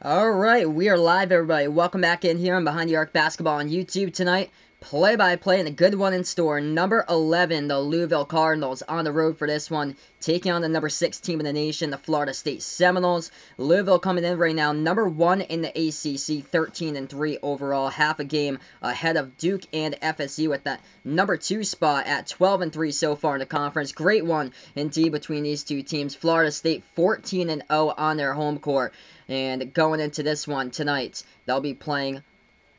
Alright, we are live, everybody. Welcome back in here on Behind the Arc Basketball on YouTube tonight. Play-by-play and a good one in store. Number 11, the Louisville Cardinals, on the road for this one, taking on the number 6 team in the nation, the Florida State Seminoles. Louisville coming in right now, number 1 in the ACC, 13-3 overall, half a game ahead of Duke and FSU at that number 2 spot at 12-3 so far in the conference. Great one indeed between these two teams. Florida State 14-0 on their home court. And going into this one tonight, they'll be playing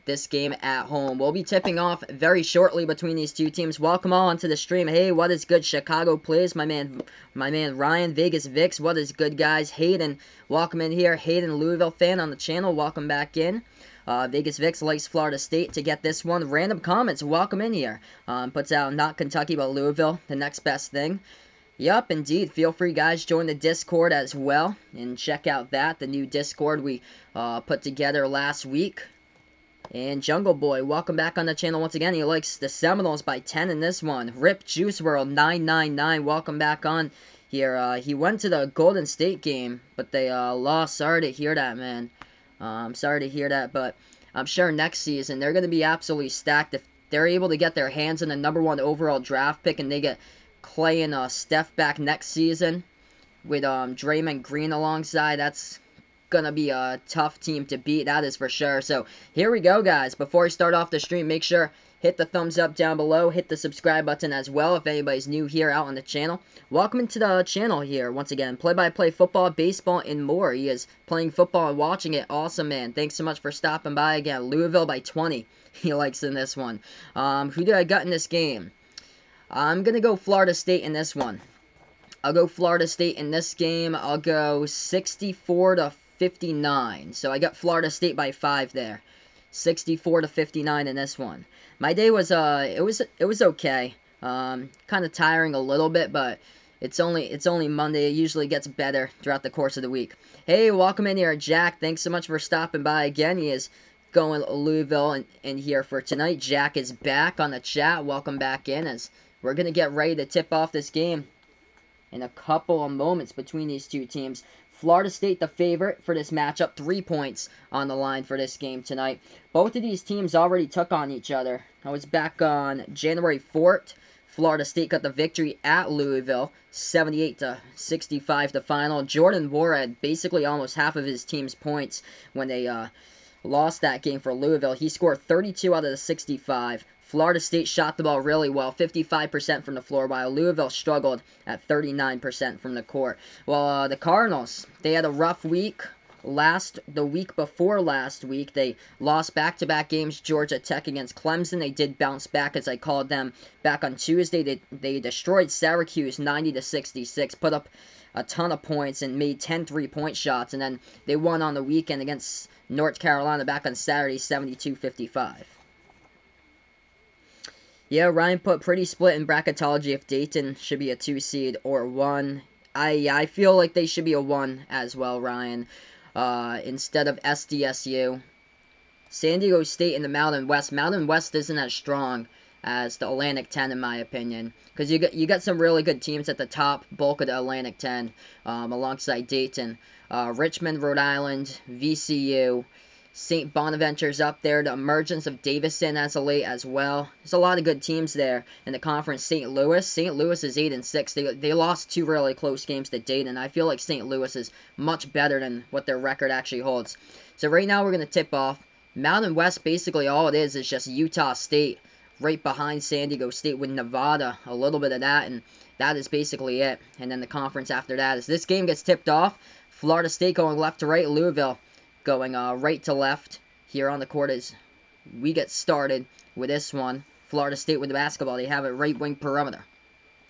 this game at home. We'll be tipping off very shortly between these two teams. Welcome all onto the stream. Hey, what is good? Chicago plays. My man Ryan, Vegas Vix. What is good, guys? Hayden, welcome in here. Hayden, Louisville fan on the channel. Welcome back in. Vegas Vix likes Florida State to get this one. Random comments. Welcome in here. Puts out not Kentucky, but Louisville. The next best thing. Yup, indeed. Feel free, guys, join the Discord as well and check out the new Discord we put together last week. And Jungle Boy, welcome back on the channel once again. He likes the Seminoles by 10 in this one. Rip Juice World 999, welcome back on here. He went to the Golden State game, but they lost. Sorry to hear that, man. I'm sorry to hear that, but I'm sure next season they're going to be absolutely stacked if they're able to get their hands on the number 1 overall draft pick and they get Clay and Steph back next season with Draymond Green alongside. That's gonna be a tough team to beat, that is for sure. So here we go, guys. Before we start off the stream, make sure hit the thumbs up down below, hit the subscribe button as well if anybody's new here out on the channel. Welcome to the channel here once again. Play-by-play football, baseball, and more. He is playing football and watching it. Awesome, man. Thanks so much for stopping by again. Louisville by 20. He likes in this one. Who did I got in this game? I'm going to go Florida State in this one. I'll go Florida State in this game. I'll go 64-59. So I got Florida State by 5 there. 64-59 in this one. My day was it was okay. Kind of tiring a little bit, but it's only Monday. It usually gets better throughout the course of the week. Hey, welcome in here, Jack. Thanks so much for stopping by again. He is going Louisville in here for tonight. Jack is back on the chat. Welcome back in as we're going to get ready to tip off this game in a couple of moments between these two teams. Florida State the favorite for this matchup. 3 points on the line for this game tonight. Both of these teams already took on each other. I was back on January 4th. Florida State got the victory at Louisville. 78-65 the final. Jordan Ward had basically almost half of his team's points when they lost that game for Louisville. He scored 32 out of the 65. Florida State shot the ball really well, 55% from the floor, while Louisville struggled at 39% from the court. Well, the Cardinals, they had a rough week. The week before last week, they lost back-to-back games, Georgia Tech against Clemson. They did bounce back, as I called them, back on Tuesday. They destroyed Syracuse 90-66, put up a ton of points and made 10 3-point shots, and then they won on the weekend against North Carolina back on Saturday, 72-55. Yeah, Ryan put pretty split in bracketology if Dayton should be a 2 seed or 1. I feel like they should be a 1 as well, Ryan, instead of SDSU. San Diego State in the Mountain West. Mountain West isn't as strong as the Atlantic 10 in my opinion, because you got some really good teams at the top bulk of the Atlantic 10 alongside Dayton. Richmond, Rhode Island, VCU, St. Bonaventure's up there. The emergence of Davison as of late as well. There's a lot of good teams there in the conference. St. Louis is 8-6. They lost 2 really close games to Dayton. I feel like St. Louis is much better than what their record actually holds. So right now we're going to tip off. Mountain West, basically all it is just Utah State right behind San Diego State with Nevada. A little bit of that, and that is basically it. And then the conference after that is this game gets tipped off. Florida State going left to right. Louisville going right to left here on the court as we get started with this one. Florida State with the basketball. They have it right wing perimeter.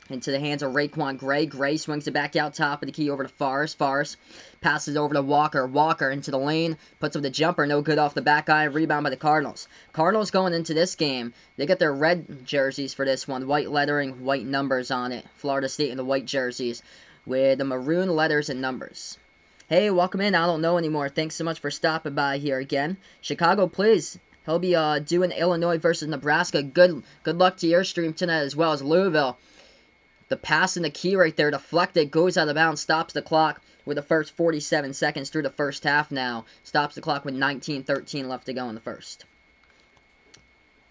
Into the hands of Raekwon Gray. Gray swings it back out top of the key over to Forrest. Forrest passes over to Walker. Walker into the lane. Puts up the jumper. No good off the back eye. Rebound by the Cardinals. Cardinals going into this game. They got their red jerseys for this one. White lettering, white numbers on it. Florida State in the white jerseys with the maroon letters and numbers. Hey, welcome in. I don't know anymore. Thanks so much for stopping by here again. Chicago, please. He'll be doing Illinois versus Nebraska. Good luck to your stream tonight as well as Louisville. The pass in the key right there, deflected, goes out of bounds, stops the clock. with the first 47 seconds through the first half now. Stops the clock with 19:13 left to go in the first.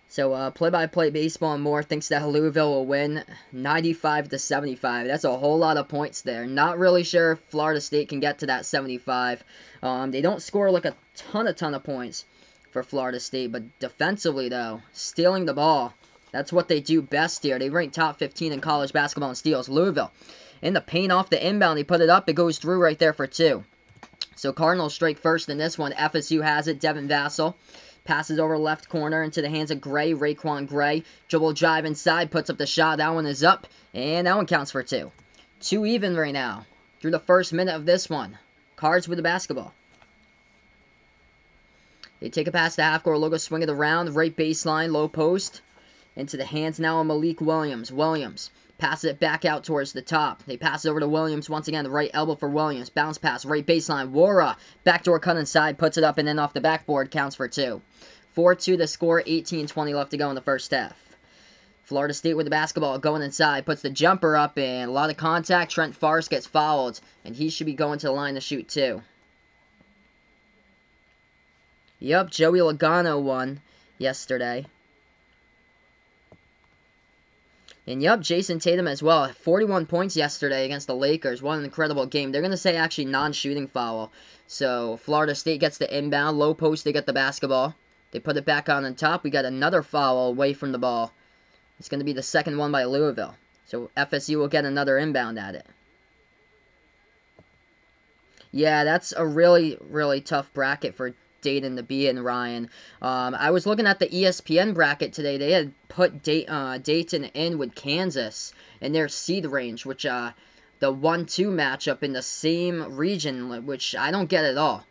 So, play-by-play baseball and more thinks that Louisville will win 95-75. That's a whole lot of points there. Not really sure if Florida State can get to that 75. They don't score like a ton of points for Florida State, but defensively, though, stealing the ball, that's what they do best here. They rank top 15 in college basketball in steals. Louisville, in the paint off the inbound, they put it up. It goes through right there for 2. So, Cardinals strike first in this one. FSU has it. Devin Vassell passes over left corner into the hands of Gray, Raekwon Gray. Dribble drive inside, puts up the shot. That one is up, and that one counts for 2. 2 even right now through the first minute of this one. Cards with the basketball. They take a pass to half-court logo, swing it around, right baseline, low post. Into the hands now of Malik Williams. Williams passes it back out towards the top. They pass it over to Williams once again. The right elbow for Williams. Bounce pass, right baseline. Wara, backdoor cut inside, puts it up and then off the backboard, counts for 2. 4-2 the score, 18:20 left to go in the first half. Florida State with the basketball, going inside, puts the jumper up, and a lot of contact. Trent Forrest gets fouled, and he should be going to the line to shoot 2. Yup, Joey Logano won yesterday. And yup, Jason Tatum as well. 41 points yesterday against the Lakers. What an incredible game. They're going to say actually non-shooting foul. So Florida State gets the inbound. Low post, they get the basketball. They put it back on the top. We got another foul away from the ball. It's going to be the second one by Louisville. So FSU will get another inbound at it. Yeah, that's a really, really tough bracket for Dayton to be in, Ryan. I was looking at the ESPN bracket today. They had put Dayton in with Kansas in their seed range, which the 1-2 matchup in the same region, which I don't get at all.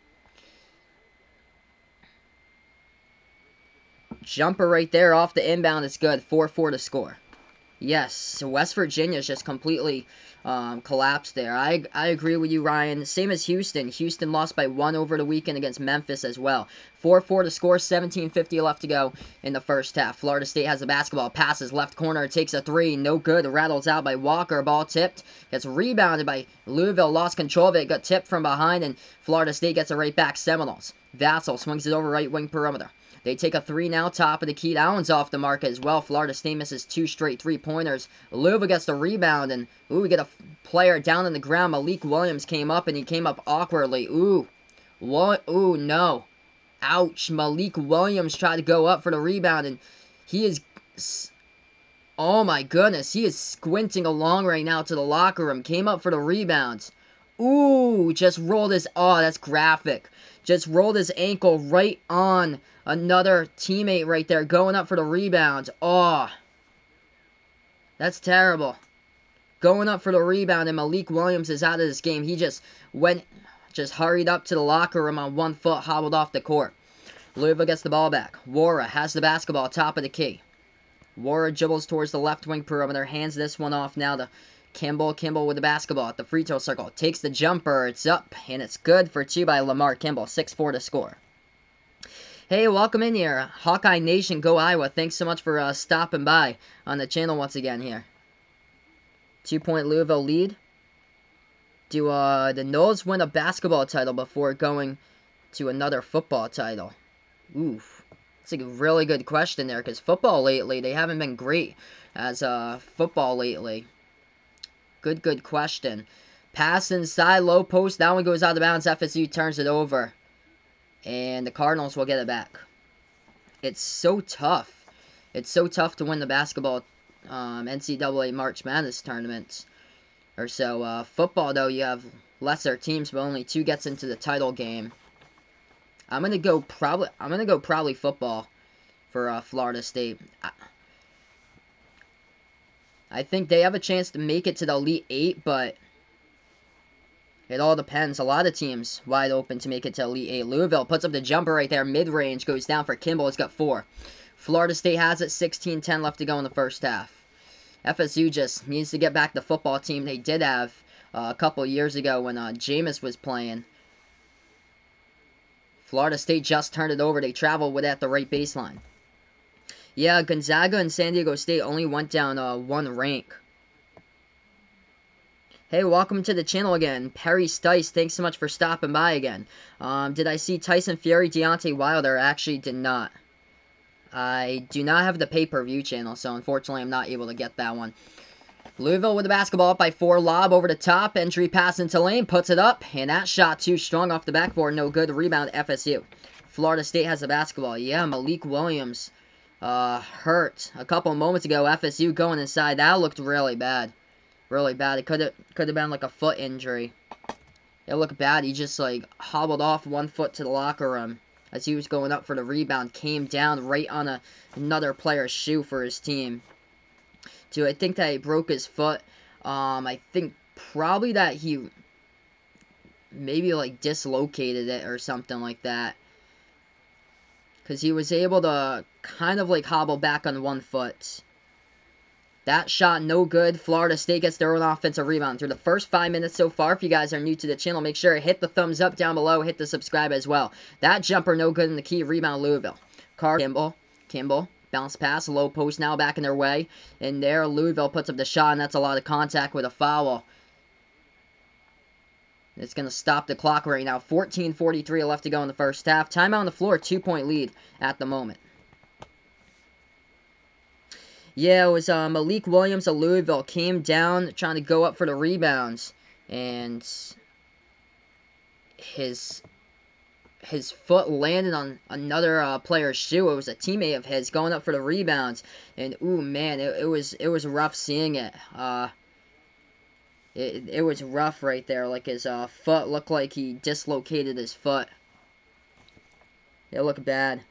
Jumper right there off the inbound is good. 4-4 to score. Yes, so West Virginia's just completely collapsed there. I agree with you, Ryan. Same as Houston. Houston lost by 1 over the weekend against Memphis as well. 4-4 to score, 17:50 left to go in the first half. Florida State has the basketball, passes left corner, takes a 3, no good. Rattles out by Walker, ball tipped. Gets rebounded by Louisville, lost control of it, got tipped from behind, and Florida State gets it right back. Seminoles. Vassell swings it over right wing perimeter. They take a 3 now, top of the key. That one's off the mark as well. Florida State misses 2 straight 3-pointers. Louisville gets the rebound, and we get a player down on the ground. Malik Williams came up, and he came up awkwardly. What? Ooh, no. Ouch. Malik Williams tried to go up for the rebound, and he is... Oh, my goodness. He is squinting along right now to the locker room. Came up for the rebound. Ooh, just rolled his... Oh, that's graphic. Just rolled his ankle right on another teammate right there, going up for the rebound. Oh, that's terrible. Going up for the rebound, and Malik Williams is out of this game. He just hurried up to the locker room on 1 foot, hobbled off the court. Louisville gets the ball back. Wara has the basketball, top of the key. Wara dribbles towards the left wing perimeter, hands this one off now to Kimball. Kimball with the basketball at the free throw circle. Takes the jumper. It's up, and it's good for 2 by Lamar Kimball. 6-4 to score. Hey, welcome in here. Hawkeye Nation, go Iowa. Thanks so much for stopping by on the channel once again here. 2-point Louisville lead. Do the Noles win a basketball title before going to another football title? Oof. That's a really good question there, because football lately, they haven't been great as football lately. Good question. Pass inside, low post. That one goes out of bounds. FSU turns it over. And the Cardinals will get it back. It's so tough. It's so tough to win the basketball NCAA March Madness tournaments. Or so. Football, though, you have lesser teams, but only 2 gets into the title game. I'm gonna go probably football for Florida State. I think they have a chance to make it to the Elite 8, but it all depends. A lot of teams wide open to make it to Elite 8. Louisville puts up the jumper right there. Mid-range goes down for Kimball. It's got 4. Florida State has it. 16-10 left to go in the first half. FSU just needs to get back the football team they did have a couple years ago when Jameis was playing. Florida State just turned it over. They traveled with it at the right baseline. Yeah, Gonzaga and San Diego State only went down 1 rank. Hey, welcome to the channel again. Perry Stice, thanks so much for stopping by again. Did I see Tyson Fury, Deontay Wilder? I actually did not. I do not have the pay-per-view channel, so unfortunately I'm not able to get that one. Louisville with the basketball up by 4. Lob over the top. Entry pass into lane. Puts it up. And that shot too strong off the backboard. No good. Rebound FSU. Florida State has the basketball. Yeah, Malik Williams hurt a couple moments ago. FSU going inside. That looked really bad. Really bad. It could have been like a foot injury. It looked bad. He just like hobbled off 1 foot to the locker room as he was going up for the rebound. Came down right on another player's shoe for his team. I think that he broke his foot. I think probably that he maybe like dislocated it or something like that. Because he was able to kind of like hobble back on 1 foot. That shot no good. Florida State gets their own offensive rebound through the first 5 minutes so far. If you guys are new to the channel, make sure to hit the thumbs up down below. Hit the subscribe as well. That jumper no good in the key. Rebound Louisville. Kimball. Bounce pass, low post now back in their way. And there, Louisville puts up the shot, and that's a lot of contact with a foul. It's going to stop the clock right now. 14:43 left to go in the first half. Timeout on the floor, 2-point lead at the moment. Yeah, it was Malik Williams of Louisville. Came down trying to go up for the rebounds. And his foot landed on another player's shoe. It was a teammate of his going up for the rebounds, and ooh man, it was rough seeing it. It was rough right there. Like his foot looked like he dislocated his foot. It looked bad.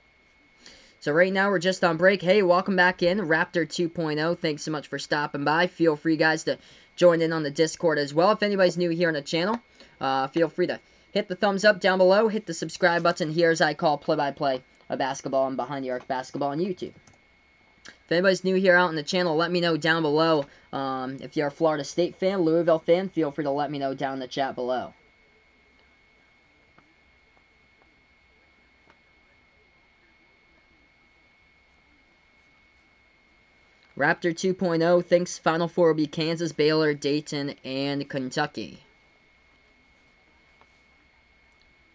So right now we're just on break. Hey, welcome back in Raptor 2.0. Thanks so much for stopping by. Feel free guys to join in on the Discord as well. If anybody's new here on the channel, feel free to hit the thumbs up down below. Hit the subscribe button here as I call play-by-play of basketball and Behind the Arc basketball on YouTube. If anybody's new here out on the channel, let me know down below. If you're a Florida State fan, Louisville fan, feel free to let me know down in the chat below. Raptor 2.0 thinks Final Four will be Kansas, Baylor, Dayton, and Kentucky.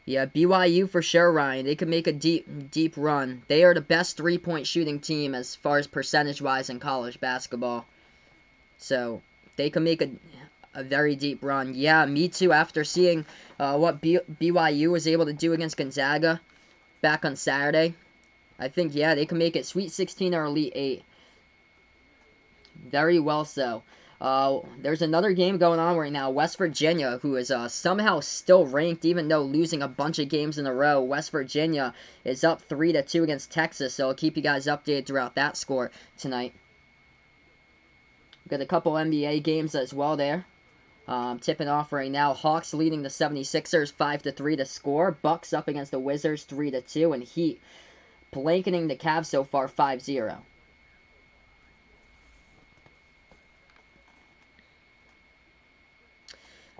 Yeah, BYU for sure, Ryan. They could make a deep run. They are the best three-point shooting team as far as percentage-wise in college basketball. So, they could make a very deep run. Yeah, me too. After seeing what BYU was able to do against Gonzaga back on Saturday, I think, yeah, they can make it Sweet 16 or Elite 8. Very well so. There's another game going on right now. West Virginia, who is somehow still ranked, even though losing a bunch of games in a row. West Virginia is up 3-2 against Texas, so I'll keep you guys updated throughout that score tonight. Got a couple NBA games as well there. Tipping off right now. Hawks leading the 76ers 5-3 to score. Bucks up against the Wizards 3-2, and Heat blanketing the Cavs so far 5-0.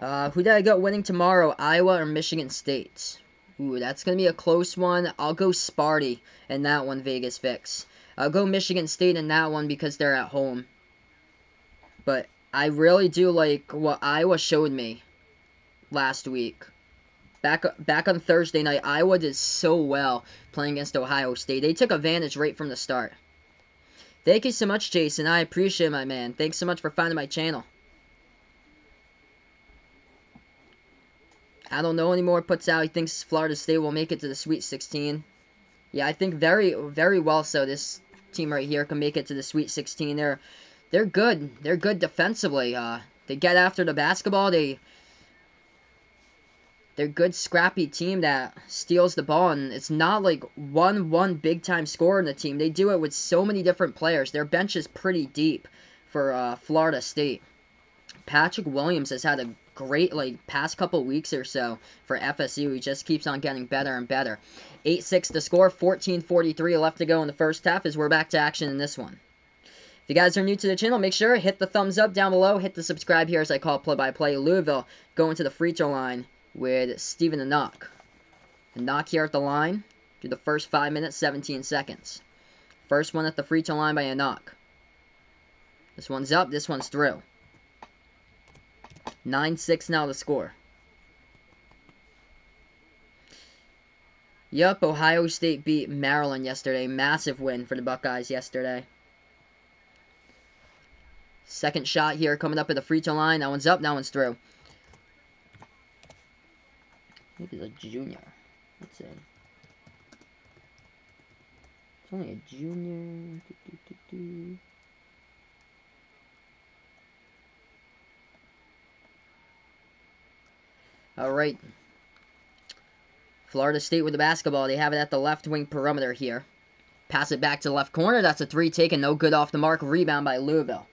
Who did I got winning tomorrow? Iowa or Michigan State? Ooh, that's going to be a close one. I'll go Sparty in that one, Vegas Fix. I'll go Michigan State in that one because they're at home. But I really do like what Iowa showed me last week. Back on Thursday night, Iowa did so well playing against Ohio State. They took advantage right from the start. Thank you so much, Jason. I appreciate it, my man. Thanks so much for finding my channel. I don't know anymore. Puts out he thinks Florida State will make it to the Sweet 16. Yeah, I think very, very well so. This team right here can make it to the Sweet 16. They're good. They're good defensively. They get after the basketball. They're a good scrappy team that steals the ball, and it's not like one big time scorer in the team. They do it with so many different players. Their bench is pretty deep for Florida State. Patrick Williams has had a great past couple weeks or so for FSU. He just keeps on getting better and better. 8-6 to score, 14:43 left to go in the first half as we're back to action in this one. If you guys are new to the channel, make sure to hit the thumbs up down below, hit the subscribe here as I call play-by-play. Louisville going to the free throw line with Steven Enoch. Enoch here at the line through the first 5 minutes, 17 seconds. First one at the free throw line by Enoch. This one's up, this one's through. 9-6 now the score. Yup, Ohio State beat Maryland yesterday. Massive win for the Buckeyes yesterday. Second shot here coming up at the free throw line. That one's up, that one's through. I think he's a junior. Let's see. It's only a junior. Alright. Florida State with the basketball. They have it at the left wing perimeter here. Pass it back to the left corner. That's a three taken. No good off the mark. Rebound by Louisville.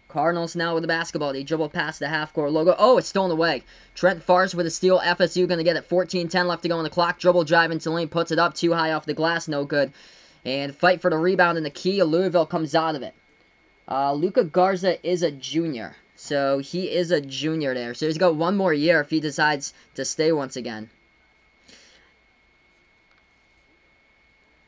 Cardinals now with the basketball. They dribble past the half-court logo. Oh, it's stolen away. Trent Forrest with a steal. FSU going to get it. 14-10 left to go on the clock. Dribble drive into the lane. Puts it up. Too high off the glass. No good. And fight for the rebound in the key. Louisville comes out of it. Luka Garza is a junior. So he is a junior there. So he's got one more year if he decides to stay once again.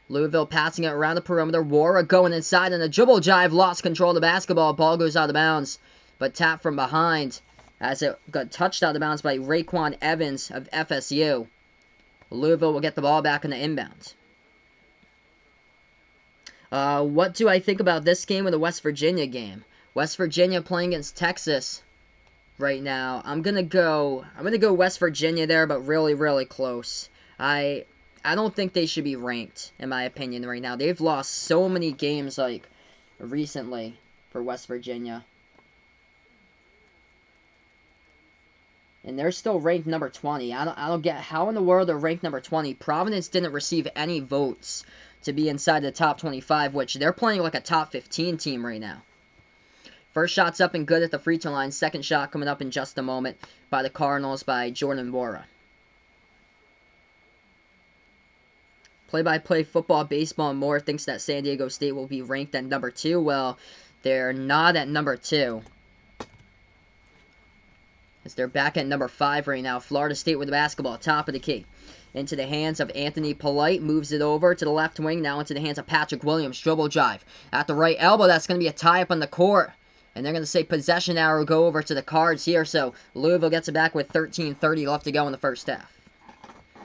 Louisville passing it around the perimeter. Wara going inside and a dribble drive. Lost control of the basketball. Ball goes out of bounds. But tapped from behind as it got touched out of bounds by Raekwon Evans of FSU. Louisville will get the ball back in the inbound. What do I think about this game with the West Virginia game? West Virginia playing against Texas right now. I'm gonna go West Virginia there, but really, really close. I don't think they should be ranked, in my opinion, right now. They've lost so many games, like, recently for West Virginia. And they're still ranked number 20. I don't get how in the world they're ranked number 20. Providence didn't receive any votes to be inside the top 25, which they're playing like a top 15 team right now. First shot's up and good at the free throw line. Second shot coming up in just a moment by the Cardinals by Jordan Wara. Play-by-play football, baseball, and more thinks that San Diego State will be ranked at number 2. Well, they're not at number 2. As they're back at number 5 right now. Florida State with the basketball, top of the key. Into the hands of Anthony Polite. Moves it over to the left wing. Now into the hands of Patrick Williams. Dribble drive. At the right elbow, that's going to be a tie-up on the court. And they're going to say possession arrow go over to the Cards here. So Louisville gets it back with 13:30 left to go in the first half.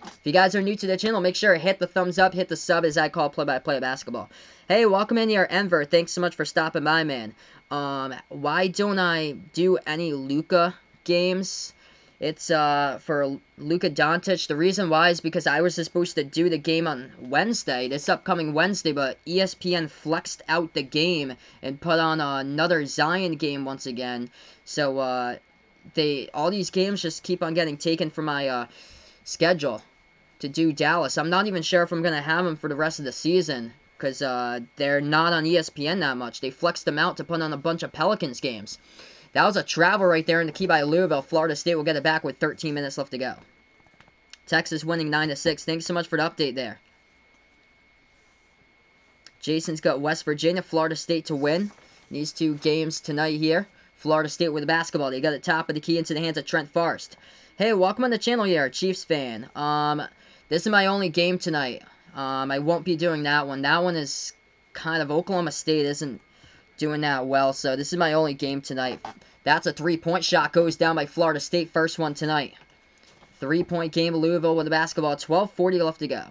If you guys are new to the channel, make sure to hit the thumbs up, hit the sub as I call play-by-play basketball. Hey, welcome in here, Enver. Thanks so much for stopping by, man. Why don't I do any Luka games? It's for Luka Doncic. The reason why is because I was supposed to do the game on Wednesday, this upcoming Wednesday, but ESPN flexed out the game and put on another Zion game once again. So all these games just keep on getting taken from my schedule to do Dallas. I'm not even sure if I'm going to have them for the rest of the season because they're not on ESPN that much. They flexed them out to put on a bunch of Pelicans games. That was a travel right there in the key by Louisville. Florida State will get it back with 13 minutes left to go. Texas winning 9-6. Thanks so much for the update there. Jason's got West Virginia, Florida State to win. These two games tonight here. Florida State with the basketball. They got it top of the key into the hands of Trent Forrest. Hey, welcome on the channel here, Chiefs fan. This is my only game tonight. I won't be doing that one. That one is kind of, Oklahoma State isn't doing that well, so this is my only game tonight. That's a three-point shot, goes down by Florida State, first one tonight. 3-point game, Louisville with the basketball, 12:40 left to go.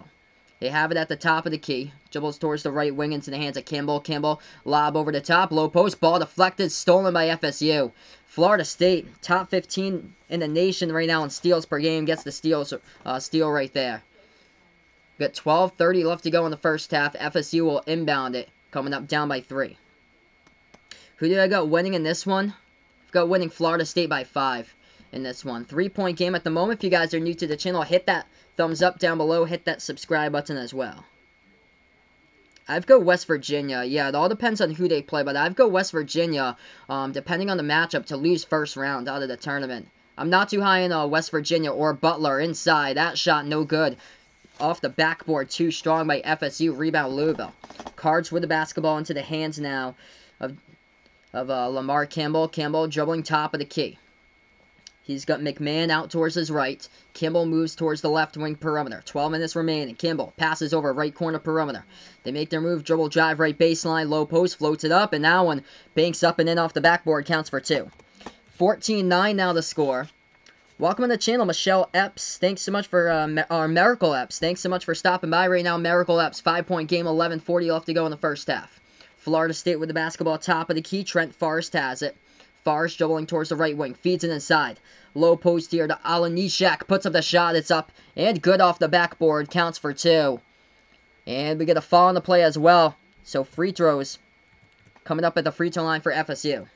They have it at the top of the key. Dribbles towards the right wing into the hands of Kimball. Kimball, lob over the top, low post, ball deflected, stolen by FSU. Florida State, top 15 in the nation right now in steals per game, gets the steal right there. Got 12:30 left to go in the first half. FSU will inbound it, coming up down by 3. Who do I got winning in this one? I've got winning Florida State by 5 in this one. 3-point game at the moment. If you guys are new to the channel, hit that thumbs up down below. Hit that subscribe button as well. I've got West Virginia. Yeah, it all depends on who they play, but I've got West Virginia, depending on the matchup, to lose first round out of the tournament. I'm not too high in West Virginia or Butler inside. That shot no good. Off the backboard, too strong by FSU. Rebound Louisville. Cards with the basketball into the hands now of Lamar Campbell. Campbell dribbling top of the key. He's got McMahon out towards his right. Kimball moves towards the left wing perimeter. 12 minutes remaining. Kimball passes over right corner perimeter. They make their move, dribble drive right baseline, low post, floats it up, and now one banks up and in off the backboard, counts for 2. 14-9 now the score. Welcome to the channel, Michelle Epps. Thanks so much for, our Miracle Epps. Thanks so much for stopping by right now. Miracle Epps, 5-point game, 11:40 left to go in the first half. Florida State with the basketball top of the key. Trent Forrest has it. Forrest dribbling towards the right wing. Feeds it inside. Low post here to Alanishak. Puts up the shot. It's up. And good off the backboard. Counts for 2. And we get a foul on the play as well. So free throws coming up at the free throw line for FSU.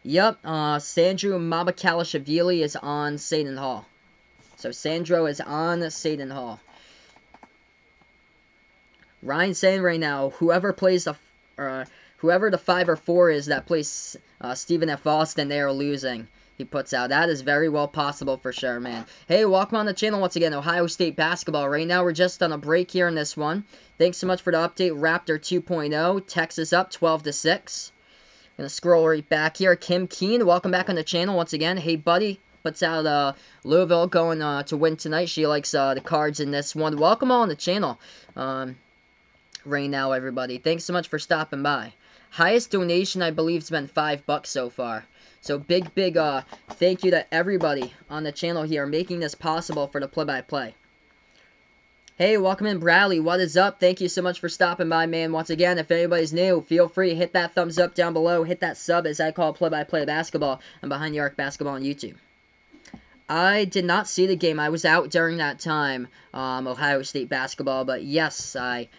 Yep. Sandro Mabakalashvili is on Seton Hall. So Sandro is on Seton Hall. Ryan's saying right now, whoever the 5 or 4 is that plays Stephen F. Austin, they are losing. He puts out. That is very well possible for sure, man. Hey, welcome on the channel once again, Ohio State basketball. Right now, we're just on a break here in this one. Thanks so much for the update. Raptor 2.0. Texas up 12-6. Gonna scroll right back here. Kim Keen, welcome back on the channel once again. Hey, buddy. Puts out Louisville going to win tonight. She likes the Cards in this one. Welcome all on the channel. Right now, everybody. Thanks so much for stopping by. Highest donation, I believe, has been $5 so far. So big thank you to everybody on the channel here making this possible for the play-by-play. Hey, welcome in, Bradley. What is up? Thank you so much for stopping by, man. Once again, if anybody's new, feel free to hit that thumbs up down below. Hit that sub, as I call play-by-play basketball. I'm Behind the Arc Basketball on YouTube. I did not see the game. I was out during that time, Ohio State basketball. But yes, I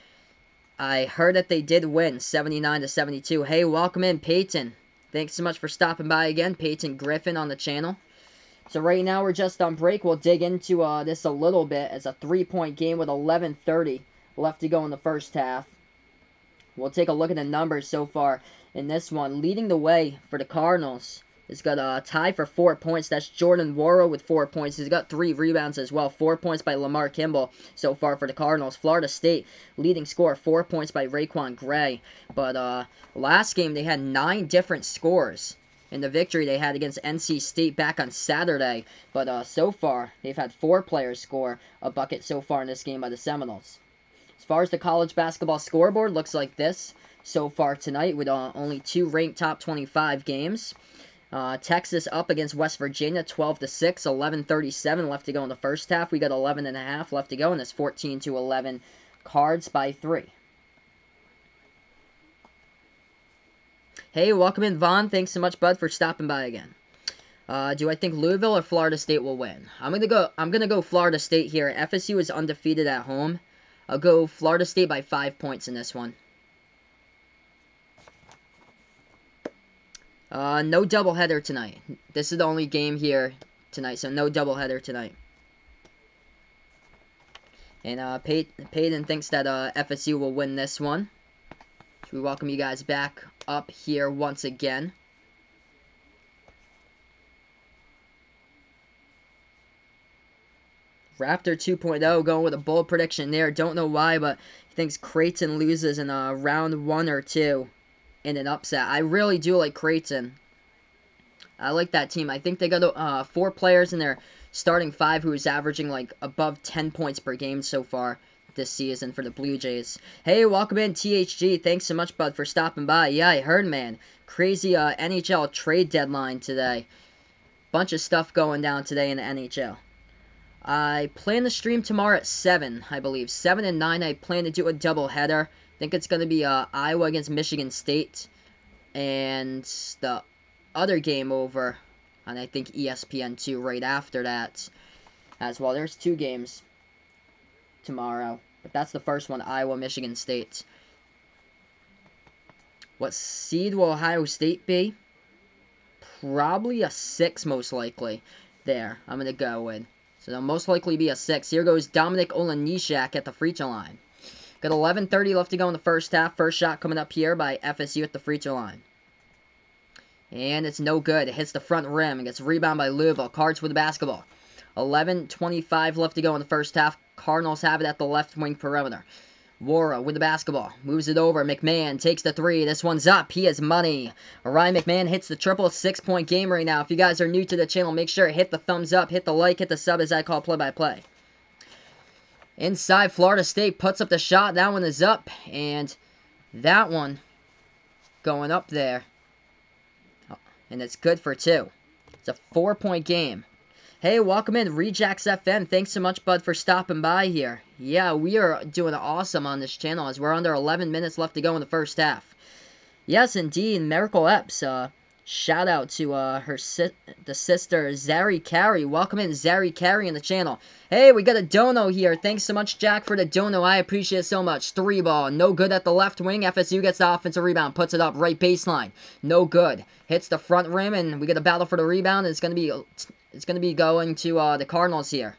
heard that they did win 79-72. Hey, welcome in, Peyton. Thanks so much for stopping by again, Peyton Griffin on the channel. So right now we're just on break. We'll dig into this a little bit. It's a 3-point game with 11:30 left to go in the first half. We'll take a look at the numbers so far in this one. Leading the way for the Cardinals has got a tie for 4 points. That's Jordan Worrow with 4 points. He's got 3 rebounds as well. 4 points by Lamar Kimball so far for the Cardinals. Florida State leading score, 4 points by Raquan Gray. But last game they had 9 different scores in the victory they had against NC State back on Saturday. But so far they've had 4 players score a bucket so far in this game by the Seminoles. As far as the college basketball scoreboard, looks like this so far tonight with only 2 ranked top 25 games. Texas up against West Virginia, 12-6, 11:37 left to go in the first half. We got 11.5 left to go, and it's 14-11. Cards by 3. Hey, welcome in, Vaughn. Thanks so much, bud, for stopping by again. Do I think Louisville or Florida State will win? I'm gonna go Florida State here. FSU is undefeated at home. I'll go Florida State by 5 points in this one. No doubleheader tonight. This is the only game here tonight, so no doubleheader tonight. And Peyton thinks that FSU will win this one. So we welcome you guys back up here once again. Raptor 2.0 going with a bold prediction there. Don't know why, but he thinks Creighton loses in round 1 or 2. In an upset. I really do like Creighton. I like that team. I think they got 4 players in their starting 5 who's averaging like above 10 points per game so far this season for the Blue Jays. Hey, welcome in, THG. Thanks so much, bud, for stopping by. Yeah, I heard, man. Crazy NHL trade deadline today. Bunch of stuff going down today in the NHL. I plan to stream tomorrow at 7, I believe. 7 and 9, I plan to do a doubleheader. I think it's going to be Iowa against Michigan State, and the other game over on, I think, ESPN2 right after that as well. There's 2 games tomorrow, but that's the first one, Iowa, Michigan State. What seed will Ohio State be? Probably a 6, most likely. There, I'm going to go with. So they'll most likely be a 6. Here goes Dominic Olanishak at the free throw line. Got 11:30 left to go in the first half. First shot coming up here by FSU at the free throw line. And it's no good. It hits the front rim and gets rebounded by Louisville. Cards with the basketball. 11:25 left to go in the first half. Cardinals have it at the left wing perimeter. Wara with the basketball. Moves it over. McMahon takes the three. This one's up. He has money. Ryan McMahon hits the triple. 6-point game right now. If you guys are new to the channel, make sure to hit the thumbs up, hit the like, hit the sub as I call play-by-play. Inside, Florida State puts up the shot. That one is up. And that one going up there. And it's good for 2. It's a 4-point game. Hey, welcome in, Rejacks FM. Thanks so much, bud, for stopping by here. Yeah, we are doing awesome on this channel as we're under 11 minutes left to go in the first half. Yes, indeed, Miracle Epps. Shout out to the sister, Zari Carey. Welcome in, Zari Carey, in the channel. Hey, we got a dono here. Thanks so much, Jack, for the dono. I appreciate it so much. 3 ball. No good at the left wing. FSU gets the offensive rebound. Puts it up right baseline. No good. Hits the front rim, and we get a battle for the rebound. And it's going to be going to the Cardinals here.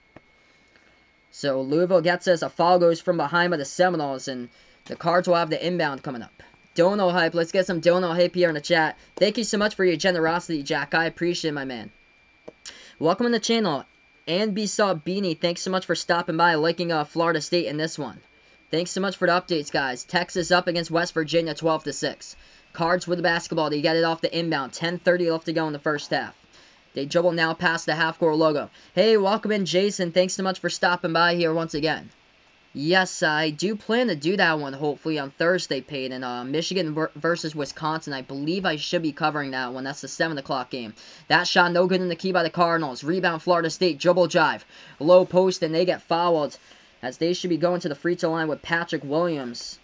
So Louisville gets us. A foul goes from behind by the Seminoles, and the Cards will have the inbound coming up. Dono hype. Let's get some dono hype here in the chat. Thank you so much for your generosity, Jack. I appreciate it, my man. Welcome in the channel. And Besought Beanie, thanks so much for stopping by, liking Florida State in this one. Thanks so much for the updates, guys. Texas up against West Virginia, 12-6. Cards with the basketball. They get it off the inbound. 10:30 left to go in the first half. They dribble now past the half-court logo. Hey, welcome in, Jason. Thanks so much for stopping by here once again. Yes, I do plan to do that one, hopefully, on Thursday, Peyton. Michigan versus Wisconsin. I believe I should be covering that one. That's the 7 o'clock game. That shot no good in the key by the Cardinals. Rebound, Florida State. Dribble drive. Low post, and they get fouled, as they should be going to the free throw line with Patrick Williams.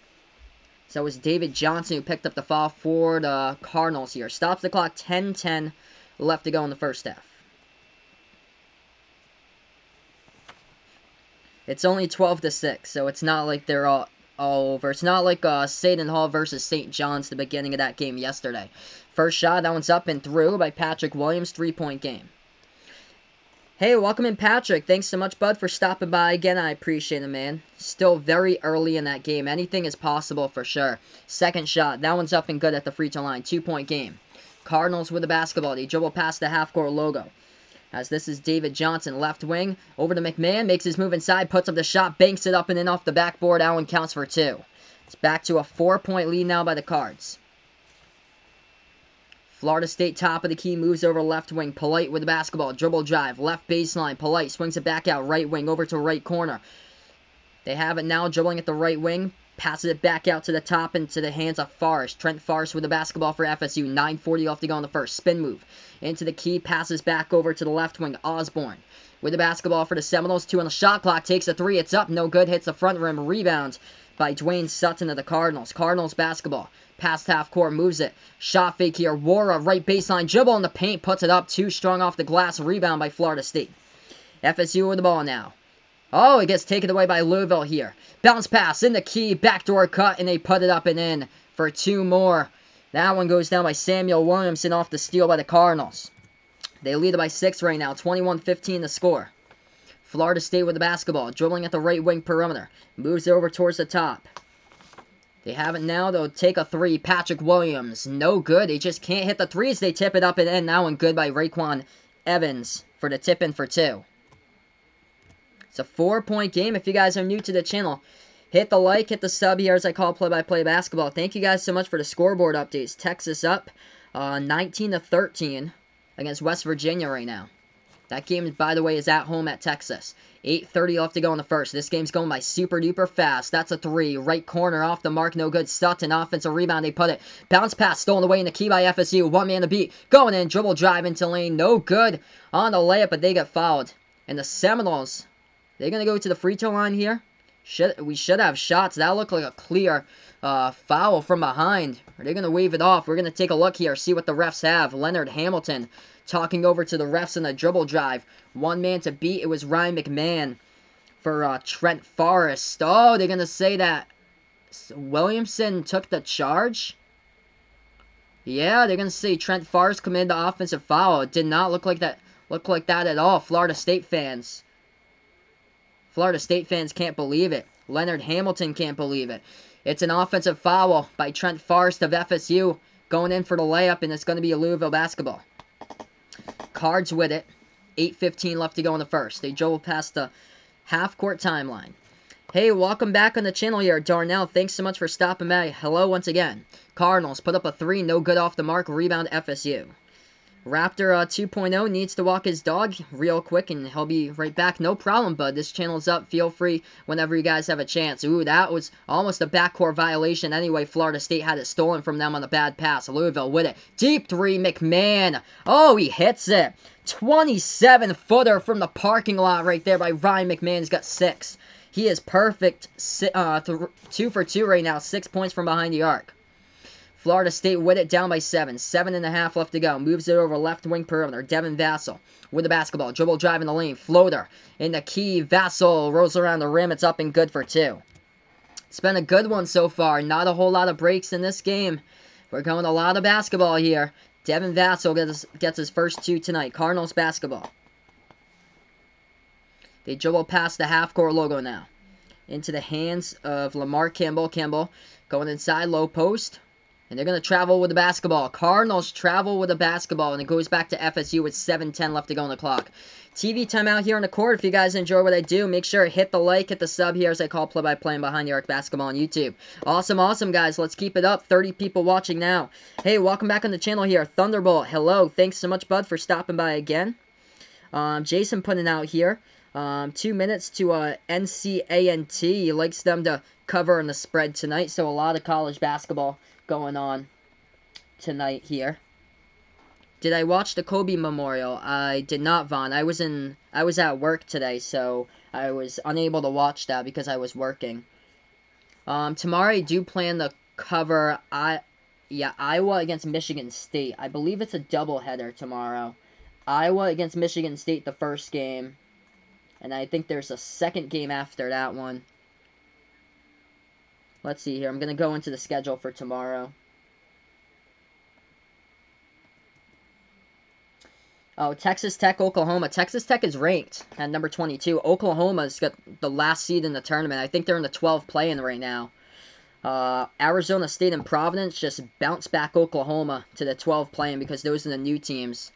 So it was David Johnson who picked up the foul for the Cardinals here. Stops the clock. 10:10 left to go in the first half. It's only 12-6, so it's not like they're all over. It's not like Seton Hall versus St. John's, the beginning of that game yesterday. First shot, that one's up and through by Patrick Williams, 3-point game. Hey, welcome in, Patrick. Thanks so much, bud, for stopping by again. I appreciate it, man. Still very early in that game. Anything is possible for sure. Second shot, that one's up and good at the free throw line. 2-point game. Cardinals with the basketball. They dribble past the half-court logo. As this is David Johnson, left wing, over to McMahon, makes his move inside, puts up the shot, banks it up and in off the backboard. Allen counts for 2. It's back to a 4-point lead now by the Cards. Florida State, top of the key, moves over left wing. Polite with the basketball, dribble drive, left baseline. Polite swings it back out, right wing, over to right corner. They have it now, dribbling at the right wing. Passes it back out to the top into the hands of Forrest. Trent Forrest with the basketball for FSU. 9:40 left to go in the first. Spin move. Into the key. Passes back over to the left wing. Osborne with the basketball for the Seminoles. 2 on the shot clock. Takes a 3. It's up. No good. Hits the front rim. Rebound by Dwayne Sutton of the Cardinals. Cardinals basketball. Past half court. Moves it. Shot fake here. Wara right baseline. Dribble in the paint. Puts it up. Too strong off the glass. Rebound by Florida State. FSU with the ball now. Oh, it gets taken away by Louisville here. Bounce pass in the key, backdoor cut, and they put it up and in for 2 more. That one goes down by Samuel Williamson off the steal by the Cardinals. They lead it by 6 right now, 21-15 the score. Florida State with the basketball, dribbling at the right wing perimeter. Moves it over towards the top. They have it now, they'll take a 3. Patrick Williams, no good. They just can't hit the 3s. They tip it up and in. That one good by Raekwon Evans for the tip in for 2. It's a 4-point game. If you guys are new to the channel, hit the like, hit the sub here as I call play-by-play basketball. Thank you guys so much for the scoreboard updates. Texas up 19-13 against West Virginia right now. That game, by the way, is at home at Texas. 8:30 left to go in the first. This game's going by super-duper fast. That's a 3. Right corner off the mark. No good. Sutton. Offensive rebound. They put it. Bounce pass. Stolen away in the key by FSU. 1 man to beat. Going in. Dribble drive into lane. No good on the layup, but they get fouled. And the Seminoles, they're going to go to the free throw line here. We should have shots. That looked like a clear foul from behind. Are they going to wave it off? We're going to take a look here, see what the refs have. Leonard Hamilton talking over to the refs in a dribble drive. 1 man to beat. It was Ryan McMahon for Trent Forrest. Oh, they're going to say that Williamson took the charge? Yeah, they're going to say Trent Forrest committed the offensive foul. It did not look like that at all. Florida State fans can't believe it. Leonard Hamilton can't believe it. It's an offensive foul by Trent Forrest of FSU going in for the layup, and it's going to be a Louisville basketball. Cards with it. 8:15 left to go in the first. They dribble past the half-court timeline. Hey, welcome back on the channel here, Darnell. Thanks so much for stopping by. Hello once again. Cardinals put up a 3, no good off the mark, rebound FSU. Raptor 2.0 needs to walk his dog real quick, and he'll be right back. No problem, bud. This channel's up. Feel free whenever you guys have a chance. Ooh, that was almost a backcourt violation. Anyway, Florida State had it stolen from them on a bad pass. Louisville with it. Deep 3, McMahon. Oh, he hits it. 27-footer from the parking lot right there by Ryan McMahon. He's got 6. He is perfect. 2 for 2 right now. 6 points from behind the arc. Florida State with it, down by 7. 7.5 left to go. Moves it over left wing perimeter. Devin Vassell with the basketball. Dribble drive in the lane. Floater in the key. Vassell rolls around the rim. It's up and good for 2. It's been a good one so far. Not a whole lot of breaks in this game. We're going a lot of basketball here. Devin Vassell gets his first 2 tonight. Cardinals basketball. They dribble past the half-court logo now. Into the hands of Lamar Campbell. Campbell going inside, low post. And they're going to travel with the basketball. Cardinals travel with the basketball. And it goes back to FSU with 7:10 left to go on the clock. TV timeout here on the court. If you guys enjoy what I do, make sure to hit the like, hit the sub here as I call play-by-play and behind the arc basketball on YouTube. Awesome, awesome, guys. Let's keep it up. 30 people watching now. Hey, welcome back on the channel here. Thunderbolt, hello. Thanks so much, bud, for stopping by again. Jason putting out here. 2 minutes to NCAA. He likes them to cover in the spread tonight. So a lot of college basketball going on tonight here. Did I watch the Kobe Memorial? I did not, Vaughn. I was at work today, so I was unable to watch that because I was working. Tomorrow I do plan to cover Iowa against Michigan State. I believe it's a doubleheader tomorrow. Iowa against Michigan State, the first game. And I think there's a second game after that one. Let's see here. I'm going to go into the schedule for tomorrow. Oh, Texas Tech, Oklahoma. Texas Tech is ranked at number 22. Oklahoma's got the last seed in the tournament. I think they're in the 12 play-in right now. Arizona State and Providence just bounced back Oklahoma to the 12 play-in because those are the new teams.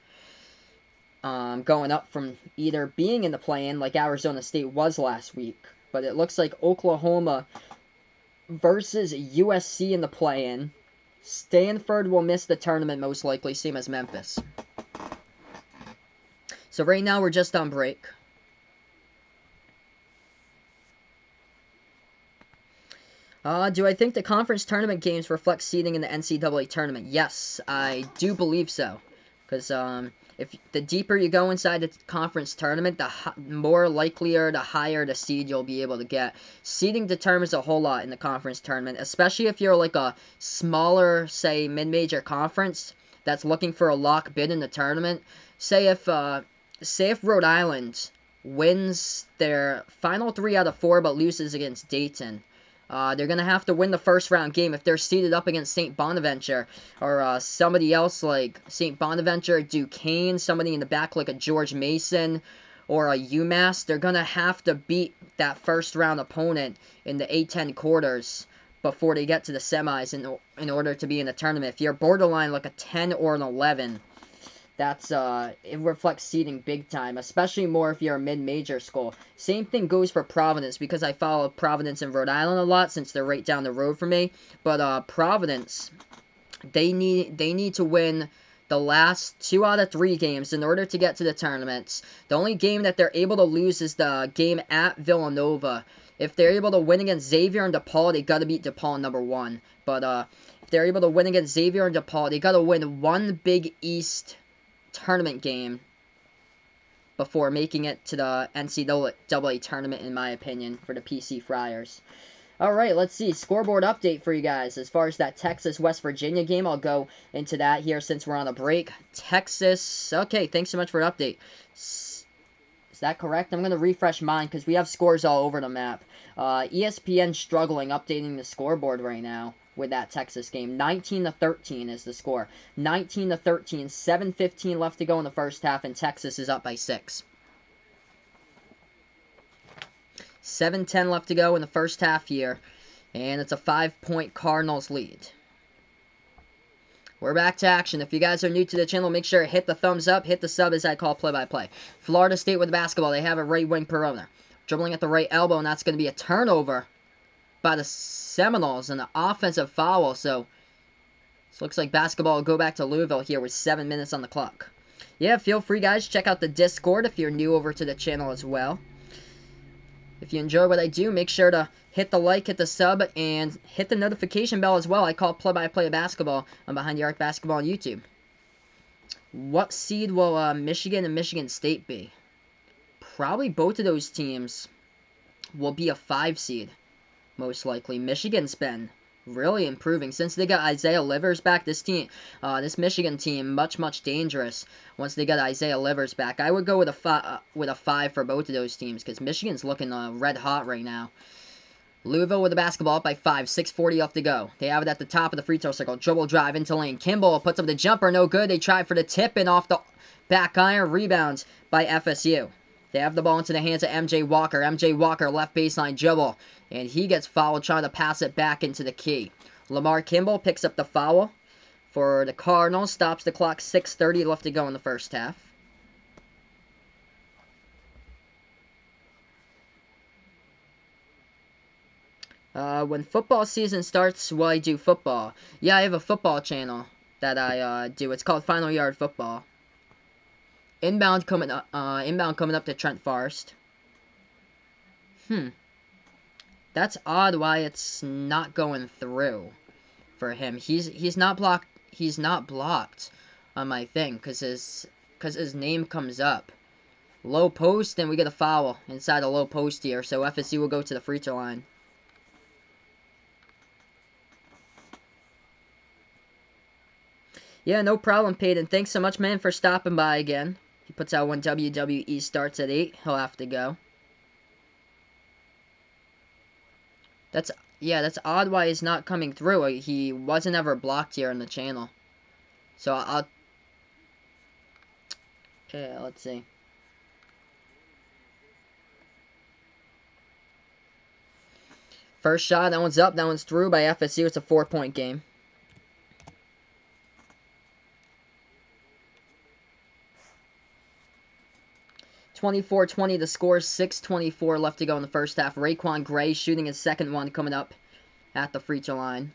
Going up from either being in the play-in like Arizona State was last week. But it looks like Oklahoma versus USC in the play-in. Stanford will miss the tournament most likely, same as Memphis. So right now we're just on break. Do I think the conference tournament games reflect seeding in the NCAA tournament? Yes, I do believe so. Because if the deeper you go inside the conference tournament, the more likelier, the higher the seed you'll be able to get. Seeding determines a whole lot in the conference tournament, especially if you're like a smaller, say, mid-major conference that's looking for a lock bid in the tournament. Say if Rhode Island wins their final 3 out of 4 but loses against Dayton, they're going to have to win the first round game. If they're seeded up against St. Bonaventure or somebody else like St. Bonaventure, Duquesne, somebody in the back like a George Mason or a UMass, they're going to have to beat that first round opponent in the A-10 quarters before they get to the semis in order to be in the tournament. If you're borderline like a 10 or an 11, it reflects seeding big time, especially more if you're a mid-major school. Same thing goes for Providence, because I follow Providence and Rhode Island a lot since they're right down the road from me. But Providence, they need to win the last 2 out of 3 games in order to get to the tournaments. The only game that they're able to lose is the game at Villanova. If they're able to win against Xavier and DePaul, they got to beat DePaul in number 1. But if they're able to win against Xavier and DePaul, they got to win one Big East tournament game before making it to the NCAA tournament, in my opinion, for the PC Friars. Alright, let's see. Scoreboard update for you guys. As far as that Texas-West Virginia game, I'll go into that here since we're on a break. Texas, okay, thanks so much for the update. Is that correct? I'm going to refresh mine because we have scores all over the map. ESPN struggling updating the scoreboard right now with that Texas game. 19-13 is the score. 19-13, 7:15 left to go in the first half, and Texas is up by 6. 7:10 left to go in the first half here, and it's a 5-point Cardinals lead. We're back to action. If you guys are new to the channel, make sure to hit the thumbs up, hit the sub as I call play-by-play. Florida State with the basketball. They have a right wing perimeter. Dribbling at the right elbow, and that's going to be a turnover by the Seminoles and an offensive foul. So this looks like basketball will go back to Louisville here with 7 minutes on the clock. Yeah, feel free, guys. Check out the Discord if you're new over to the channel as well. If you enjoy what I do, make sure to hit the like, hit the sub, and hit the notification bell as well. I call play-by-play basketball on Behind the Arc Basketball on YouTube. What seed will Michigan and Michigan State be? Probably both of those teams will be a 5 seed, most likely. Michigan's been really improving since they got Isaiah Livers back. This Michigan team, much dangerous once they got Isaiah Livers back. I would go with a 5 for both of those teams because Michigan's looking red hot right now. Louisville with the basketball up by 5, 6:40 left to go. They have it at the top of the free throw circle. Dribble drive into lane. Kimball puts up the jumper, no good. They try for the tip and off the back iron. Rebounds by FSU. They have the ball into the hands of MJ Walker. MJ Walker left baseline dribble, and he gets fouled trying to pass it back into the key. Lamar Kimball picks up the foul for the Cardinals. Stops the clock. 6:30 left to go in the first half. When football season starts, will I do football? Yeah, I have a football channel that I do. It's called Final Yard Football. Inbound coming up to Trent Forrest. That's odd why it's not going through for him. He's not blocked on my thing because his name comes up. Low post, and we get a foul inside the low post here, so FSU will go to the free throw line. Yeah, no problem, Peyton. Thanks so much, man, for stopping by again. He puts out when WWE starts at 8. He'll have to go. That's odd why he's not coming through. He wasn't ever blocked here on the channel. So yeah, let's see. First shot, that one's up, that one's through by FSU. It's a 4-point game. (24-20) the score, 6:24 left to go in the first half. Raekwon Gray shooting his second one coming up at the free throw line.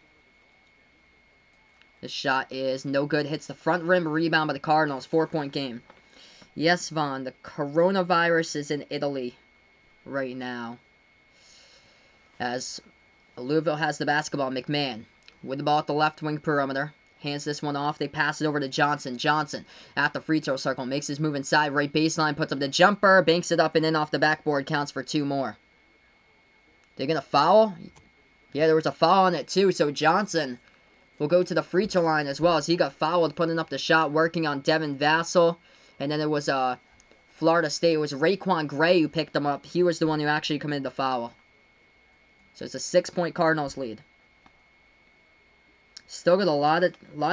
The shot is no good. Hits the front rim. Rebound by the Cardinals. 4-point game. Yes, Vaughn. The coronavirus is in Italy right now. As Louisville has the basketball. McMahon with the ball at the left wing perimeter. Hands this one off. They pass it over to Johnson. Johnson at the free throw circle. Makes his move inside. Right baseline. Puts up the jumper. Banks it up and in off the backboard. Counts for 2 more. They're going to foul? Yeah, there was a foul on it too. So Johnson will go to the free throw line as well as he got fouled. Putting up the shot. Working on Devin Vassell. And then it was Florida State. It was Raekwon Gray who picked him up. He was the one who actually committed the foul. So it's a 6-point Cardinals lead. Still got a lot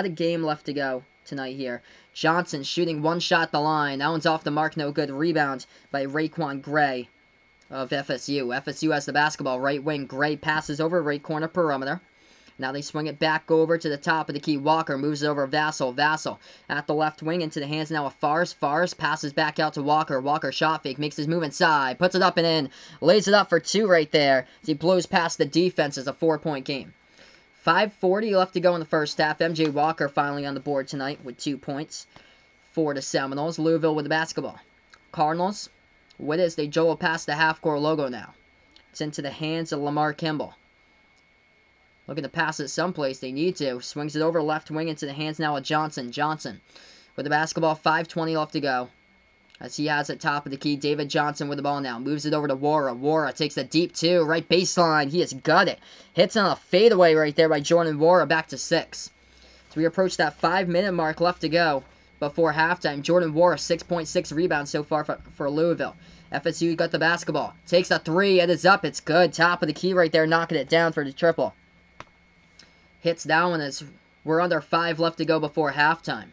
of game left to go tonight here. Johnson shooting one shot the line. That one's off the mark, no good. Rebound by Raekwon Gray of FSU. FSU has the basketball. Right wing. Gray passes over right corner perimeter. Now they swing it back over to the top of the key. Walker moves it over Vassell. Vassell at the left wing into the hands now of Forrest. Forrest passes back out to Walker. Walker shot fake. Makes his move inside. Puts it up and in. Lays it up for 2 right there as he blows past the defense. As a 4-point game. 5:40 left to go in the first half. MJ Walker finally on the board tonight with 2 points for the Seminoles. Louisville with the basketball. Cardinals, with this, they dribble past the half-court logo now. It's into the hands of Lamar Kimball. Looking to pass it someplace. They need to. Swings it over left wing into the hands now of Johnson. Johnson with the basketball. 5:20 left to go. As he has it top of the key. David Johnson with the ball now. Moves it over to Wara. Wara takes a deep 2. Right baseline. He has got it. Hits on a fadeaway right there by Jordan Wara. Back to 6. So we approach that 5-minute mark left to go before halftime. Jordan Wara, 6.6 rebounds so far for Louisville. FSU got the basketball. Takes a 3. It is up. It's good. Top of the key right there. Knocking it down for the triple. Hits that one as we're under 5 left to go before halftime.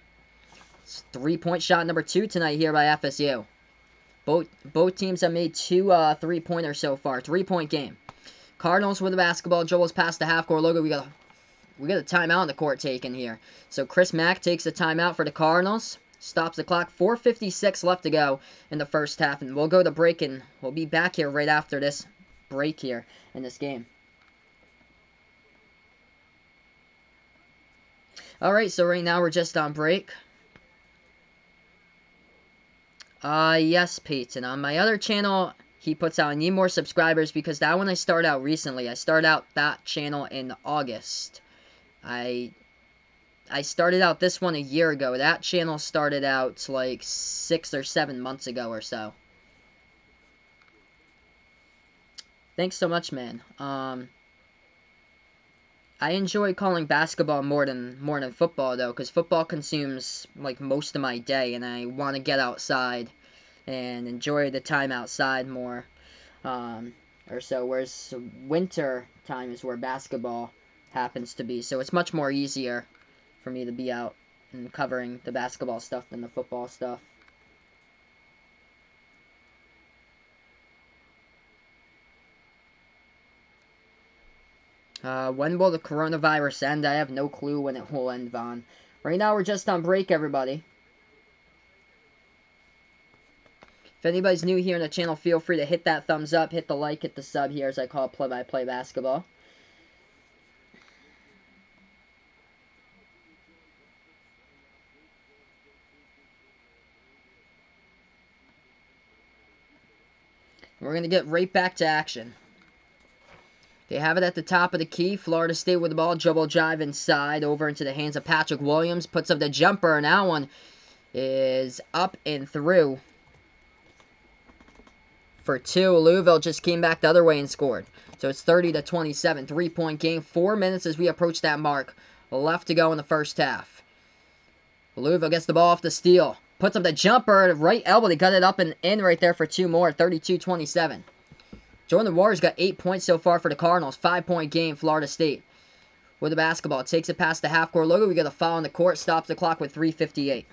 3-point shot number 2 tonight here by FSU. Both teams have made 2 3-pointers so far. 3-point game. Cardinals with the basketball. Dribbles past the half-court logo. We got a timeout in the court taken here. So Chris Mack takes a timeout for the Cardinals. stops the clock. 4:56 left to go in the first half, and we'll go to break, and we'll be back here right after this break here in this game. Alright, so right now we're just on break. Yes, Peyton. On my other channel, he puts out, I need more subscribers, because that one I started out recently. I started out that channel in August. I started out this one a year ago. That channel started out like 6 or 7 months ago or so. Thanks so much, man. I enjoy calling basketball more than football, though, because football consumes like most of my day, and I want to get outside and enjoy the time outside more, or so. Whereas winter time is where basketball happens to be, so it's much more easier for me to be out and covering the basketball stuff than the football stuff. When will the coronavirus end? I have no clue when it will end, Vaughn. Right now, we're just on break, everybody. If anybody's new here on the channel, feel free to hit that thumbs up, hit the like, hit the sub here, as I call it play-by-play basketball. We're going to get right back to action. They have it at the top of the key. Florida State with the ball. Dribble drive inside. Over into the hands of Patrick Williams. Puts up the jumper. And that one is up and through for 2. Louisville just came back the other way and scored. So it's 30-27. 3-point game. 4 minutes as we approach that mark. Left to go in the first half. Louisville gets the ball off the steal. Puts up the jumper. Right elbow. They got it up and in right there for 2 more. 32-27. Jordan Warriors got 8 points so far for the Cardinals. 5-point game, Florida State. With the basketball, takes it past the half-court logo. We got a foul on the court. Stops the clock with 3:58.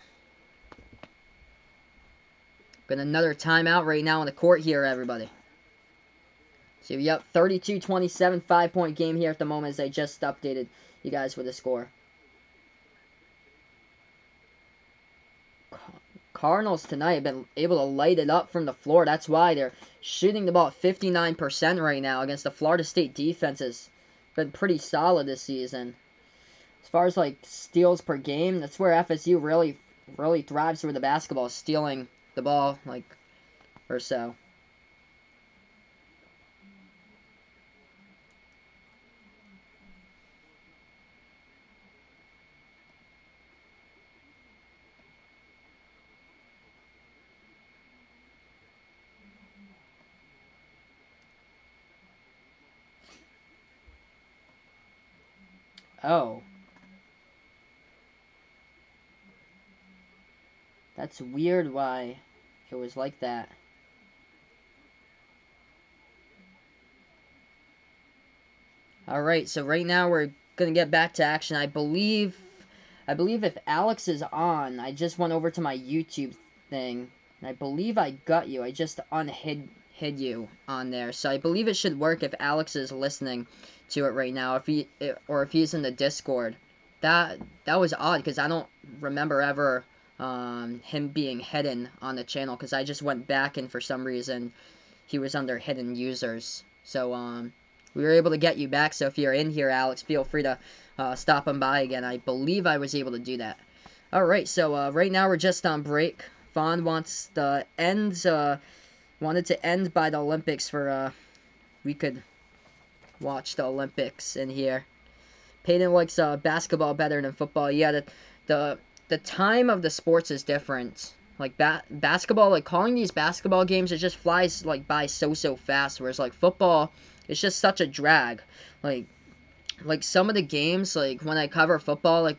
Got another timeout right now on the court here, everybody. So, yep, 32-27, 5-point game here at the moment as I just updated you guys with the score. Cardinals tonight have been able to light it up from the floor. That's why they're shooting the ball at 59% right now against the Florida State defense. Has been pretty solid this season. As far as like steals per game, that's where FSU really thrives with the basketball, stealing the ball like or so. Oh. That's weird why it was like that. Alright, so right now we're going to get back to action. I believe if Alex is on, I just went over to my YouTube thing, and I believe I got you. I just unhid you on there. So I believe it should work if Alex is listening to it right now, if he's in the Discord. That was odd because I don't remember ever him being hidden on the channel, because I just went back and for some reason he was under hidden users. So we were able to get you back. So if you're in here, Alex, feel free to stop him by again. I believe I was able to do that. Alright, so right now we're just on break. Vaughn wants the ends, wanted to end by the Olympics for we could watch the Olympics in here. Peyton likes basketball better than football. Yeah, the time of the sports is different. Like basketball, like calling these basketball games, it just flies like by so fast. Whereas like football, it's just such a drag. Like some of the games, like when I cover football, like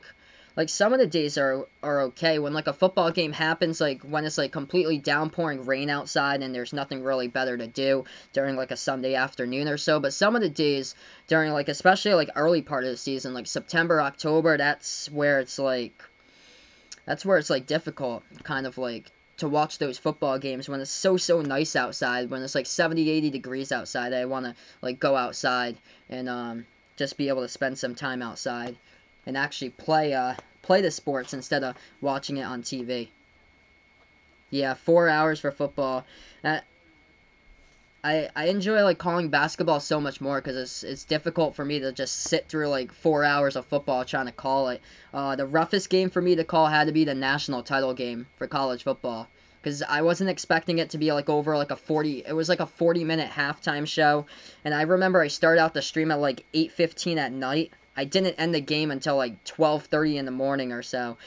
some of the days are okay. When like a football game happens, like when it's like completely downpouring rain outside and there's nothing really better to do during like a Sunday afternoon or so. But some of the days during like, especially like early part of the season, like September, October, that's where it's like difficult kind of like to watch those football games when it's so nice outside, when it's like 70-80 degrees outside. I want to like go outside and just be able to spend some time outside and actually play the sports instead of watching it on TV. Yeah, 4 hours for football. Uh, I enjoy like calling basketball so much more because it's difficult for me to just sit through like 4 hours of football trying to call it. The roughest game for me to call had to be the national title game for college football because I wasn't expecting it to be like over like a 40. It was like a 40-minute halftime show, and I remember I started out the stream at like 8:15 at night. I didn't end the game until like 12:30 in the morning or so,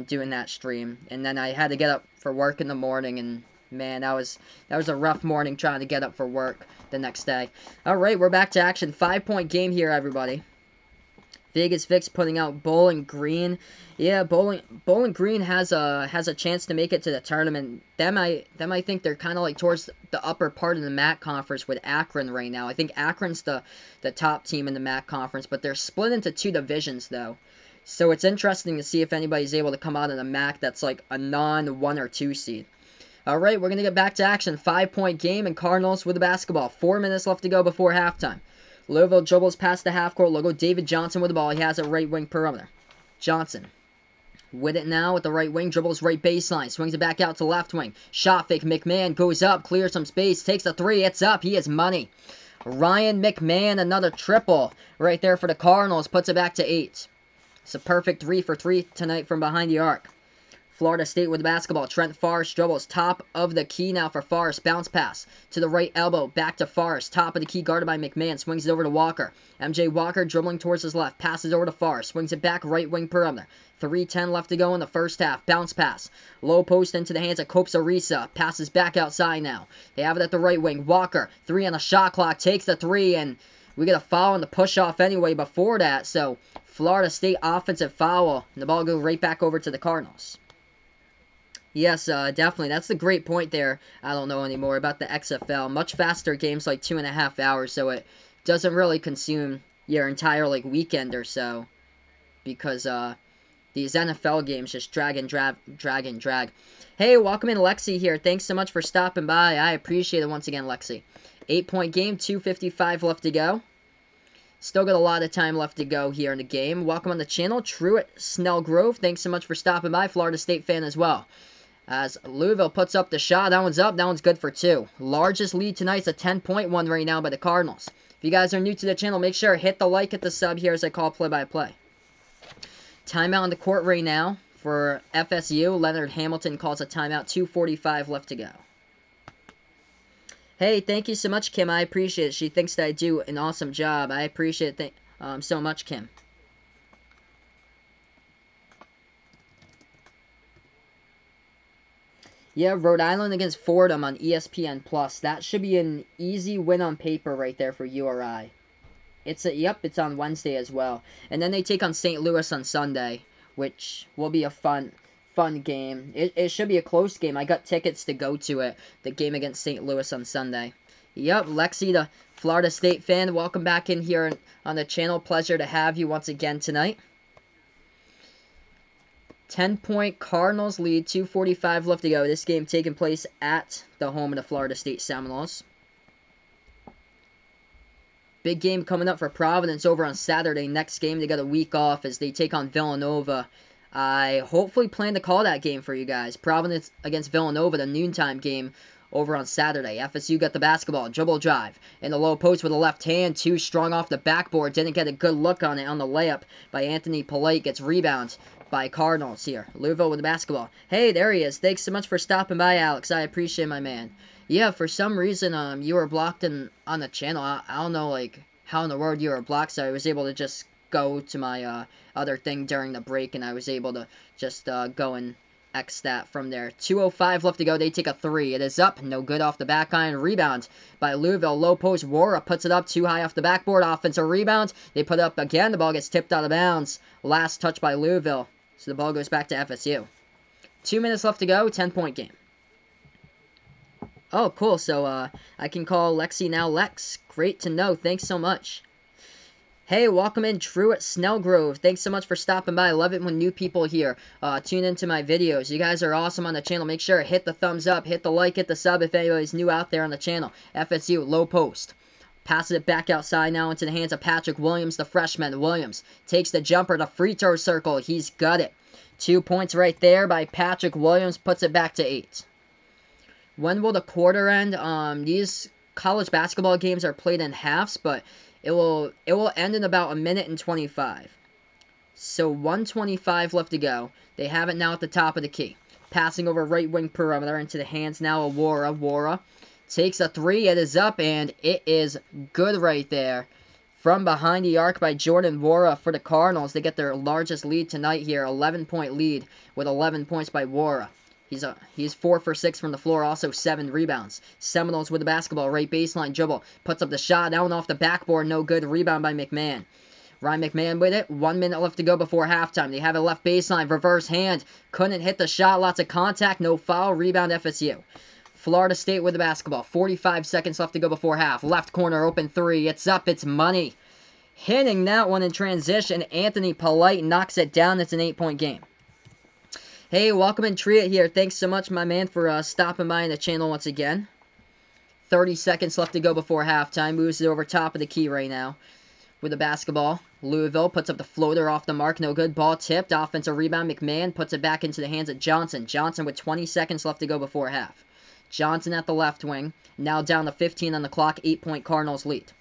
doing that stream, and then I had to get up for work in the morning and. Man, that was a rough morning trying to get up for work the next day. All right, we're back to action. 5-point game here, everybody. Vegas Vix putting out Bowling Green. Yeah, Bowling Green has a chance to make it to the tournament. Them I think they're kind of like towards the upper part of the MAC conference with Akron right now. I think Akron's the top team in the MAC conference, but they're split into two divisions though. So it's interesting to see if anybody's able to come out of the MAC that's like a non-1 or 2 seed. All right, we're going to get back to action. 5-point game and Cardinals with the basketball. 4 minutes left to go before halftime. Louisville dribbles past the half-court logo. David Johnson with the ball. He has a right wing perimeter. Johnson with it now with the right wing. Dribbles right baseline. Swings it back out to left wing. Shot fake. McMahon goes up. Clears some space. Takes the three. It's up. He is money. Ryan McMahon, another triple right there for the Cardinals. Puts it back to 8. It's a perfect 3 for 3 tonight from behind the arc. Florida State with the basketball. Trent Forrest dribbles. Top of the key now for Forrest. Bounce pass to the right elbow. Back to Forrest. Top of the key guarded by McMahon. Swings it over to Walker. MJ Walker dribbling towards his left. Passes over to Forrest. Swings it back right wing perimeter. 3:10 left to go in the first half. Bounce pass. Low post into the hands of Copes Arisa. Passes back outside now. They have it at the right wing. Walker. 3 on the shot clock. Takes the 3 and we get a foul on the push off anyway before that. So Florida State offensive foul. And the ball goes right back over to the Cardinals. Yes, definitely. That's the great point there. I don't know anymore about the XFL. Much faster games, like 2.5 hours, so it doesn't really consume your entire like weekend or so. Because these NFL games just drag and drag. Hey, welcome in Lexi here. Thanks so much for stopping by. I appreciate it once again, Lexi. 8-point game, 2:55 left to go. Still got a lot of time left to go here in the game. Welcome on the channel, Truett Snellgrove. Thanks so much for stopping by. Florida State fan as well. As Louisville puts up the shot, that one's up, that one's good for 2. Largest lead tonight's a 10-point one right now by the Cardinals. If you guys are new to the channel, make sure hit the like, hit the sub here as I call play-by-play. Timeout on the court right now for FSU. Leonard Hamilton calls a timeout, 2:45 left to go. Hey, thank you so much, Kim. I appreciate it. She thinks that I do an awesome job. I appreciate it so much, Kim. Yeah, Rhode Island against Fordham on ESPN+. That should be an easy win on paper right there for URI. It's on Wednesday as well. And then they take on St. Louis on Sunday, which will be a fun game. It should be a close game. I got tickets to go to it, the game against St. Louis on Sunday. Yep, Lexi, the Florida State fan, welcome back in here on the channel. Pleasure to have you once again tonight. 10-point Cardinals lead, 2:45 left to go. This game taking place at the home of the Florida State Seminoles. Big game coming up for Providence over on Saturday. Next game, they got a week off as they take on Villanova. I hopefully plan to call that game for you guys. Providence against Villanova, the noontime game over on Saturday. FSU got the basketball, dribble drive, in the low post with a left hand, too strong off the backboard. Didn't get a good look on it on the layup by Anthony Polite. Gets rebound by Cardinals here. Louisville with the basketball. Hey, there he is. Thanks so much for stopping by, Alex. I appreciate my man. Yeah, for some reason, you were blocked on the channel. I don't know, like, how in the world you were blocked, so I was able to just go to my other thing during the break, and I was able to just go and X that from there. 2:05 left to go. They take a 3. It is up. No good off the back iron. Rebound by Louisville. Low post. Wara puts it up. Too high off the backboard. Offensive rebound. They put it up again. The ball gets tipped out of bounds. Last touch by Louisville. So the ball goes back to FSU. 2 minutes left to go. 10-point game. Oh, cool. So I can call Lexi now Lex. Great to know. Thanks so much. Hey, welcome in, Truett Snellgrove. Thanks so much for stopping by. I love it when new people here tune into my videos. You guys are awesome on the channel. Make sure to hit the thumbs up, hit the like, hit the sub if anybody's new out there on the channel. FSU, low post. Passes it back outside now into the hands of Patrick Williams, the freshman. Williams takes the jumper to free throw circle. He's got it. 2 points right there by Patrick Williams. Puts it back to 8. When will the quarter end? These college basketball games are played in halves, but it will end in about a minute and 25. So 1:25 left to go. They have it now at the top of the key. Passing over right wing perimeter into the hands now of Wara. Wara takes a three. It is up, and it is good right there. From behind the arc by Jordan Wara for the Cardinals. They get their largest lead tonight here. 11-point lead with 11 points by Wara. He's 4 for 6 from the floor, also 7 rebounds. Seminoles with the basketball, right baseline dribble. Puts up the shot, down off the backboard, no good. Rebound by McMahon. Ryan McMahon with it. 1 minute left to go before halftime. They have it left baseline. Reverse hand. Couldn't hit the shot. Lots of contact. No foul. Rebound FSU. Florida State with the basketball. 45 seconds left to go before half. Left corner open three. It's up. It's money. Hitting that one in transition. Anthony Polite knocks it down. It's an 8-point game. Hey, welcome in Triet here. Thanks so much, my man, for stopping by in the channel once again. 30 seconds left to go before halftime. Moves it over top of the key right now with the basketball. Louisville puts up the floater off the mark. No good. Ball tipped. Offensive rebound. McMahon puts it back into the hands of Johnson. Johnson with 20 seconds left to go before half. Johnson at the left wing. Now down to 15 on the clock. 8-point Cardinals lead.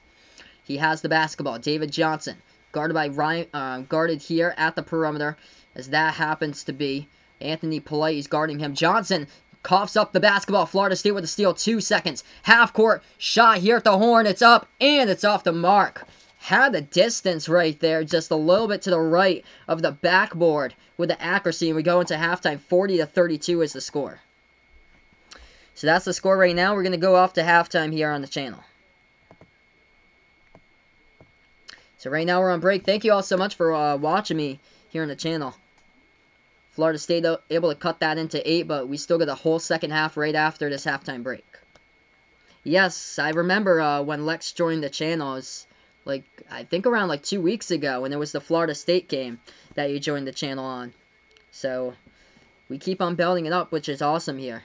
He has the basketball. David Johnson. Guarded by Ryan. Guarded here at the perimeter. As that happens to be Anthony Polite. He's guarding him. Johnson coughs up the basketball. Florida State with a steal. 2 seconds. Half court shot here at the horn. It's up. And it's off the mark. Had the distance right there, just a little bit to the right of the backboard with the accuracy, and we go into halftime. 40-32 is the score. So that's the score right now. We're going to go off to halftime here on the channel. So right now we're on break. Thank you all so much for watching me here on the channel. Florida State able to cut that into 8, but we still get a whole second half right after this halftime break. Yes, I remember when Lex joined the channel. Like, I think around like 2 weeks ago, and it was the Florida State game that you joined the channel on. So, we keep on building it up, which is awesome here.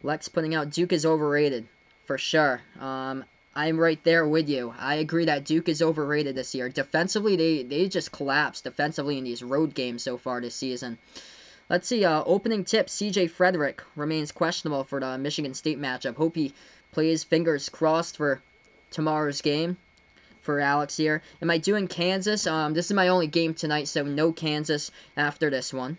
Lex putting out Duke is overrated, for sure. I'm right there with you. I agree that Duke is overrated this year. Defensively, they just collapsed defensively in these road games so far this season. Let's see, opening tip, CJ Frederick remains questionable for the Michigan State matchup. Hope he plays, fingers crossed for tomorrow's game. For Alex here. Am I doing Kansas? This is my only game tonight, so no Kansas after this one.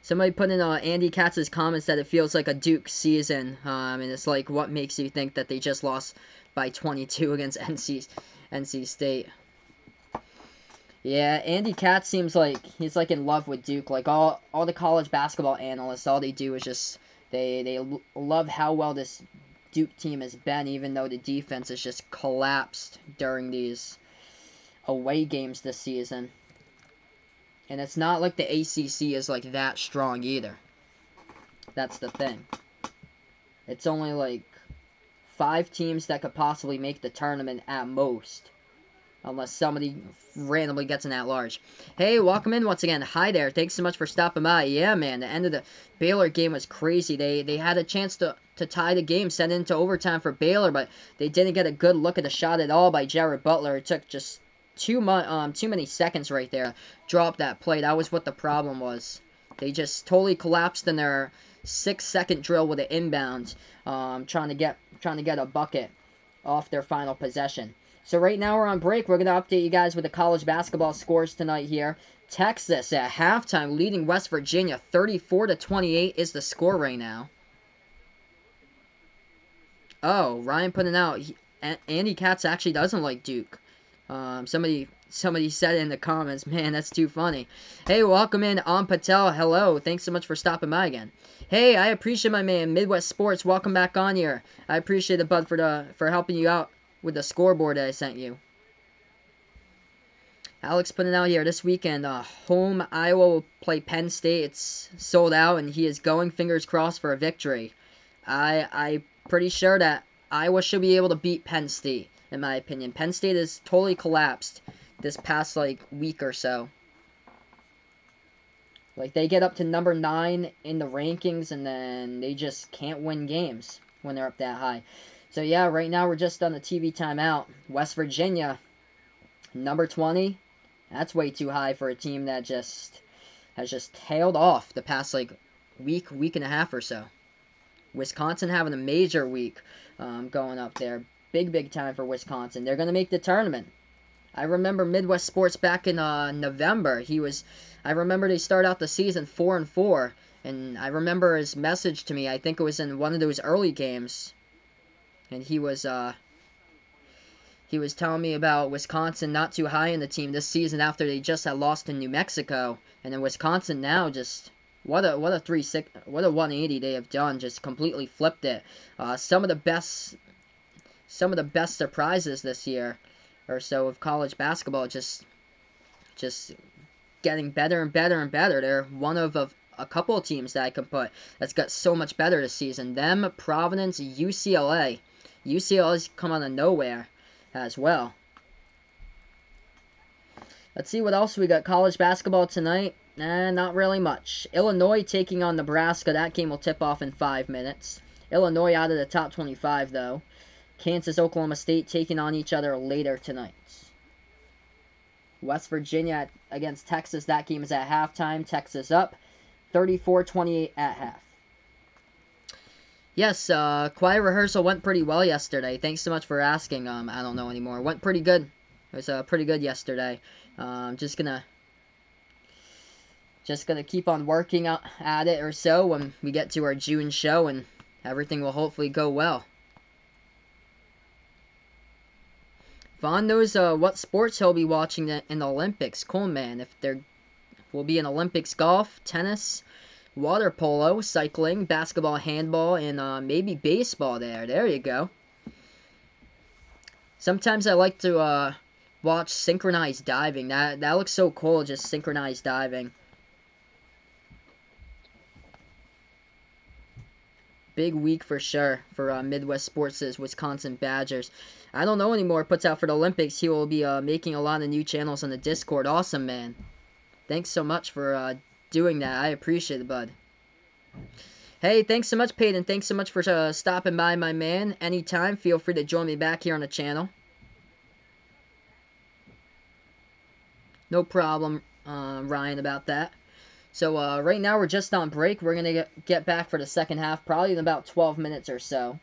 Somebody put in Andy Katz's comments that it feels like a Duke season, and it's like, what makes you think that they just lost by 22 against NC State? Yeah, Andy Katz seems like he's like in love with Duke. Like all the college basketball analysts, all they do is just they love how well this Duke team has been, even though the defense has just collapsed during these away games this season. And it's not like the ACC is like that strong either. That's the thing. It's only like 5 teams that could possibly make the tournament at most. Unless somebody randomly gets an at-large. Hey, welcome in once again. Hi there. Thanks so much for stopping by. Yeah, man, the end of the Baylor game was crazy. They had a chance to tie the game, send it into overtime for Baylor, but they didn't get a good look at the shot at all by Jared Butler. It took just too many seconds right there. Drop that play. That was what the problem was. They just totally collapsed in their 6-second drill with an inbound, trying to get a bucket off their final possession. So right now we're on break. We're going to update you guys with the college basketball scores tonight here. Texas at halftime leading West Virginia 34-28 is the score right now. Oh, Ryan putting out Andy Katz actually doesn't like Duke. Somebody said in the comments, man, that's too funny. Hey, welcome in, Patel. Hello, thanks so much for stopping by again. Hey, I appreciate my man, Midwest Sports. Welcome back on here. I appreciate it, bud, for helping you out with the scoreboard that I sent you. Alex putting out here this weekend. Home Iowa will play Penn State. It's sold out, and he is going fingers crossed for a victory. I'm pretty sure that Iowa should be able to beat Penn State, in my opinion. Penn State has totally collapsed this past, week or so. They get up to number 9 in the rankings, and then they just can't win games when they're up that high. So, yeah, right now we're just on the TV timeout. West Virginia, number 20, That's way too high for a team that has just tailed off the past like week and a half or so. Wisconsin having a major week going up there. Big time for Wisconsin. They're going to make the tournament. I remember Midwest Sports back in November. I remember they started out the season 4-4, and I remember his message to me. I think it was in one of those early games, and he was telling me about Wisconsin not too high in the team this season after they just had lost in New Mexico, and then Wisconsin now just what a 180 they have done, just completely flipped it. Some of the best surprises this year or so of college basketball, just getting better and better and better. They're one of a couple of teams that I can put that's got so much better this season. Them, Providence, UCLA. UCLA's come out of nowhere as well. Let's see what else we got. College basketball tonight. Not really much. Illinois taking on Nebraska. That game will tip off in 5 minutes. Illinois out of the top 25, though. Kansas, Oklahoma State taking on each other later tonight. West Virginia against Texas. That game is at halftime. Texas up 34-28 at half. Yes, quiet rehearsal went pretty well yesterday. Thanks so much for asking. I don't know anymore. Went pretty good. It was pretty good yesterday. Just gonna keep on working at it or so when we get to our June show, and everything will hopefully go well. Vaughn knows what sports he'll be watching in the Olympics. Cool, man. If there will be in Olympics golf, tennis, water polo, cycling, basketball, handball, and maybe baseball there. There you go. Sometimes I like to watch synchronized diving. That looks so cool, just synchronized diving. Big week for sure for Midwest Sports' Wisconsin Badgers. I don't know anymore. Puts out for the Olympics. He will be making a lot of new channels on the Discord. Awesome, man. Thanks so much for doing that. I appreciate it, bud. Hey, thanks so much, Peyton. Thanks so much for stopping by, my man. Anytime, feel free to join me back here on the channel. No problem, Ryan, about that. So right now we're just on break. We're going to get back for the second half, probably in about 12 minutes or so.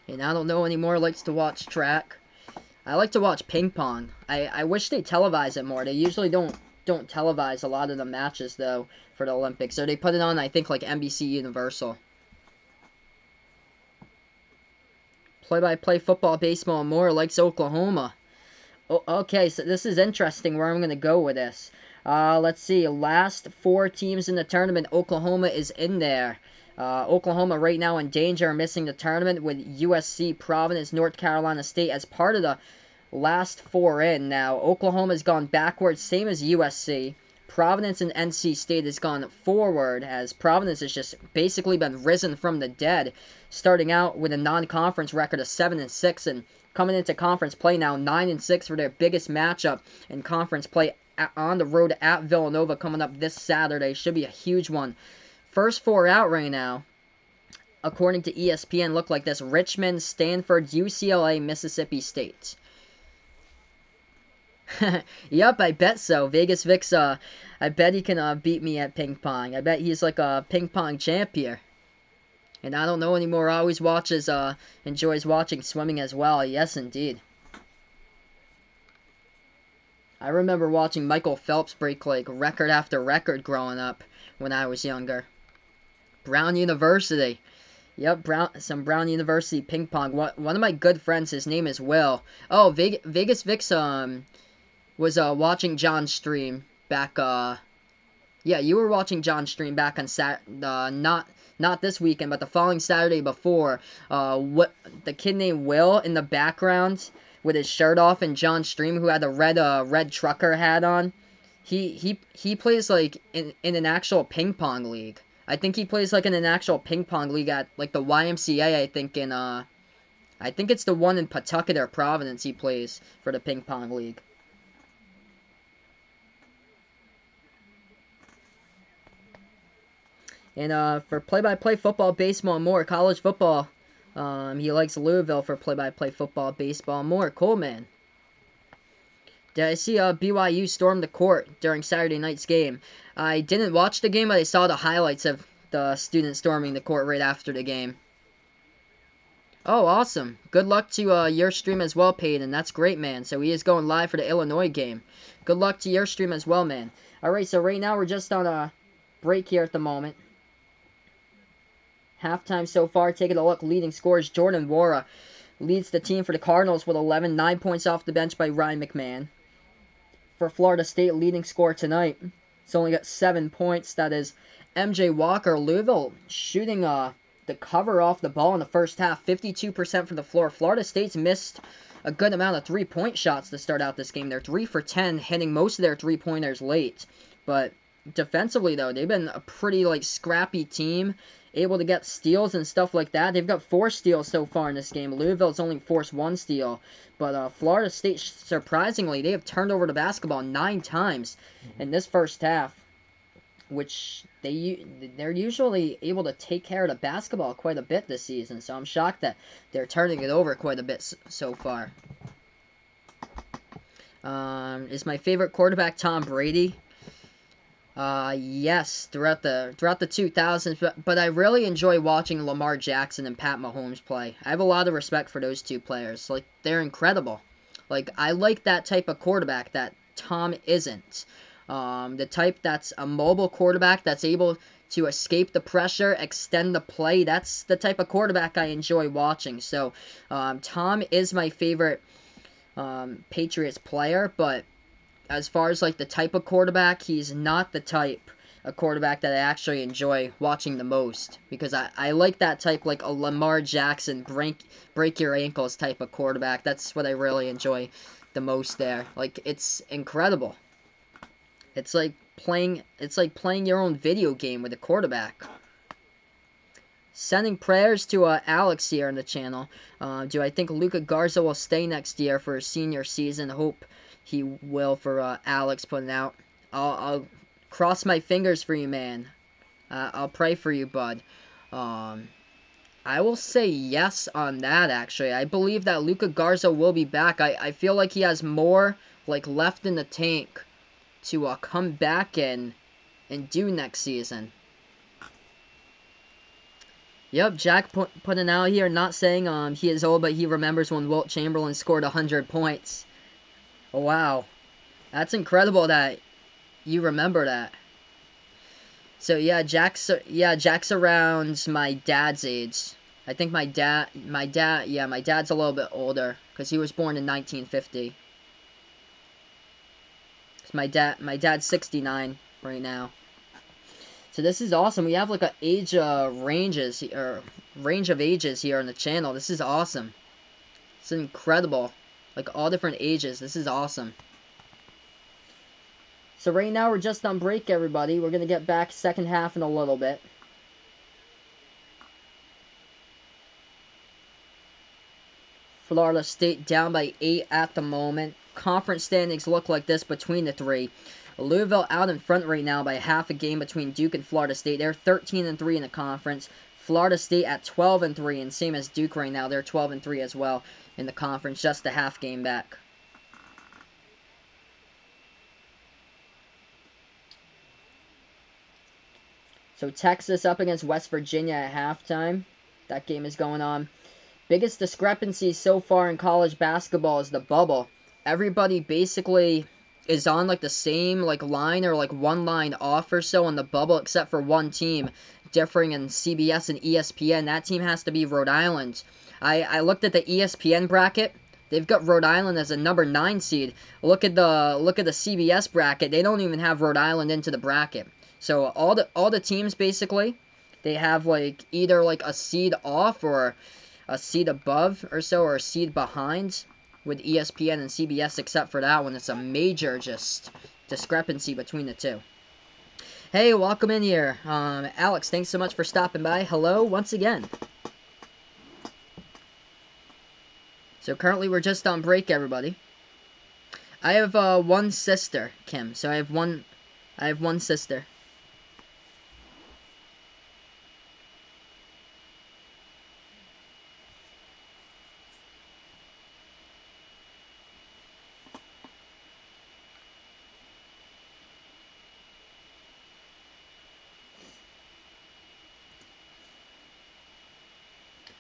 And I don't know anymore likes to watch track. I like to watch ping pong. I wish they televise it more. They usually don't televise a lot of the matches, though, for the Olympics. Or they put it on, I think, like NBC Universal. Play-by-play football, baseball, and more likes Oklahoma. Okay, so this is interesting where I'm going to go with this. Let's see. Last 4 teams in the tournament, Oklahoma is in there. Oklahoma right now in danger, missing the tournament with USC, Providence, North Carolina State as part of the last 4 in. Now, Oklahoma's gone backwards, same as USC. Providence and NC State has gone forward, as Providence has just basically been risen from the dead, starting out with a non-conference record of 7-6, and coming into conference play now 9-6 for their biggest matchup in conference play on the road at Villanova coming up this Saturday. Should be a huge one. First 4 out right now, according to ESPN, look like this: Richmond, Stanford, UCLA, Mississippi State. Yep, I bet so. Vegas Vic's, I bet he can beat me at ping pong. I bet he's like a ping pong champion. And I don't know anymore. Always enjoys watching swimming as well. Yes, indeed. I remember watching Michael Phelps break like record after record growing up when I was younger. Brown University. Yep, some Brown University ping pong. One of my good friends, his name is Will. Oh, Vegas Vic's was watching John's stream back. Yeah, you were watching John's stream back on not this weekend, but the following Saturday before. What the kid named Will in the background with his shirt off in John's stream, who had a red trucker hat on. He plays like in an actual ping pong league. I think he plays like in an actual ping pong league at like the YMCA. I think it's the one in Pawtucket or Providence he plays for the ping pong league. And for play-by-play football, baseball, and more, college football, he likes Louisville for play-by-play football, baseball, and more. Cool, man. Did I see BYU storm the court during Saturday night's game? I didn't watch the game, but I saw the highlights of the students storming the court right after the game. Oh, awesome. Good luck to your stream as well, Peyton. That's great, man. So he is going live for the Illinois game. Good luck to your stream as well, man. Alright, so right now we're just on a break here at the moment. Halftime so far, taking a look. Leading scorers, Jordan Wara leads the team for the Cardinals with 11. 9 points off the bench by Ryan McMahon. For Florida State, leading scorer tonight, it's only got 7 points. That is MJ Walker. Louisville shooting the cover off the ball in the first half. 52% from the floor. Florida State's missed a good amount of three-point shots to start out this game. They're 3 for 10, hitting most of their three-pointers late. But defensively, though, they've been a pretty scrappy team, able to get steals and stuff like that. They've got 4 steals so far in this game. Louisville's only forced 1 steal. But Florida State, surprisingly, they have turned over the basketball 9 times in this first half, which they're usually able to take care of the basketball quite a bit this season. So I'm shocked that they're turning it over quite a bit so far. Is my favorite quarterback Tom Brady? Yes, throughout the 2000s, but I really enjoy watching Lamar Jackson and Pat Mahomes play. I have a lot of respect for those two players. They're incredible. I like that type of quarterback that Tom isn't. The type that's a mobile quarterback that's able to escape the pressure, extend the play. That's the type of quarterback I enjoy watching. So, Tom is my favorite Patriots player, but as far as the type of quarterback, he's not the type of quarterback that I actually enjoy watching the most, because I like that type, like a Lamar Jackson break your ankles type of quarterback. That's what I really enjoy the most there. It's incredible. It's like playing your own video game with a quarterback. Sending prayers to Alex here in the channel. Do I think Luka Garza will stay next year for his senior season? Hope he will, for Alex putting out. I'll cross my fingers for you, man. I'll pray for you, bud. I will say yes on that, actually. I believe that Luka Garza will be back. I feel like he has more left in the tank to come back and do next season. Yep, Jack putting out here, not saying he is old, but he remembers when Wilt Chamberlain scored 100 points. Oh, wow. That's incredible that you remember that. So yeah, Jack's around my dad's age. I think my dad's a little bit older, because he was born in 1950. My dad's 69 right now. So this is awesome. We have a age range of ages here on the channel. This is awesome. It's incredible. All different ages. This is awesome. So right now we're just on break, everybody. We're gonna get back second half in a little bit. Florida State down by 8 at the moment. Conference standings look like this between the three. Louisville out in front right now by half a game between Duke and Florida State. They're 13-3 in the conference. Florida State at 12-3, and same as Duke right now. They're 12-3 as well in the conference, just a half game back. So Texas up against West Virginia at halftime. That game is going on. Biggest discrepancy so far in college basketball is the bubble. Everybody basically is on the same line, or one line off or so on the bubble, except for one team differing in CBS and ESPN. That team has to be Rhode Island. I looked at the ESPN bracket. They've got Rhode Island as a number 9 seed. Look at the CBS bracket. They don't even have Rhode Island into the bracket. So all the teams basically, they have either a seed off or a seed above or so, or a seed behind with ESPN and CBS, except for that one. It's a major just discrepancy between the two. Hey, welcome in here. Alex, thanks so much for stopping by. Hello once again. So currently we're just on break, everybody. I have one sister, Kim. So I have one sister.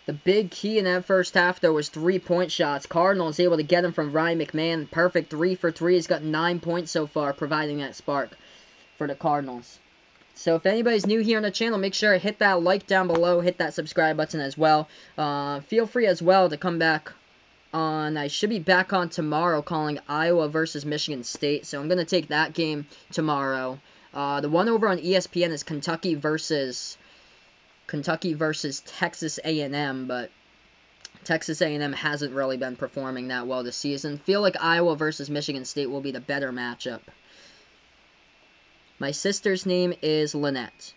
The big key in that first half, though, was 3-point shots. Cardinals able to get them from Ryan McMahon. Perfect 3 for 3. He's got 9 points so far, providing that spark for the Cardinals. So if anybody's new here on the channel, make sure to hit that like down below. Hit that subscribe button as well. Feel free as well to come back on. I should be back on tomorrow calling Iowa versus Michigan State. So I'm going to take that game tomorrow. The one over on ESPN is Kentucky versus Texas A&M, but Texas A&M hasn't really been performing that well this season. Feel like Iowa versus Michigan State will be the better matchup. My sister's name is Lynette.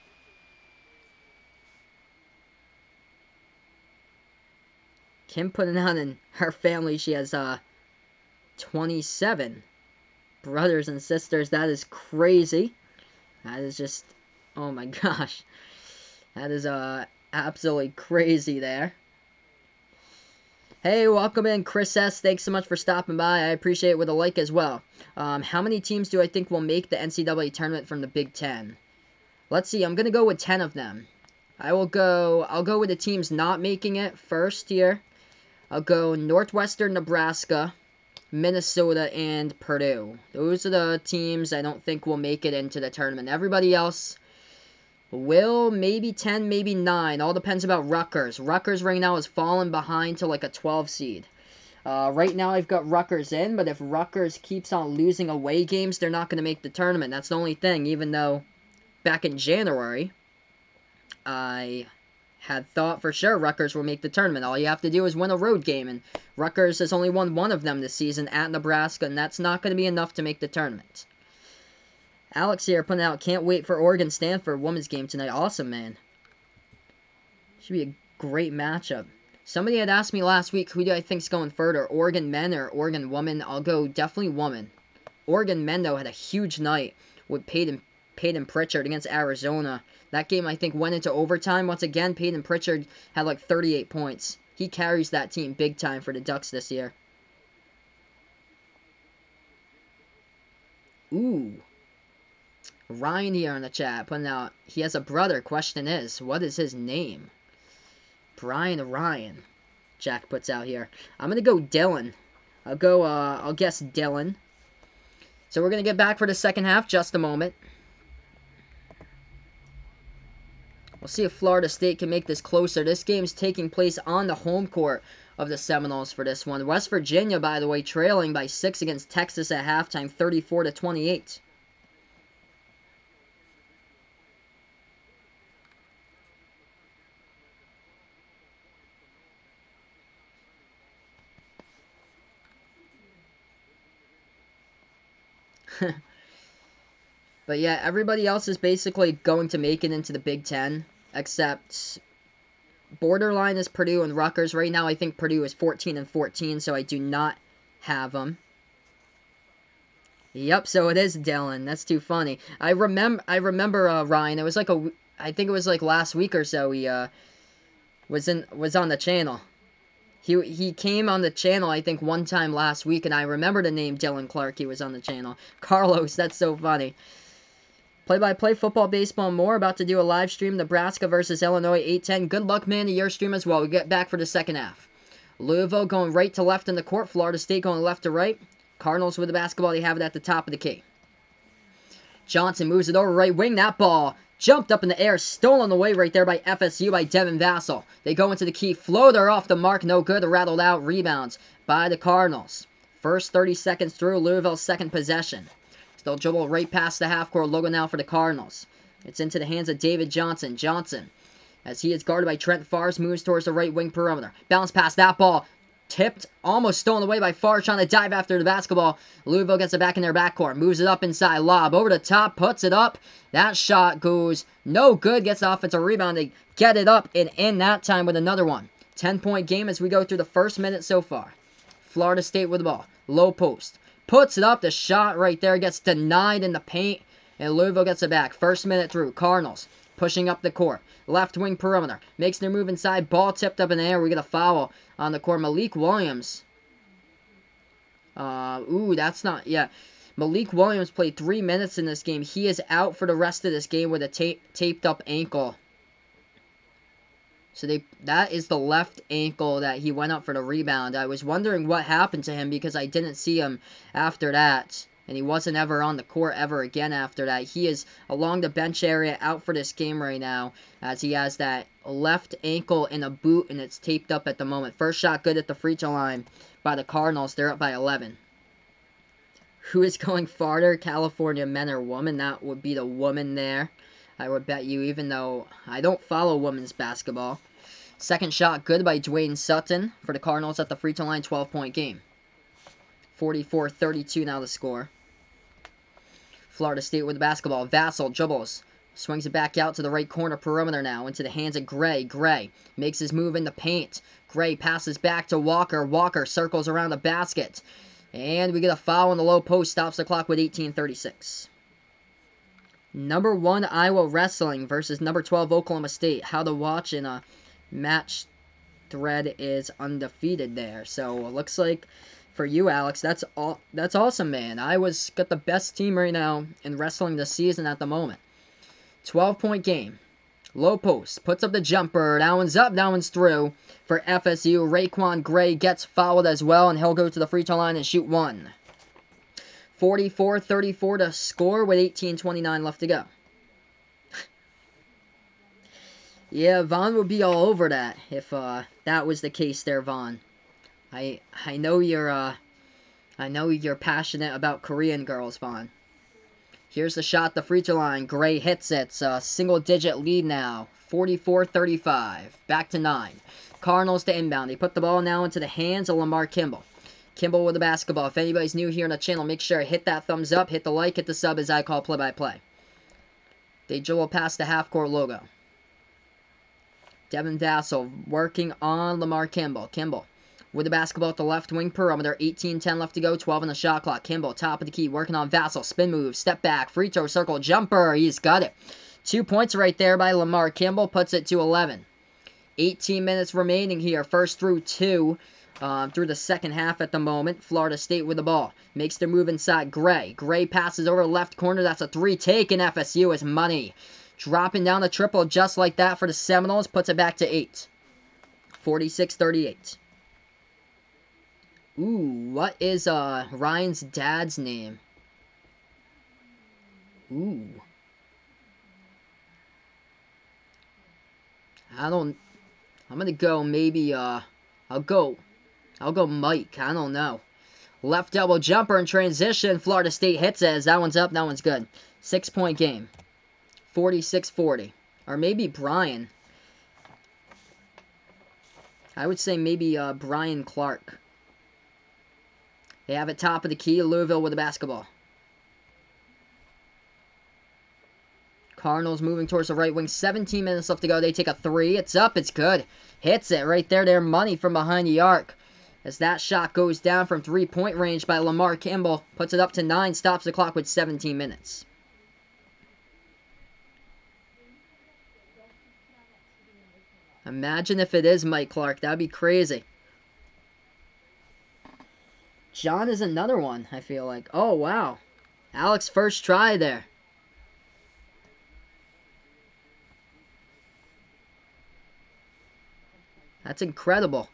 Kim putting out in her family, she has 27 brothers and sisters. That is crazy. That is just, oh my gosh. That is absolutely crazy there. Hey, welcome in, Chris S. Thanks so much for stopping by. I appreciate it with a like as well. How many teams do I think will make the NCAA tournament from the Big Ten? Let's see. I'm going to go with 10 of them. I'll go with the teams not making it first here. I'll go Northwestern Nebraska, Minnesota, and Purdue. Those are the teams I don't think will make it into the tournament. Everybody else will, maybe 10, maybe 9. All depends about Rutgers. Rutgers right now is falling behind to like a 12 seed. Right now I've got Rutgers in, but if Rutgers keeps on losing away games, they're not going to make the tournament. That's the only thing, even though back in January, I had thought for sure Rutgers will make the tournament. All you have to do is win a road game, and Rutgers has only won one of them this season at Nebraska, and that's not going to be enough to make the tournament. Alex here putting out, can't wait for Oregon-Stanford women's game tonight. Awesome, man. Should be a great matchup. Somebody had asked me last week, who do I think's going further, Oregon men or Oregon women? I'll go definitely woman. Oregon men, though, had a huge night with Peyton Pritchard against Arizona. That game, I think, went into overtime. Once again, Peyton Pritchard had like 38 points. He carries that team big time for the Ducks this year. Ooh. Ryan here in the chat putting out, he has a brother. Question is, what is his name? Brian Ryan. Jack puts out here. I'm going to go Dylan. I'll guess Dylan. So we're going to get back for the second half. Just a moment. We'll see if Florida State can make this closer. This game's taking place on the home court of the Seminoles for this one. West Virginia, by the way, trailing by 6 against Texas at halftime, 34-28. But yeah, everybody else is basically going to make it into the Big Ten, except borderline is Purdue and Rutgers. Right now, I think Purdue is 14-14, so I do not have them. Yep, so it is Dylan. That's too funny. I remember Ryan. It was like I think it was like last week or so. He was on the channel. He came on the channel, I think, one time last week, and I remember the name Dylan Clark. He was on the channel. Carlos, that's so funny. Play-by-play, football, baseball, more. About to do a live stream, Nebraska versus Illinois, 8-10. Good luck, man, to your stream as well. We get back for the second half. Louisville going right to left in the court. Florida State going left to right. Cardinals with the basketball. They have it at the top of the key. Johnson moves it over right wing. That ball jumped up in the air, stolen away right there by FSU by Devin Vassell. They go into the key, floater off the mark, no good, rattled out, rebounds by the Cardinals. First 30 seconds through, Louisville's second possession. They'll dribble right past the half-court logo now for the Cardinals. It's into the hands of David Johnson. Johnson, as he is guarded by Trent Fars, moves towards the right wing perimeter. Bounce past that ball. Tipped, almost stolen away by Fars, trying to dive after the basketball. Louisville gets it back in their backcourt, moves it up inside, lob over the top, puts it up. That shot goes no good, gets the offensive rebound. They get it up and in that time with another one. 10-point game as we go through the first minute so far. Florida State with the ball, low post. Puts it up, the shot right there gets denied in the paint, and Louisville gets it back. First minute through, Cardinals pushing up the court. Left wing perimeter. Makes their move inside. Ball tipped up in the air. We get a foul on the court. Malik Williams. That's not... Yeah. Malik Williams played 3 minutes in this game. He is out for the rest of this game with a taped up ankle. So that is the left ankle that he went up for the rebound. I was wondering what happened to him because I didn't see him after that. And he wasn't ever on the court ever again after that. He is along the bench area out for this game right now as he has that left ankle in a boot and it's taped up at the moment. First shot good at the free throw line by the Cardinals. They're up by 11. Who is going farther, California men or women? That would be the woman there. I would bet you, even though I don't follow women's basketball. Second shot good by Dwayne Sutton for the Cardinals at the free throw line, 12-point game. 44-32 now the score. Florida State with the basketball. Vassell dribbles. Swings it back out to the right corner perimeter now into the hands of Gray. Gray makes his move in the paint. Gray passes back to Walker. Walker circles around the basket. And we get a foul on the low post. Stops the clock with 18:36. Number 1 Iowa Wrestling versus number 12 Oklahoma State. How to watch in a match thread is undefeated there. So it looks like for you, Alex, that's awesome, man. Iowa's got the best team right now in wrestling this season at the moment. 12-point game. Low post. Puts up the jumper. That one's up. That one's through. For FSU, Raekwon Gray gets fouled as well, and he'll go to the free throw line and shoot one. 44-34 to score with 18:29 left to go. Yeah, Vaughn would be all over that if that was the case there, Vaughn. I know you're passionate about Korean girls, Vaughn. Here's the shot, the free throw line. Gray hits it. It's a single-digit lead now. 44-35. Back to 9. Cardinals to inbound. They put the ball now into the hands of Lamar Kimball. Kimball with the basketball. If anybody's new here on the channel, make sure to hit that thumbs up, hit the like, hit the sub as I call play-by-play. They dribble past the half-court logo. Devin Vassell working on Lamar Kimball. Kimball with the basketball at the left wing perimeter. 18:10 left to go, 12 on the shot clock. Kimball, top of the key, working on Vassell. Spin move, step back, free throw circle, jumper. He's got it. 2 points right there by Lamar Kimball, puts it to 11. 18 minutes remaining here, first through 2. Through the second half at the moment. Florida State with the ball. Makes their move inside. Gray. Gray passes over left corner. That's a 3 taken. FSU is money. Dropping down the triple just like that for the Seminoles. Puts it back to 8. 46-38. Ooh, what is Ryan's dad's name? Ooh. I'm gonna go maybe, I'll go Mike. I don't know. Left elbow jumper in transition. Florida State hits it. That one's up. That one's good. 6-point game. 46-40. Or maybe Brian. I would say maybe Brian Clark. They have it top of the key. Louisville with the basketball. Cardinals moving towards the right wing. 17 minutes left to go. They take a 3. It's up. It's good. Hits it right there. Their money from behind the arc. As that shot goes down from 3-point range by Lamar Kimball. Puts it up to 9. Stops the clock with 17 minutes. Imagine if it is Mike Clark. That'd be crazy. John is another one, I feel like. Oh, wow. Alex first try there. That's incredible.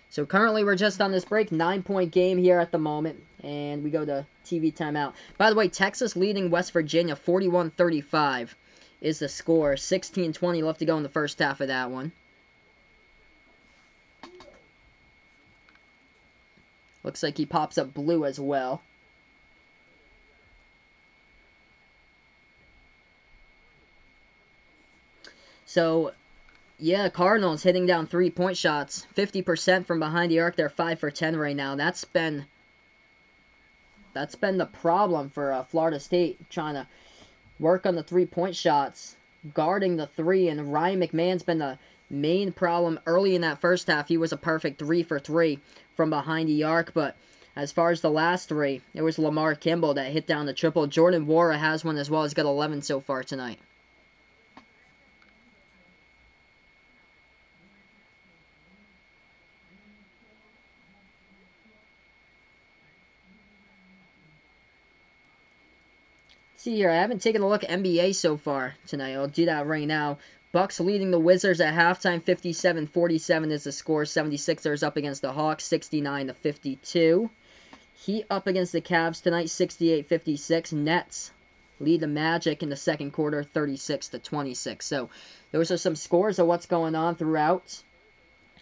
So currently we're just on this break. 9-point game here at the moment. And we go to TV timeout. By the way, Texas leading West Virginia 41-35 is the score. 16:20 left to go in the first half of that one. Looks like he pops up blue as well. So, yeah, Cardinals hitting down 3-point shots. 50% from behind the arc. They're 5 for 10 right now. That's been the problem for Florida State, trying to work on the 3-point shots, guarding the 3, and Ryan McMahon's been the main problem early in that first half. He was a perfect 3 for 3 from behind the arc, but as far as the last 3, it was Lamar Kimball that hit down the triple. Jordan Wara has one as well. He's got 11 so far tonight. See here, I haven't taken a look at NBA so far tonight. I'll do that right now. Bucks leading the Wizards at halftime, 57-47 is the score. 76ers up against the Hawks, 69-52. Heat up against the Cavs tonight, 68-56. Nets lead the Magic in the second quarter, 36-26. So those are some scores of what's going on throughout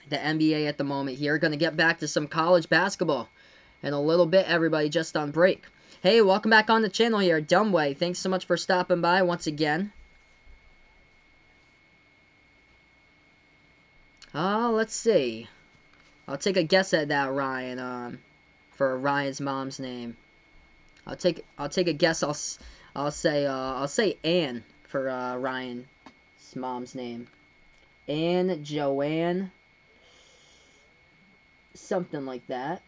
the NBA at the moment here. Going to get back to some college basketball in a little bit, everybody, just on break. Hey, welcome back on the channel here, Dumbway. Thanks so much for stopping by once again. Let's see. I'll take a guess at that, Ryan. For Ryan's mom's name. I'll take a guess. I'll say Ann for Ryan's mom's name. Ann, Joanne, something like that.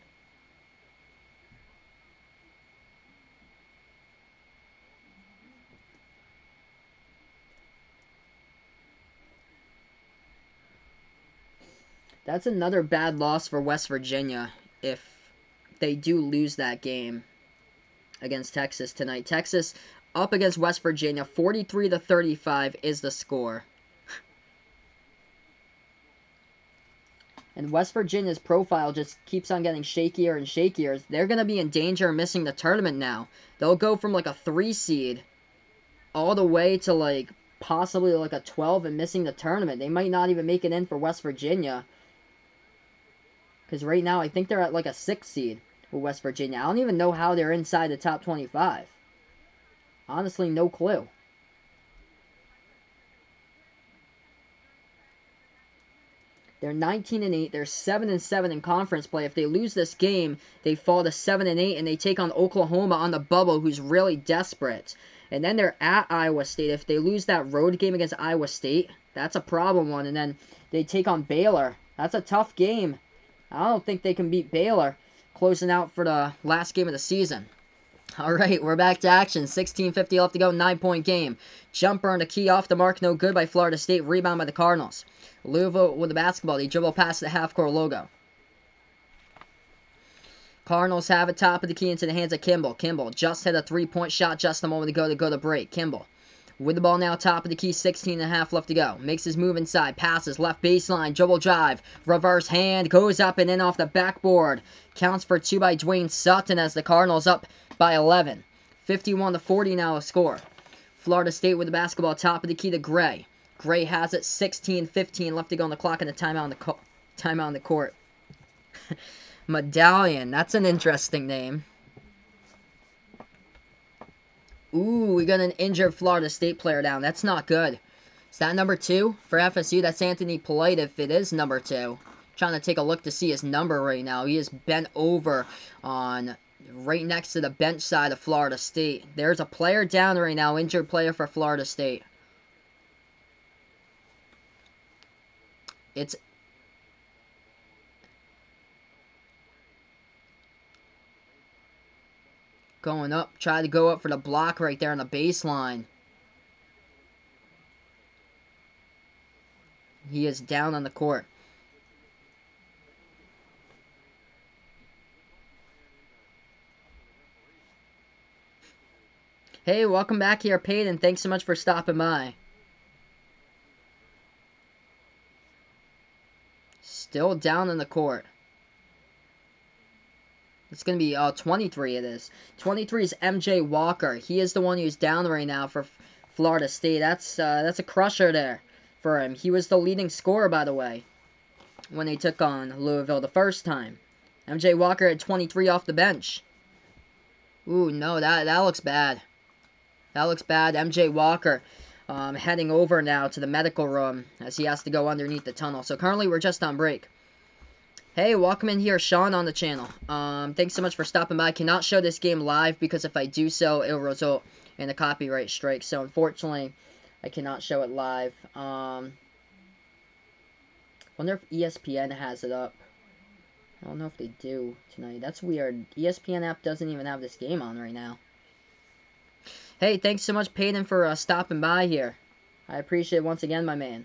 That's another bad loss for West Virginia if they do lose that game against Texas tonight. Texas up against West Virginia, 43-35 is the score. And West Virginia's profile just keeps on getting shakier and shakier. They're going to be in danger of missing the tournament now. They'll go from like a 3 seed all the way to like possibly like a 12 and missing the tournament. They might not even make it in for West Virginia. Because right now I think they're at like a 6 seed with West Virginia. I don't even know how they're inside the top 25. Honestly, no clue. They're 19-8. They're 7-7 in conference play. If they lose this game, they fall to 7-8, and they take on Oklahoma on the bubble, who's really desperate. And then they're at Iowa State. If they lose that road game against Iowa State, that's a problem one. And then they take on Baylor. That's a tough game. I don't think they can beat Baylor, closing out for the last game of the season. All right, we're back to action. 16:50 left to go, 9-point game. Jumper and a key off the mark, no good by Florida State. Rebound by the Cardinals. Louisville with the basketball. They dribble past the half-court logo. Cardinals have it, top of the key into the hands of Kimball. Kimball just hit a three-point shot just a moment ago to go to break. Kimball with the ball now, top of the key, 16.5 left to go. Makes his move inside, passes, left baseline, dribble drive, reverse hand, goes up and in off the backboard. Counts for 2 by Dwayne Sutton as the Cardinals up by 11. 51-40 now a score. Florida State with the basketball, top of the key to Gray. Gray has it, 16:15 left to go on the clock, and a timeout on the court. Medallion, that's an interesting name. Ooh, we got an injured Florida State player down. That's not good. Is that number 2 for FSU? That's Anthony Polite if it is number 2. Trying to take a look to see his number right now. He is bent over on right next to the bench side of Florida State. There's a player down right now, injured player for Florida State. It's going up. Try to go up for the block right there on the baseline. He is down on the court. Hey, welcome back here, Peyton. Thanks so much for stopping by. Still down in the court. It's going to be 23 it is. 23 is MJ Walker. He is the one who's down right now for Florida State. That's a crusher there for him. He was the leading scorer, by the way, when they took on Louisville the first time. MJ Walker at 23 off the bench. Ooh, no, that looks bad. That looks bad. MJ Walker heading over now to the medical room as he has to go underneath the tunnel. So currently we're just on break. Hey, welcome in here, Sean, on the channel. Thanks so much for stopping by. I cannot show this game live because if I do so, it will result in a copyright strike. So, unfortunately, I cannot show it live. Wonder if ESPN has it up. I don't know if they do tonight. That's weird. ESPN app doesn't even have this game on right now. Hey, thanks so much, Peyton, for stopping by here. I appreciate it once again, my man.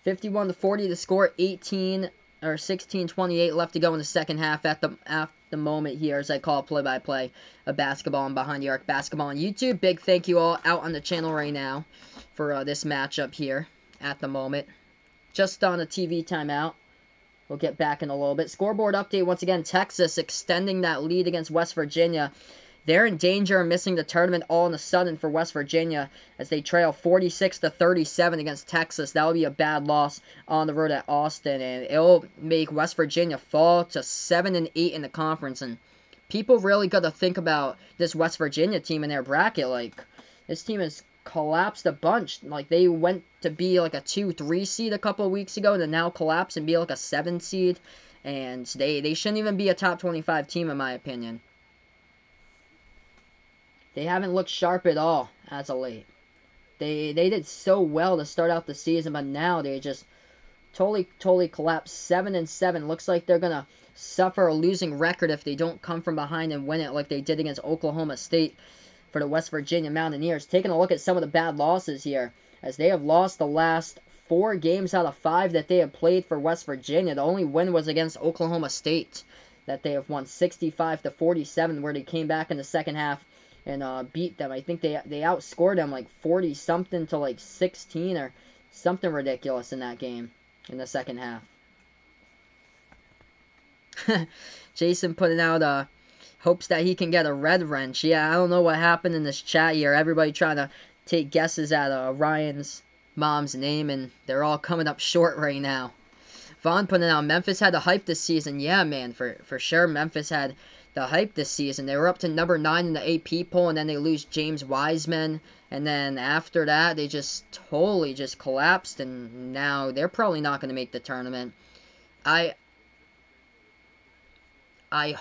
51-40 to score. 16-28 left to go in the second half at the moment here as I call play-by-play of basketball and Behind the Arc Basketball on YouTube. Big thank you all out on the channel right now for this matchup here at the moment. Just on a TV timeout. We'll get back in a little bit. Scoreboard update once again. Texas extending that lead against West Virginia. They're in danger of missing the tournament all of a sudden for West Virginia as they trail 46-37 against Texas. That will be a bad loss on the road at Austin, and it'll make West Virginia fall to 7-8 in the conference. And people really got to think about this West Virginia team in their bracket. Like, this team has collapsed a bunch. Like, they went to be like a 2-3 seed a couple of weeks ago, and then now collapse and be like a 7 seed. And they shouldn't even be a top 25 team in my opinion. They haven't looked sharp at all as of late. They did so well to start out the season, but now they just totally collapsed. 7-7. Looks like they're gonna suffer a losing record if they don't come from behind and win it like they did against Oklahoma State for the West Virginia Mountaineers. Taking a look at some of the bad losses here, as they have lost the last 4 games out of 5 that they have played for West Virginia. The only win was against Oklahoma State that they have won 65-47, where they came back in the second half and beat them. I think they outscored them like 40-something to like 16 or something ridiculous in that game in the second half. Jason putting out hopes that he can get a red wrench. Yeah, I don't know what happened in this chat here. Everybody trying to take guesses at Ryan's mom's name, and they're all coming up short right now. Vaughn putting out Memphis had the hype this season. Yeah, man, for sure Memphis had the hype this season. They were up to number 9 in the AP poll, and then they lose James Wiseman, and then after that they just totally just collapsed, and now they're probably not going to make the tournament. I only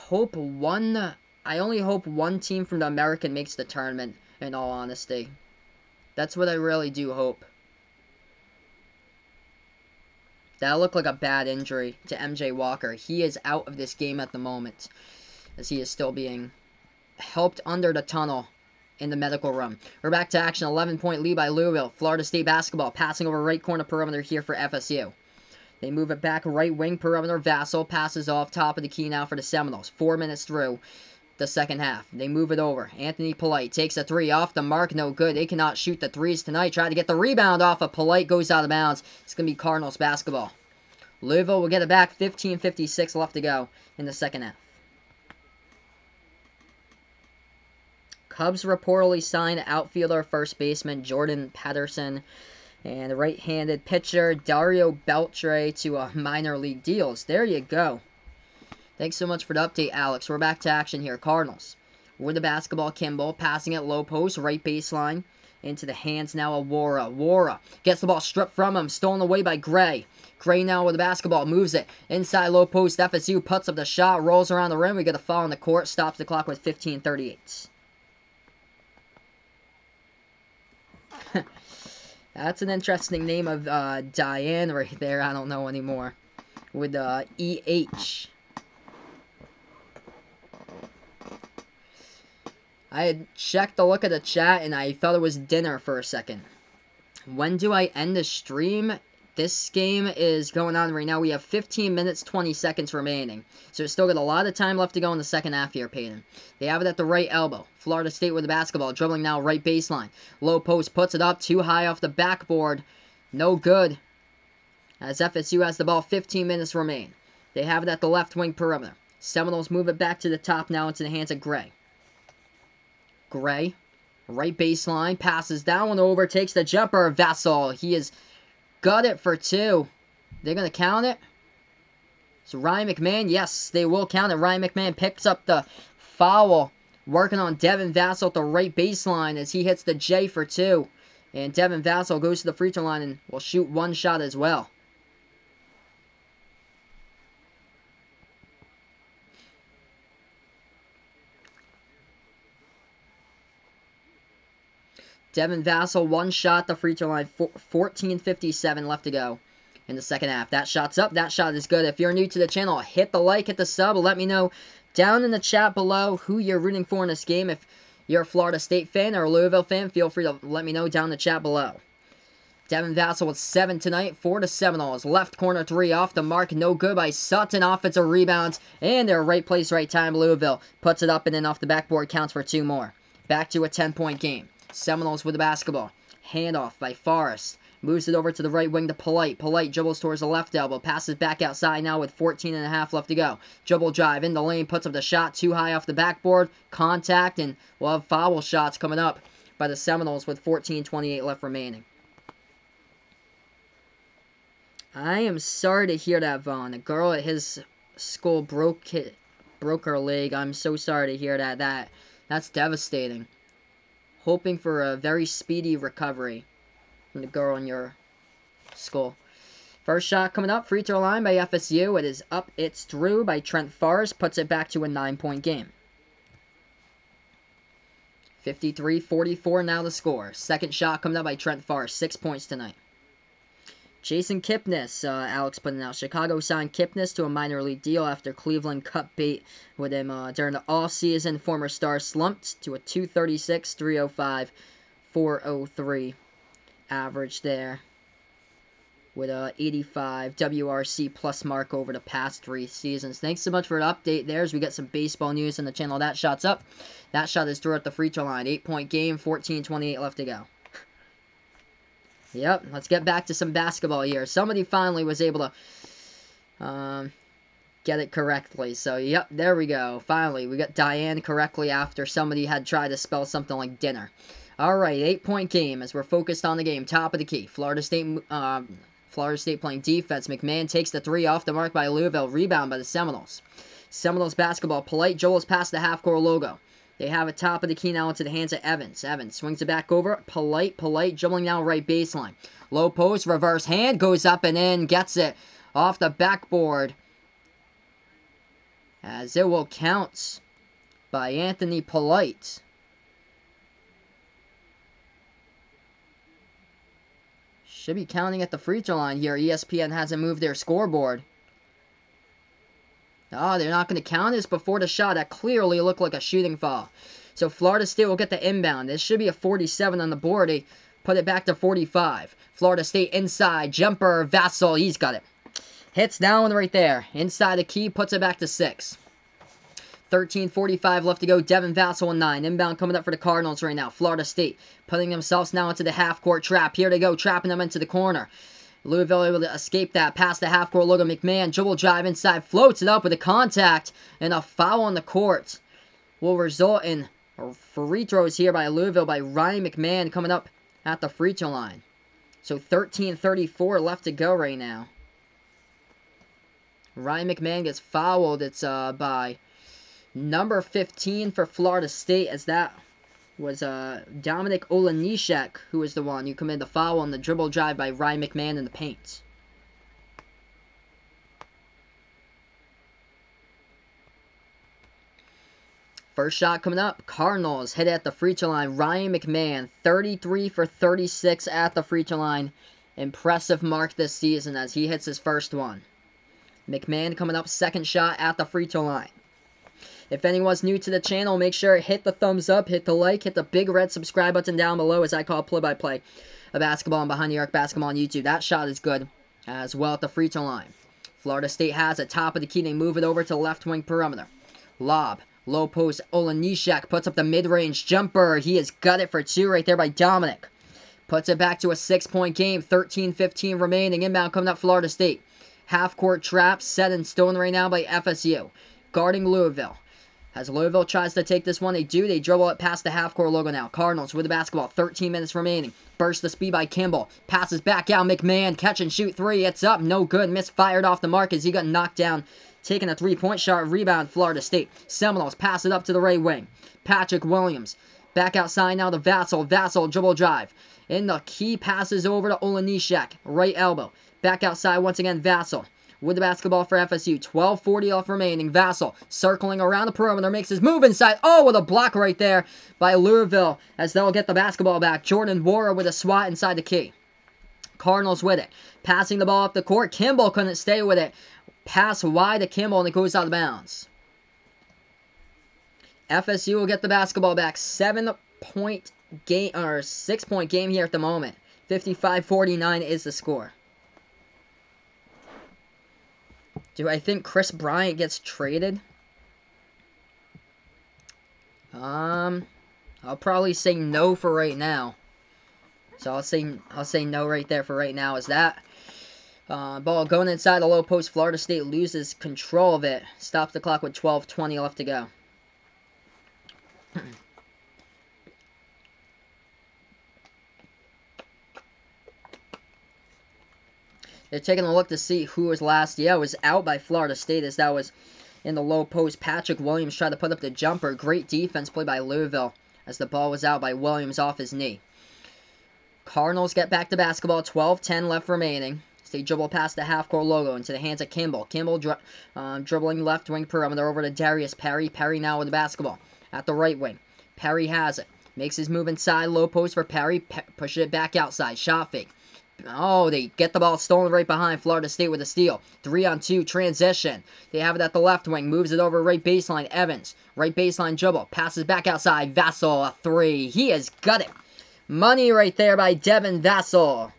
hope one team from the American makes the tournament, in all honesty. That's what I really do hope. That looked like a bad injury to MJ Walker. He is out of this game at the moment, as he is still being helped under the tunnel in the medical room. We're back to action. 11-point lead by Louisville. Florida State basketball passing over right corner perimeter here for FSU. They move it back right wing perimeter. Vassell passes off top of the key now for the Seminoles. 4 minutes through the second half. They move it over. Anthony Polite takes a 3 off the mark. No good. They cannot shoot the 3s tonight. Try to get the rebound off of Polite. Goes out of bounds. It's going to be Cardinals basketball. Louisville will get it back. 15:56 left to go in the second half. Cubs reportedly signed outfielder first baseman Jordan Patterson and right-handed pitcher Dario Beltre to minor league deals. There you go. Thanks so much for the update, Alex. We're back to action here. Cardinals with the basketball. Kimball passing it low post, right baseline. Into the hands now of Wara. Wara gets the ball stripped from him. Stolen away by Gray. Gray now with the basketball. Moves it. Inside low post. FSU puts up the shot. Rolls around the rim. We get a foul on the court. Stops the clock with 15:38. That's an interesting name of Diane right there. I don't know anymore. With EH. I had checked the look at the chat and I thought it was dinner for a second. When do I end the stream? This game is going on right now. We have 15 minutes, 20 seconds remaining. So it's still got a lot of time left to go in the second half here, Peyton. They have it at the right elbow. Florida State with the basketball. Dribbling now right baseline. Low post puts it up. Too high off the backboard. No good. As FSU has the ball, 15 minutes remain. They have it at the left wing perimeter. Seminoles move it back to the top now into the hands of Gray. Gray, right baseline, passes that one over, takes the jumper. Vassell, he has got it for 2. They're going to count it. So Ryan McMahon, yes, they will count it. Ryan McMahon picks up the foul, working on Devin Vassell at the right baseline as he hits the J for 2. And Devin Vassell goes to the free throw line and will shoot one shot as well. Devin Vassell, one shot, the free throw line, 14:57 left to go in the second half. That shot's up. That shot is good. If you're new to the channel, hit the like, hit the sub. Let me know down in the chat below who you're rooting for in this game. If you're a Florida State fan or a Louisville fan, feel free to let me know down in the chat below. Devin Vassell with 7 tonight for the Seminoles. Left corner 3 off the mark. No good by Sutton. Offensive rebounds. And they're right place, right time. Louisville puts it up and then off the backboard. Counts for 2 more. Back to a 10-point game. Seminoles with the basketball. Handoff by Forrest. Moves it over to the right wing to Polite. Polite dribbles towards the left elbow. Passes back outside now with 14.5 left to go. Dribble drive in the lane. Puts up the shot too high off the backboard. Contact. And we'll have foul shots coming up by the Seminoles with 14:28 left remaining. I am sorry to hear that, Vaughn. A girl at his school broke her leg. I'm so sorry to hear that. That's devastating. Hoping for a very speedy recovery from the girl in your school. First shot coming up, free throw line by FSU. It is up, it's through by Trent Forrest. Puts it back to a 9-point game. 53-44 now the score. Second shot coming up by Trent Forrest. 6 points tonight. Jason Kipnis, Alex putting out. Chicago signed Kipnis to a minor league deal after Cleveland cut bait with him during the offseason. Former star slumped to a 236, 305, 403 average there with a 85 WRC plus mark over the past 3 seasons. Thanks so much for the update there as we get some baseball news on the channel. That shot's up. That shot is through at the free throw line. 8-point game, 14:28 left to go. Yep, let's get back to some basketball here. Somebody finally was able to get it correctly. So, yep, there we go. Finally, we got Diane correctly after somebody had tried to spell something like dinner. All right, 8-point game as we're focused on the game. Top of the key. Florida State playing defense. McMahon takes the 3 off the mark by Louisville. Rebound by the Seminoles. Seminoles basketball. Polite dribbles past the half-court logo. They have it top of the key now into the hands of Evans. Evans swings it back over. Polite dribbling now right baseline. Low post, reverse hand, goes up and in, gets it off the backboard. As it will count by Anthony Polite. Should be counting at the free throw line here. ESPN hasn't moved their scoreboard. Oh, they're not going to count this before the shot. That clearly looked like a shooting foul. So Florida State will get the inbound. This should be a 47 on the board. They put it back to 45. Florida State inside. Jumper, Vassell. He's got it. Hits down right there. Inside the key. Puts it back to 6. 13:45 left to go. Devin Vassell with 9. Inbound coming up for the Cardinals right now. Florida State putting themselves now into the half-court trap. Here they go. Trapping them into the corner. Louisville able to escape that past the half-court logo. McMahon dribble drive inside, floats it up with a contact, and a foul on the court will result in free throws here by Louisville by Ryan McMahon coming up at the free throw line. So 13:34 left to go right now. Ryan McMahon gets fouled. It's by number 15 for Florida State, as that was Dominic Olenishek, who was the one who committed the foul on the dribble drive by Ryan McMahon in the paint. First shot coming up. Cardinals hit at the free throw line. Ryan McMahon, 33 for 36 at the free throw line. Impressive mark this season as he hits his first one. McMahon coming up, second shot at the free throw line. If anyone's new to the channel, make sure to hit the thumbs up, hit the like, hit the big red subscribe button down below as I call play-by-play of basketball and behind the arc basketball on YouTube. That shot is good as well at the free throw line. Florida State has it top of the key. They move it over to left wing perimeter. Lob, low post, Olenishek puts up the mid-range jumper. He has got it for 2 right there by Dominic. Puts it back to a 6-point game. 13:15 remaining. Inbound coming up Florida State. Half-court trap set in stone right now by FSU. Guarding Louisville. As Louisville tries to take this one, they do. They dribble it past the half-court logo now. Cardinals with the basketball. 13 minutes remaining. Burst the speed by Kimball. Passes back out. McMahon catch and shoot 3. It's up. No good. Misfired off the mark as he got knocked down. Taking a 3-point shot. Rebound Florida State. Seminoles pass it up to the right wing. Patrick Williams. Back outside now to Vassell. Vassell dribble drive. In the key passes over to Olenishek. Right elbow. Back outside once again Vassell. With the basketball for FSU. 12:40 off remaining. Vassell circling around the perimeter. Makes his move inside. Oh, with a block right there by Louisville as they'll get the basketball back. Jordan Wara with a swat inside the key. Cardinals with it. Passing the ball up the court. Kimball couldn't stay with it. Pass wide to Kimball and it goes out of bounds. FSU will get the basketball back. 7-point game or 6-point game here at the moment. 55-49 is the score. Do I think Chris Bryant gets traded? I'll probably say no for right now. So I'll say no right there for right now. Is that ball going inside the low post? Florida State loses control of it. Stops the clock with 12:20 left to go. They're taking a look to see who was last. Yeah, it was out by Florida State as that was in the low post. Patrick Williams tried to put up the jumper. Great defense played by Louisville as the ball was out by Williams off his knee. Cardinals get back to basketball. 12:10 left remaining. They dribble past the half-court logo into the hands of Kimball. Kimball dribbling left wing perimeter over to Darius Perry. Perry now with the basketball at the right wing. Perry has it. Makes his move inside. Low post for Perry. Pushes it back outside. Shot fake. Oh, they get the ball stolen right behind Florida State with a steal. 3-on-2 transition. They have it at the left wing. Moves it over right baseline. Evans. Right baseline dribble. Passes back outside. Vassell, a three. He has got it. Money right there by Devin Vassell.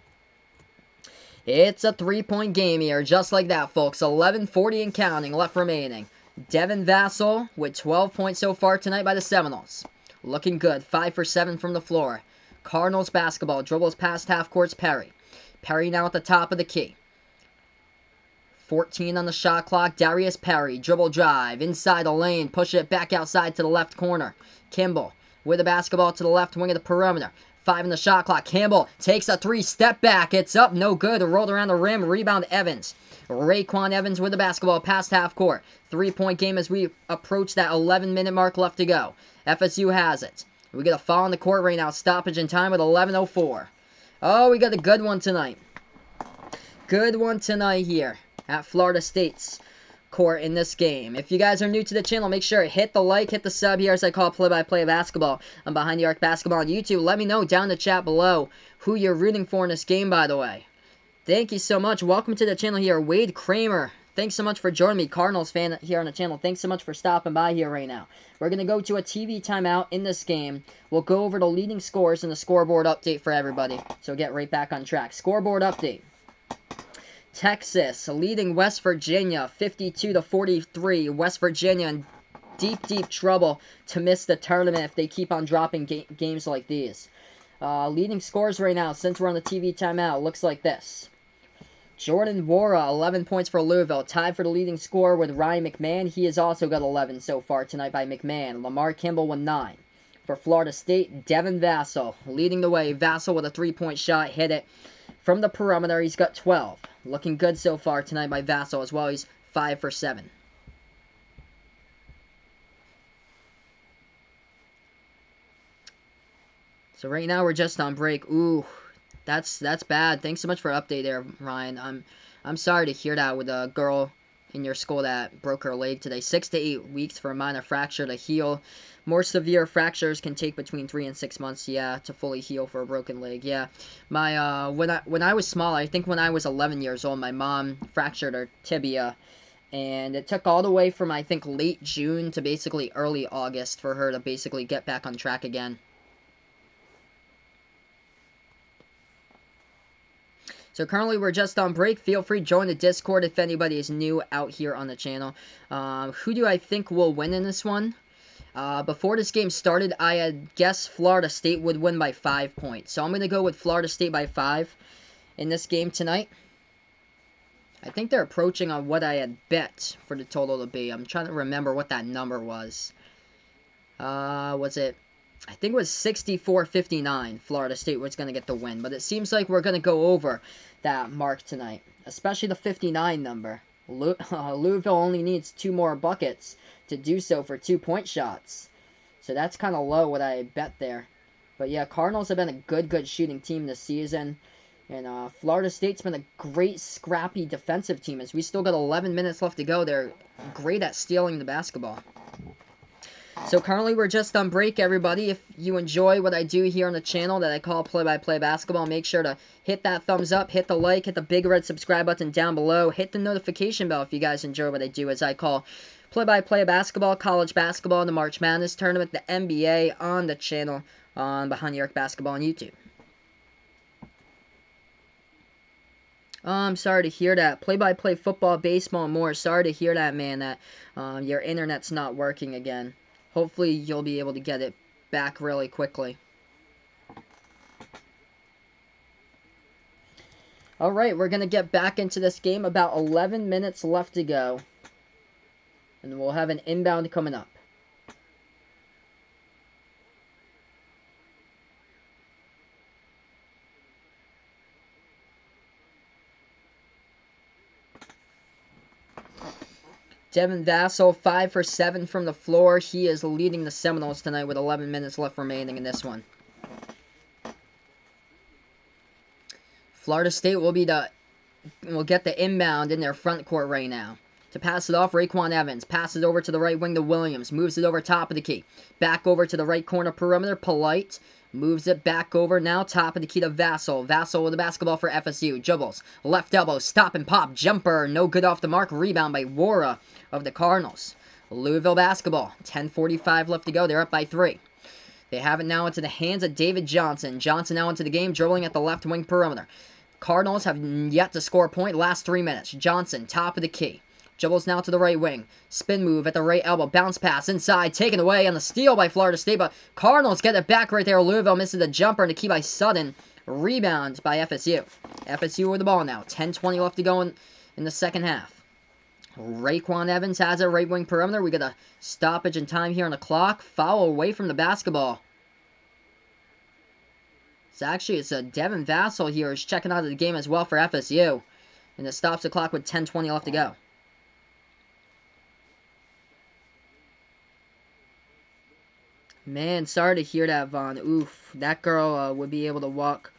It's a 3-point game here. Just like that, folks. 11:40 and counting left remaining. Devin Vassell with 12 points so far tonight by the Seminoles. Looking good. 5 for 7 from the floor. Cardinals basketball. Dribbles past half court's Perry. Perry now at the top of the key. 14 on the shot clock. Darius Perry. Dribble drive. Inside the lane. Push it back outside to the left corner. Kimball with the basketball to the left wing of the perimeter. 5 on the shot clock. Campbell takes a 3. Step back. It's up. No good. Rolled around the rim. Rebound Evans. Raekwon Evans with the basketball past half court. 3-point game as we approach that 11-minute mark left to go. FSU has it. We get a foul on the court right now. Stoppage in time with 11:04. Oh, we got a good one tonight. Good one tonight here at Florida State's court in this game. If you guys are new to the channel, make sure to hit the like, hit the sub here as I call play-by-play basketball. I'm Behind the Arc Basketball on YouTube. Let me know down in the chat below who you're rooting for in this game, by the way. Thank you so much. Welcome to the channel here, Wade Kramer. Thanks so much for joining me, Cardinals fan here on the channel. Thanks so much for stopping by here right now. We're going to go to a TV timeout in this game. We'll go over the leading scores and the scoreboard update for everybody. So get right back on track. Scoreboard update. Texas leading West Virginia 52-43. West Virginia in deep trouble to miss the tournament if they keep on dropping games like these. Leading scores right now, since we're on the TV timeout, looks like this. Jordan Wara, 11 points for Louisville. Tied for the leading scorer with Ryan McMahon. He has also got 11 so far tonight by McMahon. Lamar Kimball with 9. For Florida State, Devin Vassell leading the way. Vassell with a 3-point shot. Hit it from the perimeter. He's got 12. Looking good so far tonight by Vassell as well. He's 5 for 7. So right now we're just on break. Ooh. That's bad. Thanks so much for an update there, Ryan. I'm sorry to hear that with a girl in your school that broke her leg today. 6 to 8 weeks for a minor fracture to heal. More severe fractures can take between 3 and 6 months, yeah, to fully heal for a broken leg. Yeah. My when I was small, I think when I was 11 years old, my mom fractured her tibia. And it took all the way from, I think, late June to basically early August for her to basically get back on track again. So currently we're just on break. Feel free to join the Discord if anybody is new out here on the channel. Who do I think will win in this one? Before this game started, I had guessed Florida State would win by 5 points. So I'm going to go with Florida State by 5 in this game tonight. I think they're approaching on what I had bet for the total to be. I'm trying to remember what that number was. Was it... I think it was 64-59 Florida State was going to get the win. But it seems like we're going to go over that mark tonight. Especially the 59 number. Louisville only needs 2 more buckets to do so for 2-point shots. So that's kind of low what I bet there. But yeah, Cardinals have been a good shooting team this season. And Florida State's been a great scrappy defensive team. As we still got 11 minutes left to go, they're great at stealing the basketball. So currently we're just on break, everybody. If you enjoy what I do here on the channel that I call play-by-play basketball, make sure to hit that thumbs up, hit the like, hit the big red subscribe button down below, hit the notification bell if you guys enjoy what I do as I call play-by-play basketball, college basketball, the March Madness tournament, the NBA on the channel on Behind the Arc Basketball on YouTube. Oh, I'm sorry to hear that. Play-by-play football, baseball, and more. Sorry to hear that, man, that your internet's not working again. Hopefully you'll be able to get it back really quickly. Alright, we're going to get back into this game. About 11 minutes left to go. And we'll have an inbound coming up. Devin Vassell, 5 for 7 from the floor. He is leading the Seminoles tonight with 11 minutes left remaining in this one. Florida State will get the inbound in their front court right now. To pass it off, Raekwon Evans passes over to the right wing to Williams. Moves it over top of the key. Back over to the right corner perimeter. Polite moves it back over now. Top of the key to Vassell. Vassell with the basketball for FSU. Dribbles. Left elbow. Stop and pop. Jumper. No good off the mark. Rebound by Wara of the Cardinals. Louisville basketball. 10:45 left to go. They're up by 3. They have it now into the hands of David Johnson. Johnson now into the game. Dribbling at the left wing perimeter. Cardinals have yet to score a point. Last 3 minutes. Johnson, top of the key. Dribbles now to the right wing. Spin move at the right elbow. Bounce pass inside. Taken away on the steal by Florida State. But Cardinals get it back right there. Louisville misses the jumper and the key by Sutton. Rebound by FSU. FSU with the ball now. 10:20 left to go in the second half. Raekwon Evans has it. Right wing perimeter. We got a stoppage in time here on the clock. Foul away from the basketball. It's Devin Vassell here is checking out of the game as well for FSU. And it stops the clock with 10:20 left to go. Man, sorry to hear that, Vaughn. Oof, that girl wouldn't be able to walk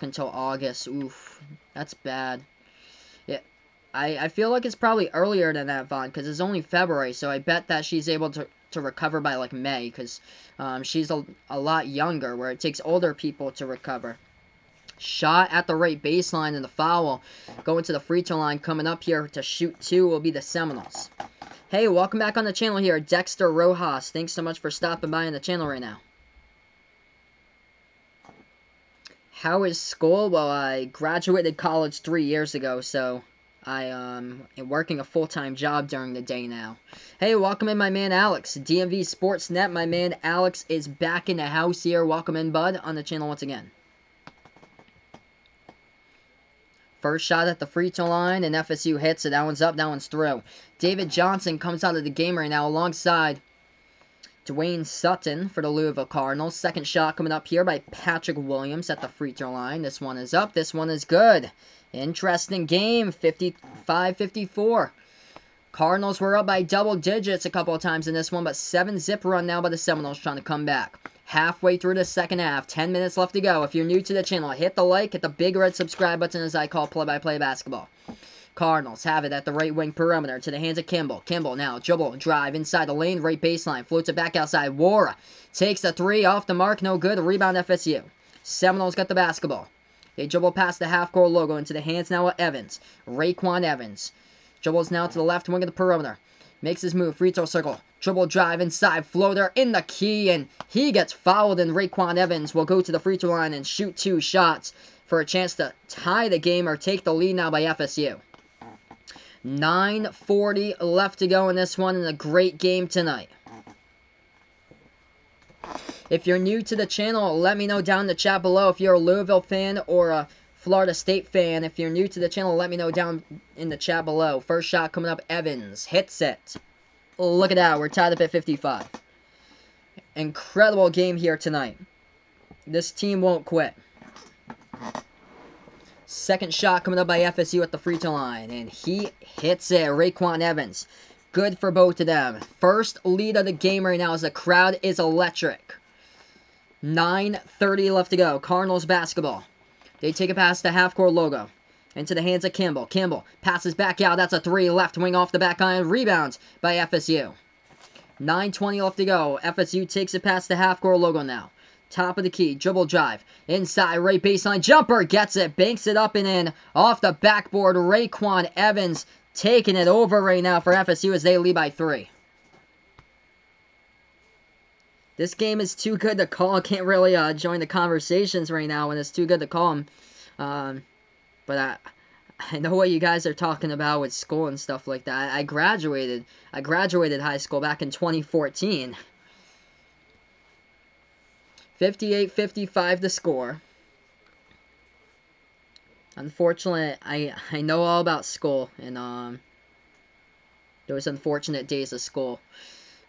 until August. Oof, that's bad. Yeah, I feel like it's probably earlier than that, Vaughn, because it's only February, so I bet that she's able to recover by like May, because she's a lot younger, where it takes older people to recover. Shot at the right baseline and the foul. Going to the free throw line coming up here to shoot 2 will be the Seminoles. Hey, welcome back on the channel here, Dexter Rojas. Thanks so much for stopping by on the channel right now. How is school? Well, I graduated college 3 years ago, so I am working a full-time job during the day now. Hey, welcome in my man Alex. DMV Sportsnet, my man Alex is back in the house here. Welcome in, bud, on the channel once again. First shot at the free throw line, and FSU hits it. That one's up, that one's through. David Johnson comes out of the game right now alongside Dwayne Sutton for the Louisville Cardinals. Second shot coming up here by Patrick Williams at the free throw line. This one is up, this one is good. Interesting game, 55-54. Cardinals were up by double digits a couple of times in this one, but 7-zip run now by the Seminoles trying to come back. Halfway through the second half, 10 minutes left to go. If you're new to the channel, hit the like, hit the big red subscribe button as I call play-by-play basketball. Cardinals have it at the right wing perimeter to the hands of Kimball. Kimball now, dribble, drive inside the lane, right baseline, floats it back outside. Wara takes the 3 off the mark, no good. Rebound FSU. Seminoles got the basketball. They dribble past the half-court logo into the hands now of Evans. Raekwon Evans. Dribbles now to the left wing of the perimeter. Makes his move, free throw circle. Dribble drive inside, floater in the key, and he gets fouled, and Raekwon Evans will go to the free throw line and shoot 2 shots for a chance to tie the game or take the lead now by FSU. 9:40 left to go in this one, and a great game tonight. If you're new to the channel, let me know down in the chat below if you're a Louisville fan or a Florida State fan. If you're new to the channel, let me know down in the chat below. First shot coming up, Evans hits it. Look at that, we're tied up at 55. Incredible game here tonight. This team won't quit. Second shot coming up by FSU at the free throw line, and he hits it. Raekwon Evans. Good for both of them. First lead of the game right now as the crowd is electric. 9:30 left to go. Cardinals basketball. They take it past the half-court logo. Into the hands of Kimball. Kimball passes back out. That's a 3. Left wing off the back iron. Rebounds by FSU. 9:20 left to go. FSU takes it past the half-court logo now. Top of the key. Dribble drive. Inside right baseline. Jumper. Gets it. Banks it up and in. Off the backboard. Raekwon Evans taking it over right now for FSU as they lead by 3. This game is too good to call. I can't really join the conversations right now when it's too good to call them. But I know what you guys are talking about with school and stuff like that. I graduated high school back in 2014. 58-55 the score. Unfortunately, I know all about school and those unfortunate days of school.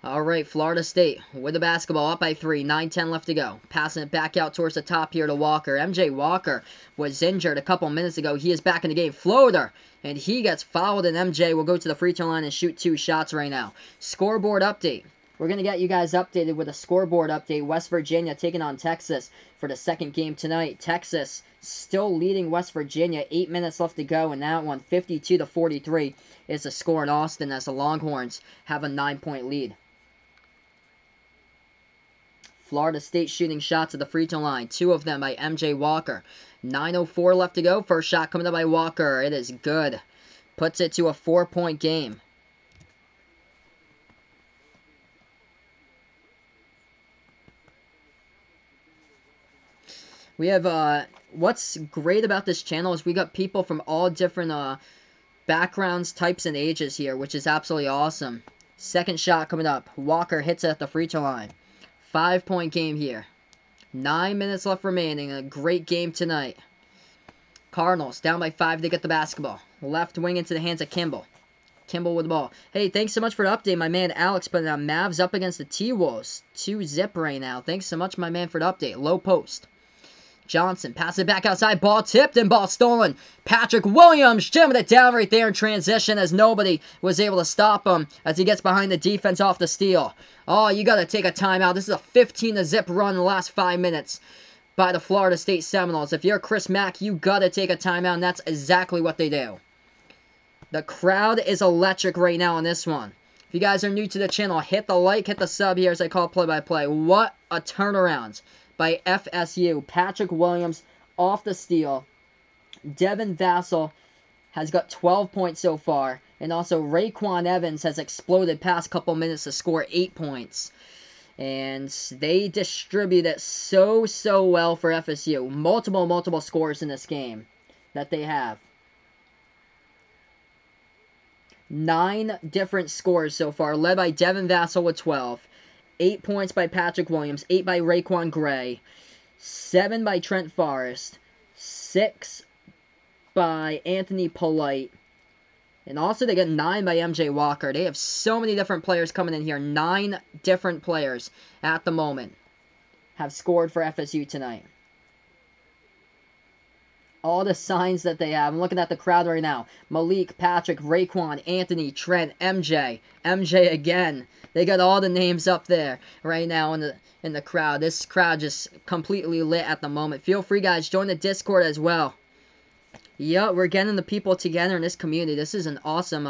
Alright, Florida State with the basketball up by 3, 9-10 left to go. Passing it back out towards the top here to Walker. MJ Walker was injured a couple minutes ago. He is back in the game. Floater, and he gets fouled, and MJ will go to the free throw line and shoot 2 shots right now. Scoreboard update. We're going to get you guys updated with a scoreboard update. West Virginia taking on Texas for the second game tonight. Texas still leading West Virginia. 8 minutes left to go in that one. 52-43 is the score in Austin as the Longhorns have a 9-point lead. Florida State shooting shots at the free throw line. 2 of them by MJ Walker. 9:04 left to go. First shot coming up by Walker. It is good. Puts it to a 4-point game. We have, what's great about this channel is we got people from all different, backgrounds, types, and ages here, which is absolutely awesome. Second shot coming up. Walker hits it at the free throw line. 5-point game here. 9 minutes left remaining. A great game tonight. Cardinals down by 5 to get the basketball. Left wing into the hands of Kimball. Kimball with the ball. Hey, thanks so much for the update, my man Alex. Putting on Mavs up against the T-Wolves. 2-zip right now. Thanks so much, my man, for the update. Low post. Johnson passes it back outside. Ball tipped and ball stolen. Patrick Williams jamming it down right there in transition as nobody was able to stop him as he gets behind the defense off the steal. Oh, you got to take a timeout. This is a 15-zip run in the last 5 minutes by the Florida State Seminoles. If you're Chris Mack, you got to take a timeout, and that's exactly what they do. The crowd is electric right now on this one. If you guys are new to the channel, hit the like, hit the sub here as I call play-by-play. What a turnaround by FSU. Patrick Williams off the steal. Devin Vassell has got 12 points so far. And also Raekwon Evans has exploded past couple minutes to score 8 points. And they distribute it so well for FSU. Multiple scores in this game that they have. 9 different scores so far, led by Devin Vassell with 12. 8 points by Patrick Williams, 8 by Raekwon Gray, 7 by Trent Forrest, 6 by Anthony Polite, and also they get 9 by MJ Walker. They have so many different players coming in here. 9 different players at the moment have scored for FSU tonight. All the signs that they have. I'm looking at the crowd right now. Malik, Patrick, Raekwon, Anthony, Trent, MJ. MJ again. They got all the names up there right now in the crowd. This crowd just completely lit at the moment. Feel free, guys. Join the Discord as well. Yeah, we're getting the people together in this community. This is an awesome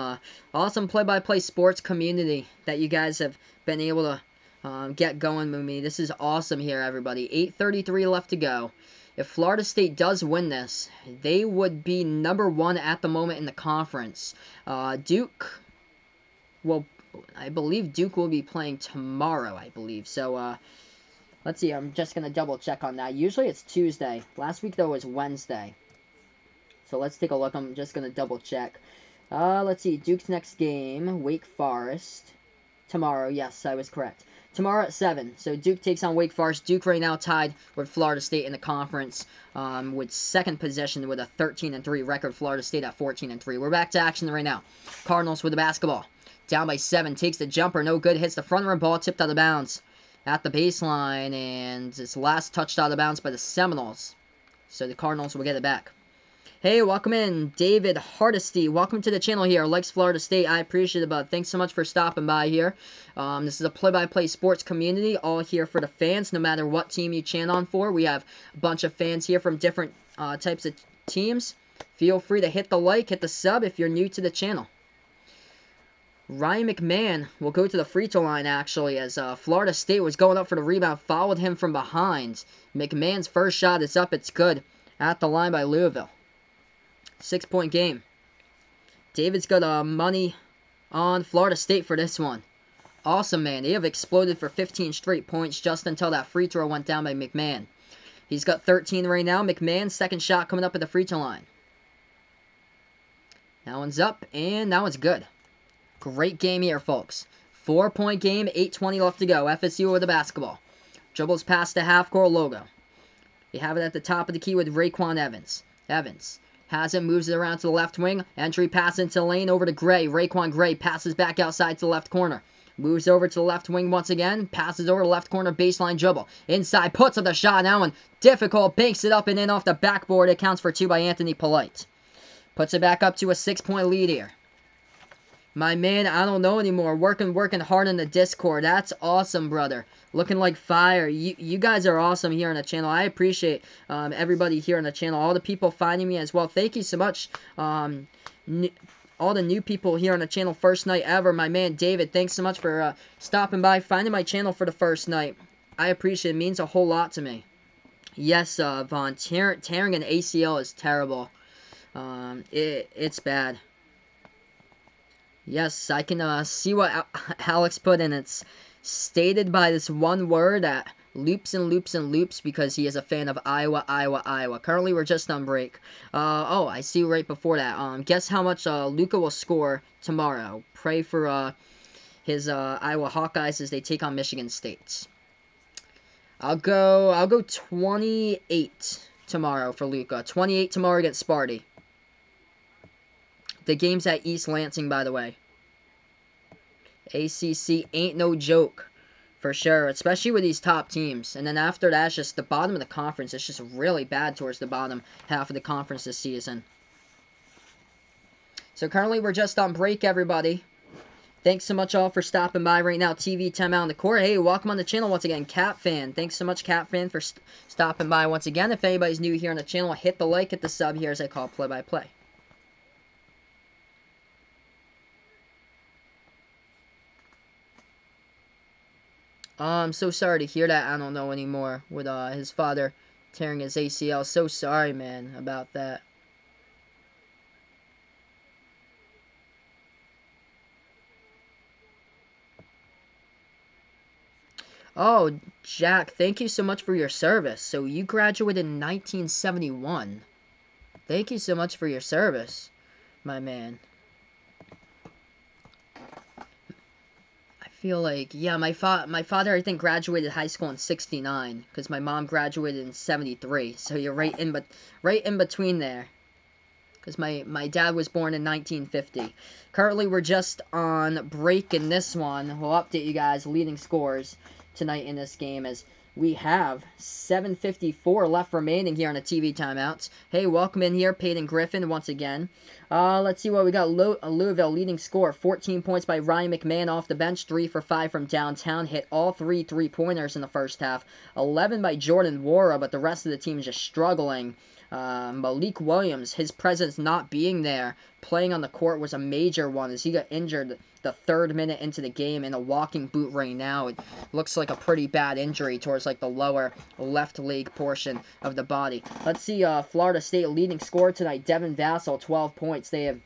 play-by-play sports community that you guys have been able to get going with me. This is awesome here, everybody. 8:33 left to go. If Florida State does win this, they would be number 1 at the moment in the conference. Duke, well, I believe Duke will be playing tomorrow, I believe. So, let's see. I'm just going to double check on that. Usually it's Tuesday. Last week, though, was Wednesday. So let's take a look. I'm just going to double check. Let's see. Duke's next game, Wake Forest. Tomorrow. Yes, I was correct. Tomorrow at 7. So Duke takes on Wake Forest. Duke right now tied with Florida State in the conference with second position with a 13-3 record. Florida State at 14-3. We're back to action right now. Cardinals with the basketball. Down by 7. Takes the jumper. No good. Hits the front rim. Ball tipped out of bounds at the baseline. And it's last touched out of bounds by the Seminoles. So the Cardinals will get it back. Hey, welcome in, David Hardesty. Welcome to the channel here. Likes Florida State. I appreciate it, bud. Thanks so much for stopping by here. This is a play-by-play sports community, all here for the fans, no matter what team you chant on for. We have a bunch of fans here from different types of teams. Feel free to hit the like, hit the sub if you're new to the channel. Ryan McMahon will go to the free throw line, actually, as Florida State was going up for the rebound, followed him from behind. McMahon's first shot is up. It's good at the line by Louisville. 6-point game. David's got money on Florida State for this one. Awesome, man. They have exploded for 15 straight points just until that free throw went down by McMahon. He's got 13 right now. McMahon's second shot coming up at the free throw line. That one's up, and that one's good. Great game here, folks. 4-point game, 8:20 left to go. FSU with the basketball. Dribbles past the half-court logo. We have it at the top of the key with Raekwon Evans. Evans has it, moves it around to the left wing. Entry pass into the lane over to Gray. Raekwon Gray passes back outside to the left corner. Moves over to the left wing once again. Passes over to the left corner, baseline dribble. Inside, puts up the shot. That one difficult. Banks it up and in off the backboard. It counts for 2 by Anthony Polite. Puts it back up to a 6-point lead here. My man, I don't know anymore. Working hard in the Discord. That's awesome, brother. Looking like fire. You guys are awesome here on the channel. I appreciate everybody here on the channel. All the people finding me as well. Thank you so much. All the new people here on the channel. First night ever. My man, David, thanks so much for stopping by, finding my channel for the first night. I appreciate it. It means a whole lot to me. Yes, Vaughn. Tearing an ACL is terrible. It's bad. Yes, I can see what Alex put in. It's stated by this one word that loops and loops and loops because he is a fan of Iowa. Currently, we're just on break. Oh, I see right before that. Guess how much Luka will score tomorrow. Pray for his Iowa Hawkeyes as they take on Michigan State. I'll go 28 tomorrow for Luka. 28 tomorrow against Sparty. The game's at East Lansing, by the way. ACC ain't no joke, for sure, especially with these top teams. And then after that, it's just the bottom of the conference. It's just really bad towards the bottom half of the conference this season. So currently, we're just on break, everybody. Thanks so much all for stopping by right now. TV time out on the court. Hey, welcome on the channel once again, Cat Fan. Thanks so much, Cat Fan, for stopping by once again. If anybody's new here on the channel, hit the like, hit the sub here as I call play-by-play. I'm so sorry to hear that. I don't know anymore with his father tearing his ACL. So sorry, man, about that. Oh, Jack, thank you so much for your service. So you graduated in 1971. Thank you so much for your service, my man. Feel like, yeah, my father I think graduated high school in 69 because my mom graduated in 73, so you're right in between there, because my dad was born in 1950. Currently we're just on break in this one. We'll update you guys leading scores tonight in this game as we have 7:54 left remaining here on the TV timeouts. Hey, welcome in here, Peyton Griffin, once again. Let's see what we got. Louisville leading score, 14 points by Ryan McMahon off the bench, 3 for 5 from downtown. Hit all 3 three-pointers in the first half. 11 by Jordan Wara, but the rest of the team is just struggling. Malik Williams, his presence not being there, playing on the court was a major one as he got injured the 3rd minute into the game in a walking boot right now. It looks like a pretty bad injury towards like the lower left leg portion of the body. Let's see Florida State leading scorer tonight, Devin Vassell, 12 points. They have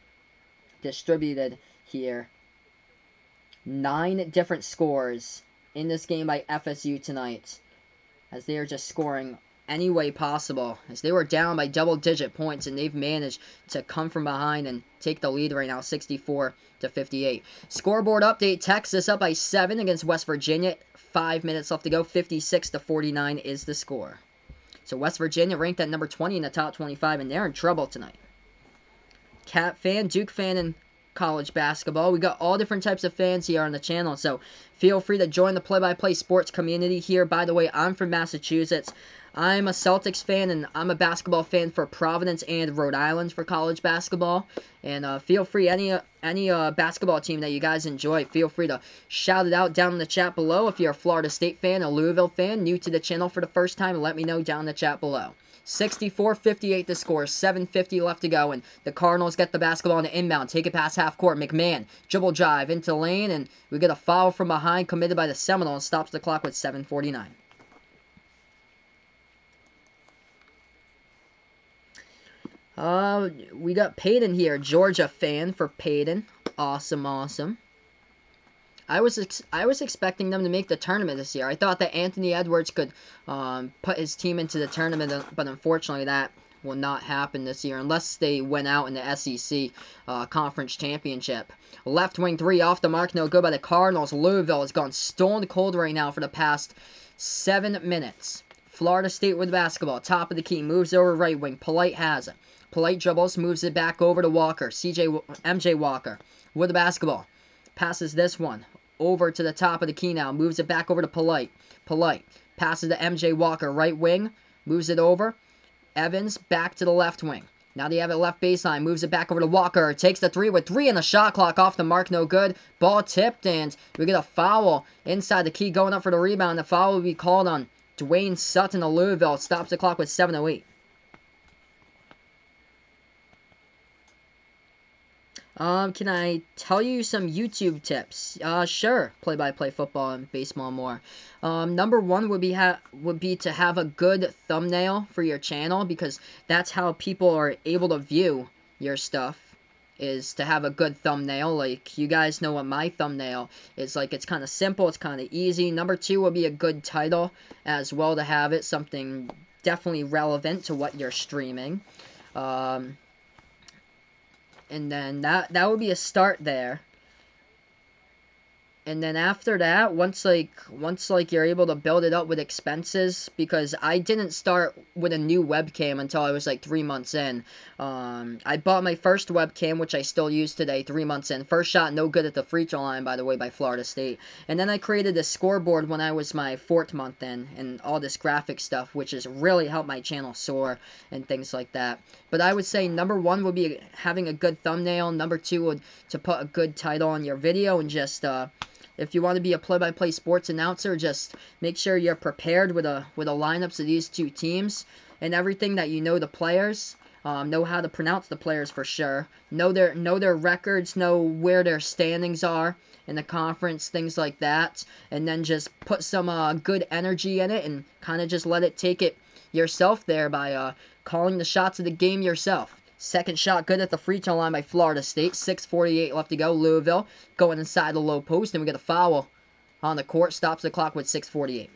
distributed here 9 different scores in this game by FSU tonight as they are just scoring any way possible as they were down by double-digit points and they've managed to come from behind and take the lead right now, 64-58. Scoreboard update: Texas up by 7 against West Virginia. 5 minutes left to go. 56-49 is the score. So West Virginia ranked at number 20 in the top 25 and they're in trouble tonight. Cat Fan, Duke Fan, and college basketball. We got all different types of fans here on the channel, so feel free to join the play-by-play sports community here. By the way, I'm from Massachusetts. I'm a Celtics fan, and I'm a basketball fan for Providence and Rhode Island for college basketball. And feel free, any basketball team that you guys enjoy, feel free to shout it out down in the chat below. If you're a Florida State fan, a Louisville fan, new to the channel for the first time, let me know down in the chat below. 64-58 the score, 7:50 left to go, and the Cardinals get the basketball on the inbound, take it past half court. McMahon, dribble drive into the lane, and we get a foul from behind committed by the Seminoles, stops the clock with 7:49. We got Peyton here, Georgia fan for Peyton. Awesome, awesome. I was expecting them to make the tournament this year. I thought that Anthony Edwards could put his team into the tournament, but unfortunately that will not happen this year unless they went out in the SEC Conference Championship. Left wing 3 off the mark, no good by the Cardinals. Louisville has gone stone cold right now for the past 7 minutes. Florida State with the basketball. Top of the key. Moves over right wing. Polite has it. Polite dribbles. Moves it back over to Walker. MJ Walker with the basketball. Passes this one over to the top of the key now. Moves it back over to Polite. Polite passes to MJ Walker. Right wing. Moves it over. Evans back to the left wing. Now they have it left baseline. Moves it back over to Walker. Takes the 3 with 3 in the shot clock. Off the mark. No good. Ball tipped and we get a foul inside the key going up for the rebound. The foul will be called on Dwayne Sutton of Louisville. Stops the clock with 7:08. Can I tell you some YouTube tips? Sure. Play-by-play football and baseball more. Number one would be to have a good thumbnail for your channel, because that's how people are able to view your stuff, is to have a good thumbnail. Like, you guys know what my thumbnail is like. It's kind of simple. It's kind of easy. Number two would be a good title as well, to have it something definitely relevant to what you're streaming. And then that would be a start there. And then after that, once you're able to build it up with expenses, because I didn't start with a new webcam until I was like 3 months in. I bought my first webcam, which I still use today, 3 months in. First shot, no good at the free throw line, by the way, by Florida State. And then I created a scoreboard when I was my 4th month in, and all this graphic stuff, which has really helped my channel soar and things like that. But I would say number one would be having a good thumbnail. Number two would to put a good title on your video, and just if you want to be a play-by-play sports announcer, just make sure you're prepared with the lineups of these two teams and everything, that you know the players, know how to pronounce the players for sure, know their records, know where their standings are in the conference, things like that, and then just put some good energy in it and kind of just let it take it yourself there by calling the shots of the game yourself. Second shot good at the free throw line by Florida State. 6:48 left to go. Louisville going inside the low post, and we get a foul on the court. Stops the clock with 6:48.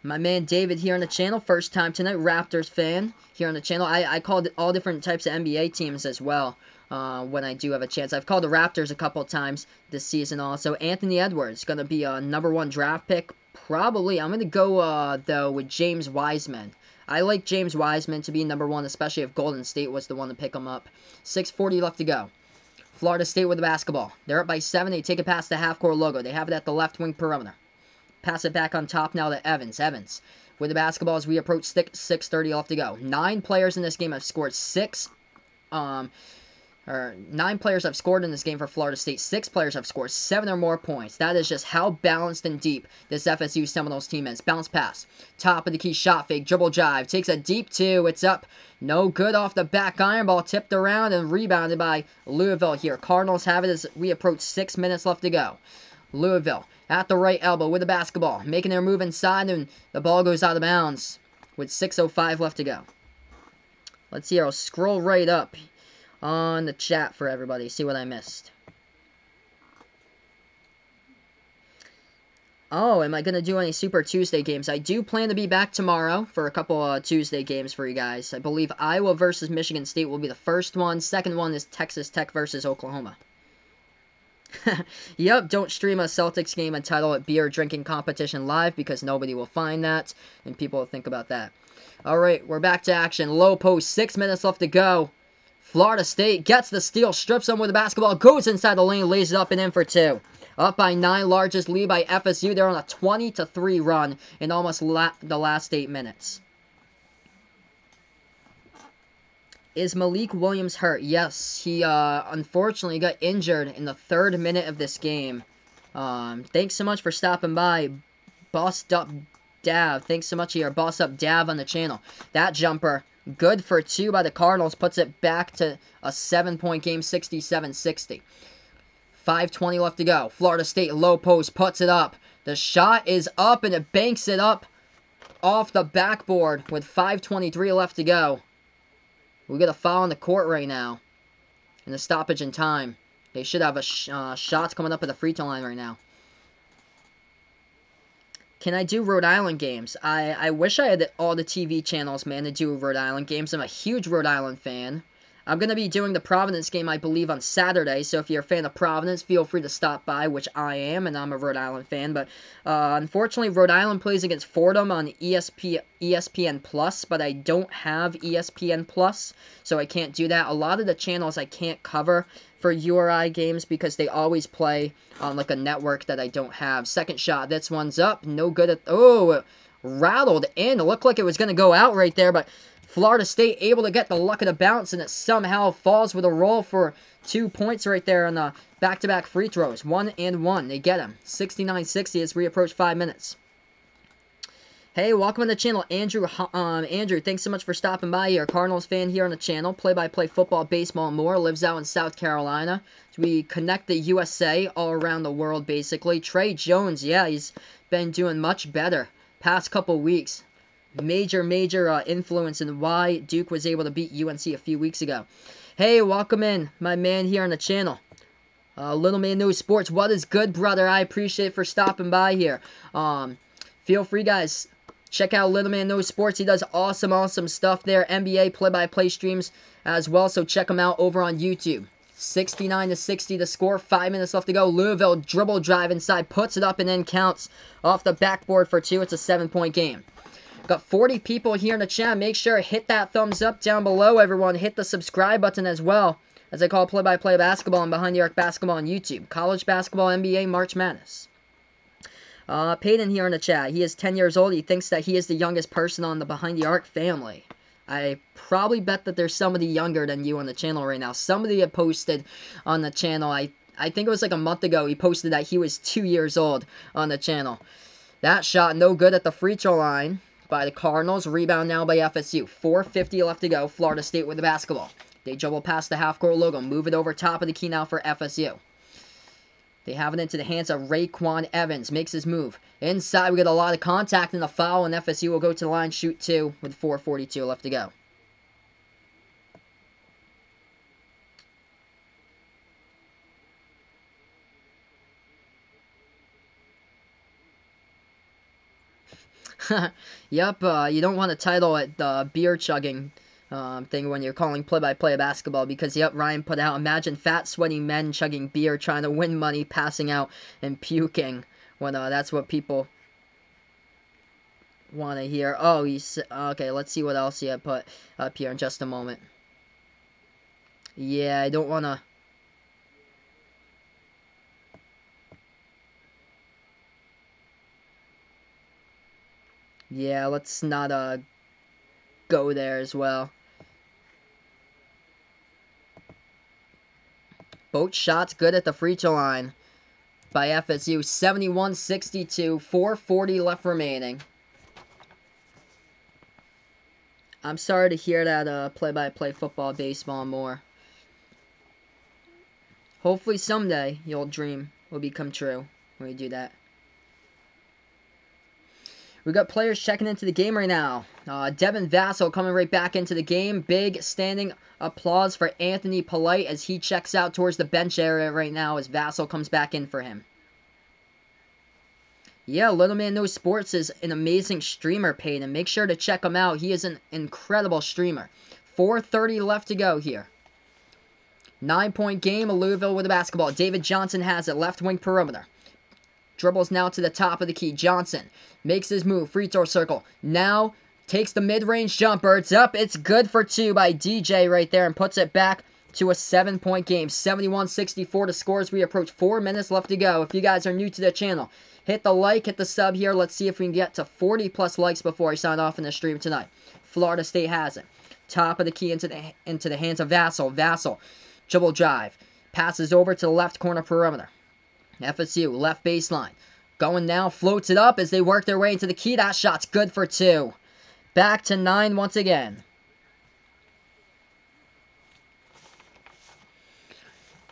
My man David here on the channel. First time tonight. Raptors fan here on the channel. I called all different types of NBA teams as well when I do have a chance. I've called the Raptors a couple of times this season also. Anthony Edwards going to be a #1 draft pick. Probably. I'm going to go, though, with James Wiseman. I like James Wiseman to be #1, especially if Golden State was the one to pick him up. 6:40 left to go. Florida State with the basketball. They're up by 7. They take it past the half-court logo. They have it at the left wing perimeter. Pass it back on top now to Evans. Evans with the basketball as we approach 6:30 left to go. 9 players in this game have scored 9 players have scored in this game for Florida State. 6 players have scored 7 or more points. That is just how balanced and deep this FSU Seminoles team is. Bounce pass. Top of the key shot fake. Dribble jive. Takes a deep 2. It's up. No good off the back iron. Ball tipped around and rebounded by Louisville here. Cardinals have it as we approach 6 minutes left to go. Louisville at the right elbow with the basketball. Making their move inside, and the ball goes out of bounds with 6:05 left to go. Let's see here. I'll scroll right up on the chat for everybody. See what I missed. Oh, am I going to do any Super Tuesday games? I do plan to be back tomorrow for a couple Tuesday games for you guys. I believe Iowa versus Michigan State will be the first one. Second one is Texas Tech versus Oklahoma. Yep, don't stream a Celtics game and title it Beer Drinking Competition Live, because nobody will find that, and people will think about that. Alright, we're back to action. Low post, 6 minutes left to go. Florida State gets the steal, strips them with the basketball, goes inside the lane, lays it up and in for 2. Up by 9, largest lead by FSU. They're on a 20-3 run in almost the last 8 minutes. Is Malik Williams hurt? Yes, he unfortunately got injured in the 3rd minute of this game. Thanks so much for stopping by, Bossed Up Dav. Thanks so much here, Boss Up Dav on the channel. That jumper, good for 2 by the Cardinals, puts it back to a 7-point game, 67-60. 5:20 left to go. Florida State low post, puts it up. The shot is up, and it banks it up off the backboard with 5:23 left to go. We get a foul on the court right now in the stoppage in time. They should have a shots coming up at the free throw line right now. Can I do Rhode Island games? I wish I had all the TV channels, man, to do Rhode Island games. I'm a huge Rhode Island fan. I'm going to be doing the Providence game, I believe, on Saturday, so if you're a fan of Providence, feel free to stop by, which I am, and I'm a Rhode Island fan, but unfortunately, Rhode Island plays against Fordham on ESPN+, but I don't have ESPN+, so I can't do that. A lot of the channels I can't cover for URI games because they always play on, like, a network that I don't have. Second shot, this one's up, no good at, oh, rattled in, it looked like it was going to go out right there, but Florida State able to get the luck of the bounce, and it somehow falls with a roll for 2 points right there on the back-to-back free throws. 1 and 1. They get him. 69-60 as we approach 5 minutes. Hey, welcome to the channel, Andrew. Andrew, thanks so much for stopping by here. Cardinals fan here on the channel. Play-by-play football, baseball, and more. Lives out in South Carolina. So we connect the USA all around the world, basically. Trey Jones, yeah, he's been doing much better past couple weeks. Major influence in why Duke was able to beat UNC a few weeks ago. Hey, welcome in, my man here on the channel. Little Man Knows Sports. What is good, brother? I appreciate it for stopping by here. Feel free, guys. Check out Little Man Knows Sports. He does awesome stuff there. NBA play-by-play streams as well, so check him out over on YouTube. 69-60 the score. 5 minutes left to go. Louisville dribble drive inside, puts it up and then counts off the backboard for 2. It's a 7-point game. Got 40 people here in the chat. Make sure to hit that thumbs up down below, everyone. Hit the subscribe button as well, as I call play-by-play basketball and Behind the Arc basketball on YouTube. College basketball, NBA, March Madness. Peyton here in the chat. He is 10 years old. He thinks that he is the youngest person on the Behind the Arc family. I probably bet that there's somebody younger than you on the channel right now. Somebody had posted on the channel. I think it was like a month ago. He posted that he was 2 years old on the channel. That shot no good at the free throw line by the Cardinals. Rebound now by FSU. 4:50 left to go. Florida State with the basketball. They dribble past the half-court logo. Move it over top of the key now for FSU. They have it into the hands of Raekwon Evans. Makes his move. Inside, we get a lot of contact and a foul, and FSU will go to the line, shoot 2 with 4:42 left to go. Yep, you don't want to title it the beer chugging thing when you're calling play-by-play basketball because, yep, Ryan put out, imagine fat, sweaty men chugging beer, trying to win money, passing out, and puking when that's what people want to hear. Oh, okay, let's see what else he had put up here in just a moment. Yeah, I don't want to... Yeah, let's not go there as well. Both shots good at the free throw line by FSU. 71-62, 4:40 left remaining. I'm sorry to hear that play-by-play football, baseball, and more. Hopefully someday your dream will become true when you do that. We got players checking into the game right now. Devin Vassell coming right back into the game. Big standing applause for Anthony Polite as he checks out towards the bench area right now as Vassell comes back in for him. Yeah, Little Man Knows Sports is an amazing streamer, Peyton. Make sure to check him out. He is an incredible streamer. 4:30 left to go here. 9-point game. Louisville with the basketball. David Johnson has it. Left wing perimeter. Dribbles now to the top of the key. Johnson makes his move. Free throw circle. Now takes the mid-range jumper. It's up. It's good for 2 by DJ right there and puts it back to a 7-point game. 71-64 to score as we approach 4 minutes left to go. If you guys are new to the channel, hit the like, hit the sub here. Let's see if we can get to 40+ likes before I sign off in the stream tonight. Florida State has it. Top of the key into the hands of Vassell. Vassell, dribble drive. Passes over to the left corner perimeter. FSU, left baseline. Going now, floats it up as they work their way into the key. That shot's good for 2. Back to 9 once again.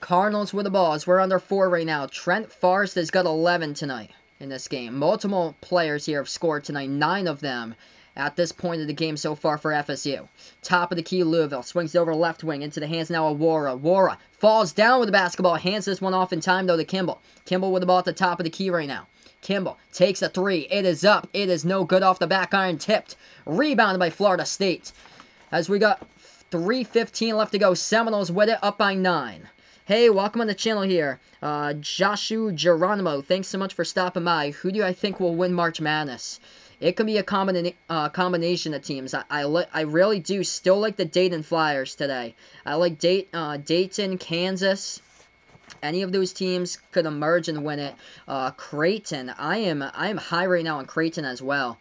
Cardinals with the ball as we're under 4 right now. Trent Forrest has got 11 tonight in this game. Multiple players here have scored tonight. 9 of them at this point of the game so far for FSU. Top of the key, Louisville. Swings over left wing into the hands now of Wara. Wara falls down with the basketball. Hands this one off in time, though, to Kimball. Kimball with the ball at the top of the key right now. Kimball takes a three. It is up. It is no good off the back iron. Tipped. Rebounded by Florida State. As we got 3:15 left to go. Seminoles with it, up by 9. Hey, welcome on the channel here. Joshua Geronimo, thanks so much for stopping by. Who do I think will win March Madness? It could be a combination of teams. I really do still like the Dayton Flyers today. I like Dayton, Kansas. Any of those teams could emerge and win it. Creighton, I am high right now on Creighton as well.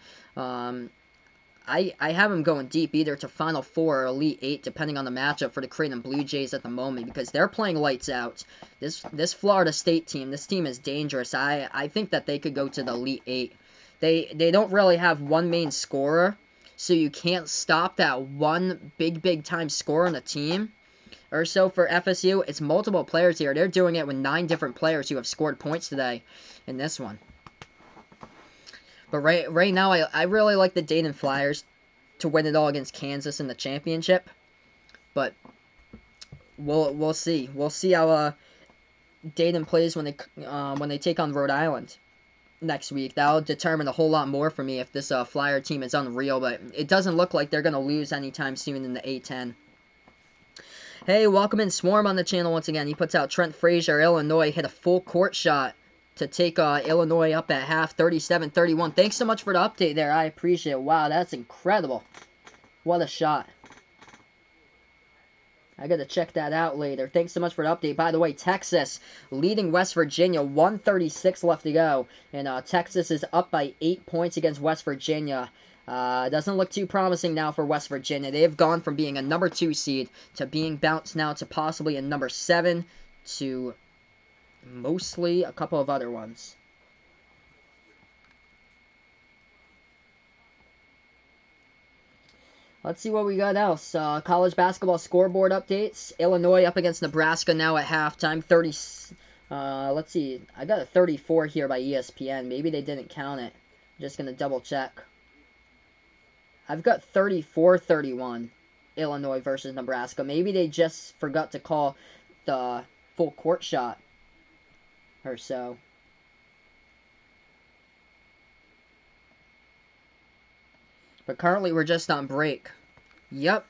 I have them going deep, either to Final Four or Elite Eight, depending on the matchup for the Creighton Blue Jays at the moment, because they're playing lights out. This Florida State team, this team is dangerous. I think that they could go to the Elite Eight. They don't really have one main scorer, so you can't stop that one big time scorer on the team. Or so for FSU, it's multiple players here. They're doing it with 9 different players who have scored points today in this one. But right now, I really like the Dayton Flyers to win it all against Kansas in the championship. But we'll see. We'll see how Dayton plays when they take on Rhode Island next week. That'll determine a whole lot more for me if this Flyer team is unreal. But it doesn't look like they're going to lose anytime soon in the A-10. Hey, welcome in Swarm on the channel once again. He puts out Trent Frazier, Illinois, hit a full court shot to take Illinois up at half, 37-31. Thanks so much for the update there. I appreciate it. Wow, that's incredible. What a shot. I got to check that out later. Thanks so much for the update. By the way, Texas leading West Virginia, 1:36 left to go. And Texas is up by 8 points against West Virginia. Doesn't look too promising now for West Virginia. They have gone from being a number 2 seed to being bounced now to possibly a number 7 to mostly a couple of other ones. Let's see what we got else. College basketball scoreboard updates. Illinois up against Nebraska now at halftime. Let's see. I got a 34 here by ESPN. Maybe they didn't count it. I'm just going to double check. I've got 34-31, Illinois versus Nebraska. Maybe they just forgot to call the full court shot or so. But currently we're just on break. Yep.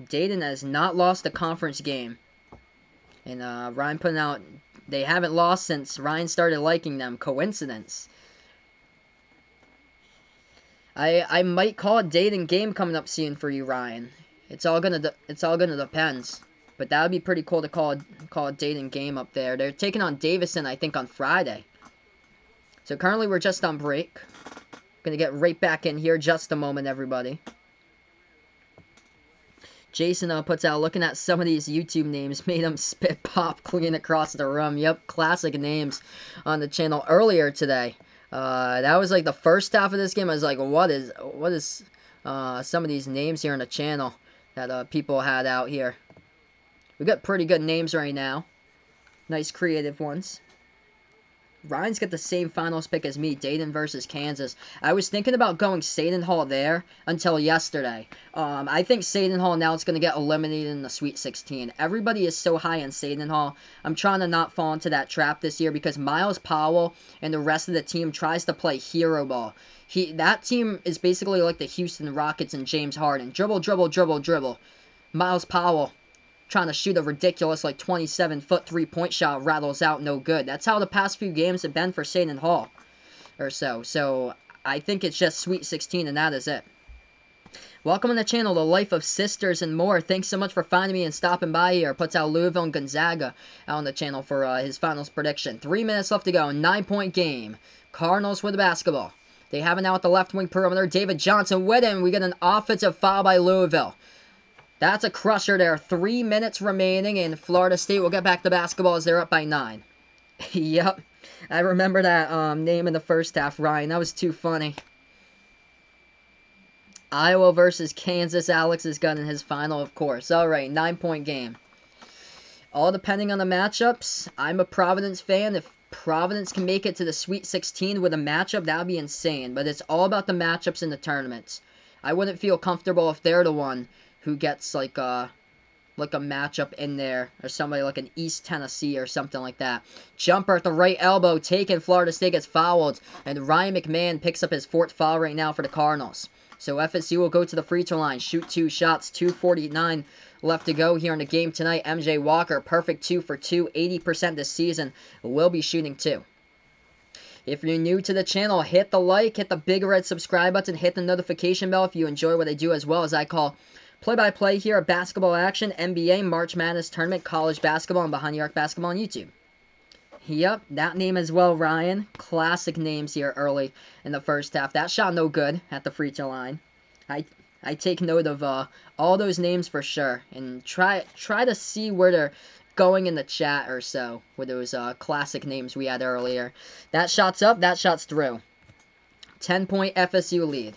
Dayton has not lost a conference game. And Ryan putting out, they haven't lost since Ryan started liking them. Coincidence? I might call a Dayton game coming up soon for you, Ryan. It's all gonna depend. But that would be pretty cool to call a Dayton game up there. They're taking on Davison, I think, on Friday. So currently we're just on break. Gonna get right back in here just a moment, everybody. Jason puts out, looking at some of these YouTube names, made him spit pop clean across the room. Yep, classic names on the channel earlier today. That was like the first half of this game. I was like, what is some of these names here on the channel that people had out here. We got pretty good names right now. Nice creative ones. Ryan's got the same finals pick as me, Dayton versus Kansas. I was thinking about going Seton Hall there until yesterday. I think Seton Hall now is going to get eliminated in the Sweet 16. Everybody is so high on Seton Hall. I'm trying to not fall into that trap this year because Miles Powell and the rest of the team tries to play hero ball. That team is basically like the Houston Rockets and James Harden. Dribble, dribble, dribble, dribble. Miles Powell trying to shoot a ridiculous, like, 27-foot three-point shot, rattles out, no good. That's how the past few games have been for Seton Hall, or so. So, I think it's just Sweet 16, and that is it. Welcome on the channel, The Life of Sisters and More. Thanks so much for finding me and stopping by here. Puts out Louisville and Gonzaga out on the channel for his finals prediction. 3 minutes left to go, 9-point game. Cardinals with the basketball. They have it now at the left wing perimeter. David Johnson with him. We get an offensive foul by Louisville. That's a crusher there. 3 minutes remaining, and Florida State will get back the basketball as they're up by 9. Yep. I remember that name in the first half, Ryan. That was too funny. Iowa versus Kansas. Alex has got in his final, of course. All right, 9-point game. All depending on the matchups. I'm a Providence fan. If Providence can make it to the Sweet 16 with a matchup, that would be insane. But it's all about the matchups in the tournaments. I wouldn't feel comfortable if they're the one who gets, like, like a matchup in there, or somebody like an East Tennessee or something like that. Jumper at the right elbow, taken. Florida State gets fouled, and Ryan McMahon picks up his 4th foul right now for the Cardinals. So FSU will go to the free throw line, shoot 2 shots, 2:49 left to go here in the game tonight. MJ Walker, perfect 2 for 2, 80% this season, will be shooting 2. If you're new to the channel, hit the like, hit the big red subscribe button, hit the notification bell if you enjoy what I do, as well as I call play-by-play here at basketball action, NBA, March Madness tournament, college basketball, and Behind the Arc basketball on YouTube. Yep, that name as well, Ryan. Classic names here early in the first half. That shot no good at the free throw line. I take note of all those names for sure, and try to see where they're going in the chat or so with those classic names we had earlier. That shot's up, that shot's through. 10-point FSU lead.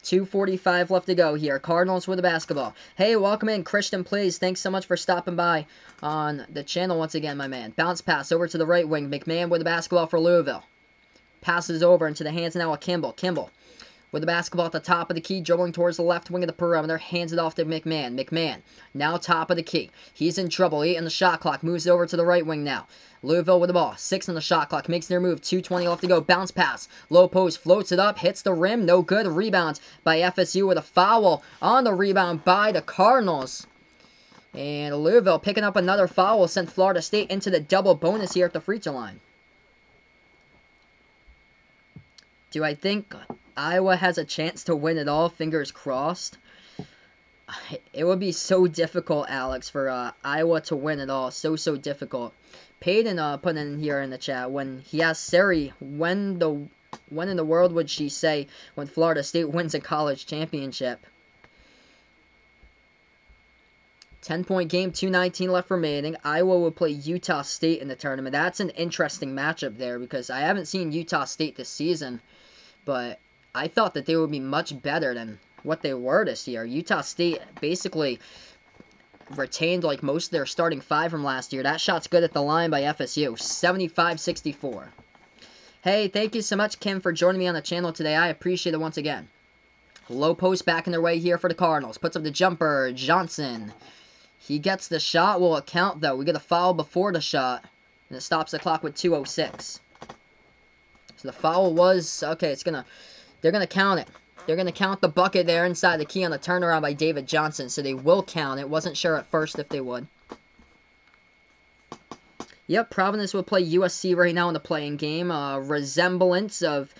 2:45 left to go here. Cardinals with the basketball. Hey, welcome in, Christian Plays. Thanks so much for stopping by on the channel once again, my man. Bounce pass over to the right wing. McMahon with the basketball for Louisville. Passes over into the hands now of Kimball. Kimball with the basketball at the top of the key, dribbling towards the left wing of the perimeter, hands it off to McMahon. McMahon, now top of the key. He's in trouble, 8 on the shot clock, moves it over to the right wing now. Louisville with the ball, 6 on the shot clock, makes their move, 2:20 left to go, bounce pass, low post, floats it up, hits the rim, no good, rebound by FSU with a foul on the rebound by the Cardinals. And Louisville picking up another foul, sent Florida State into the double bonus here at the free throw line. Do I think Iowa has a chance to win it all? Fingers crossed. It would be so difficult, Alex, for Iowa to win it all. So difficult. Peyton put in here in the chat, when he asked Sari, when in the world would she say when Florida State wins a college championship? 10-point game, 2:19 left remaining. Iowa will play Utah State in the tournament. That's an interesting matchup there, because I haven't seen Utah State this season, but I thought that they would be much better than what they were this year. Utah State basically retained like most of their starting 5 from last year. That shot's good at the line by FSU, 75-64. Hey, thank you so much, Kim, for joining me on the channel today. I appreciate it once again. Low post back in their way here for the Cardinals. Puts up the jumper, Johnson. He gets the shot. Will it count, though? We get a foul before the shot, and it stops the clock with 2:06. So the foul was, okay, they're going to count it. They're going to count the bucket there inside the key on the turnaround by David Johnson, so they will count it. Wasn't sure at first if they would. Yep, Providence will play USC right now in the playing game. Resemblance of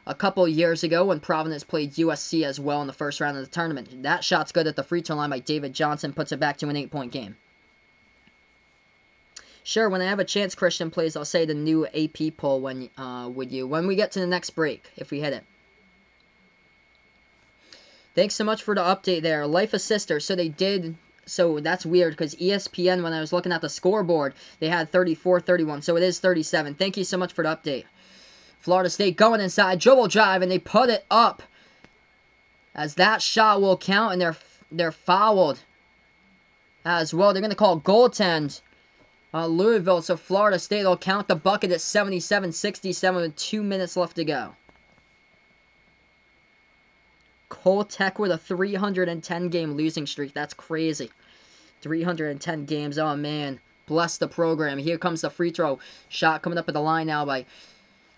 a couple years ago when Providence played USC as well in the first round of the tournament. That shot's good at the free throw line by David Johnson. Puts it back to an 8-point game. Sure, when I have a chance, Christian Plays, I'll say the new AP poll when we get to the next break, if we hit it. Thanks so much for the update there. Life Assister, so that's weird, because ESPN, when I was looking at the scoreboard, they had 34-31, so it is 37. Thank you so much for the update. Florida State going inside, dribble drive, and they put it up, as that shot will count, and they're fouled as well. They're going to call goaltend Louisville, so Florida State will count the bucket at 77-67 with 2 minutes left to go. Cole Tech with a 310-game losing streak. That's crazy. 310 games. Oh, man. Bless the program. Here comes the free throw shot coming up at the line now by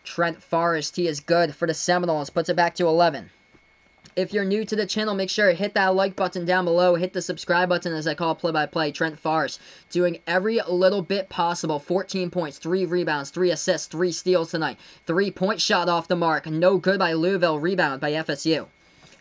Trent Forrest. He is good for the Seminoles. Puts it back to 11. If you're new to the channel, make sure to hit that like button down below. Hit the subscribe button, as I call play-by-play. Trent Forrest doing every little bit possible. 14 points, 3 rebounds, 3 assists, 3 steals tonight. 3-point shot off the mark. No good by Louisville. Rebound by FSU.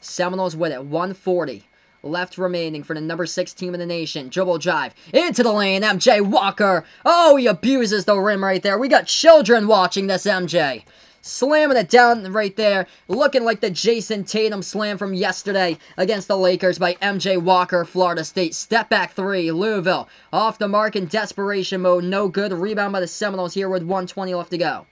Seminoles with it. 1:40 left remaining for the number 6 team in the nation. Dribble drive into the lane. MJ Walker. Oh, he abuses the rim right there. We got children watching this, MJ. Slamming it down right there. Looking like the Jason Tatum slam from yesterday against the Lakers by MJ Walker, Florida State. Step back 3. Louisville off the mark in desperation mode. No good. Rebound by the Seminoles here with 1:20 left to go.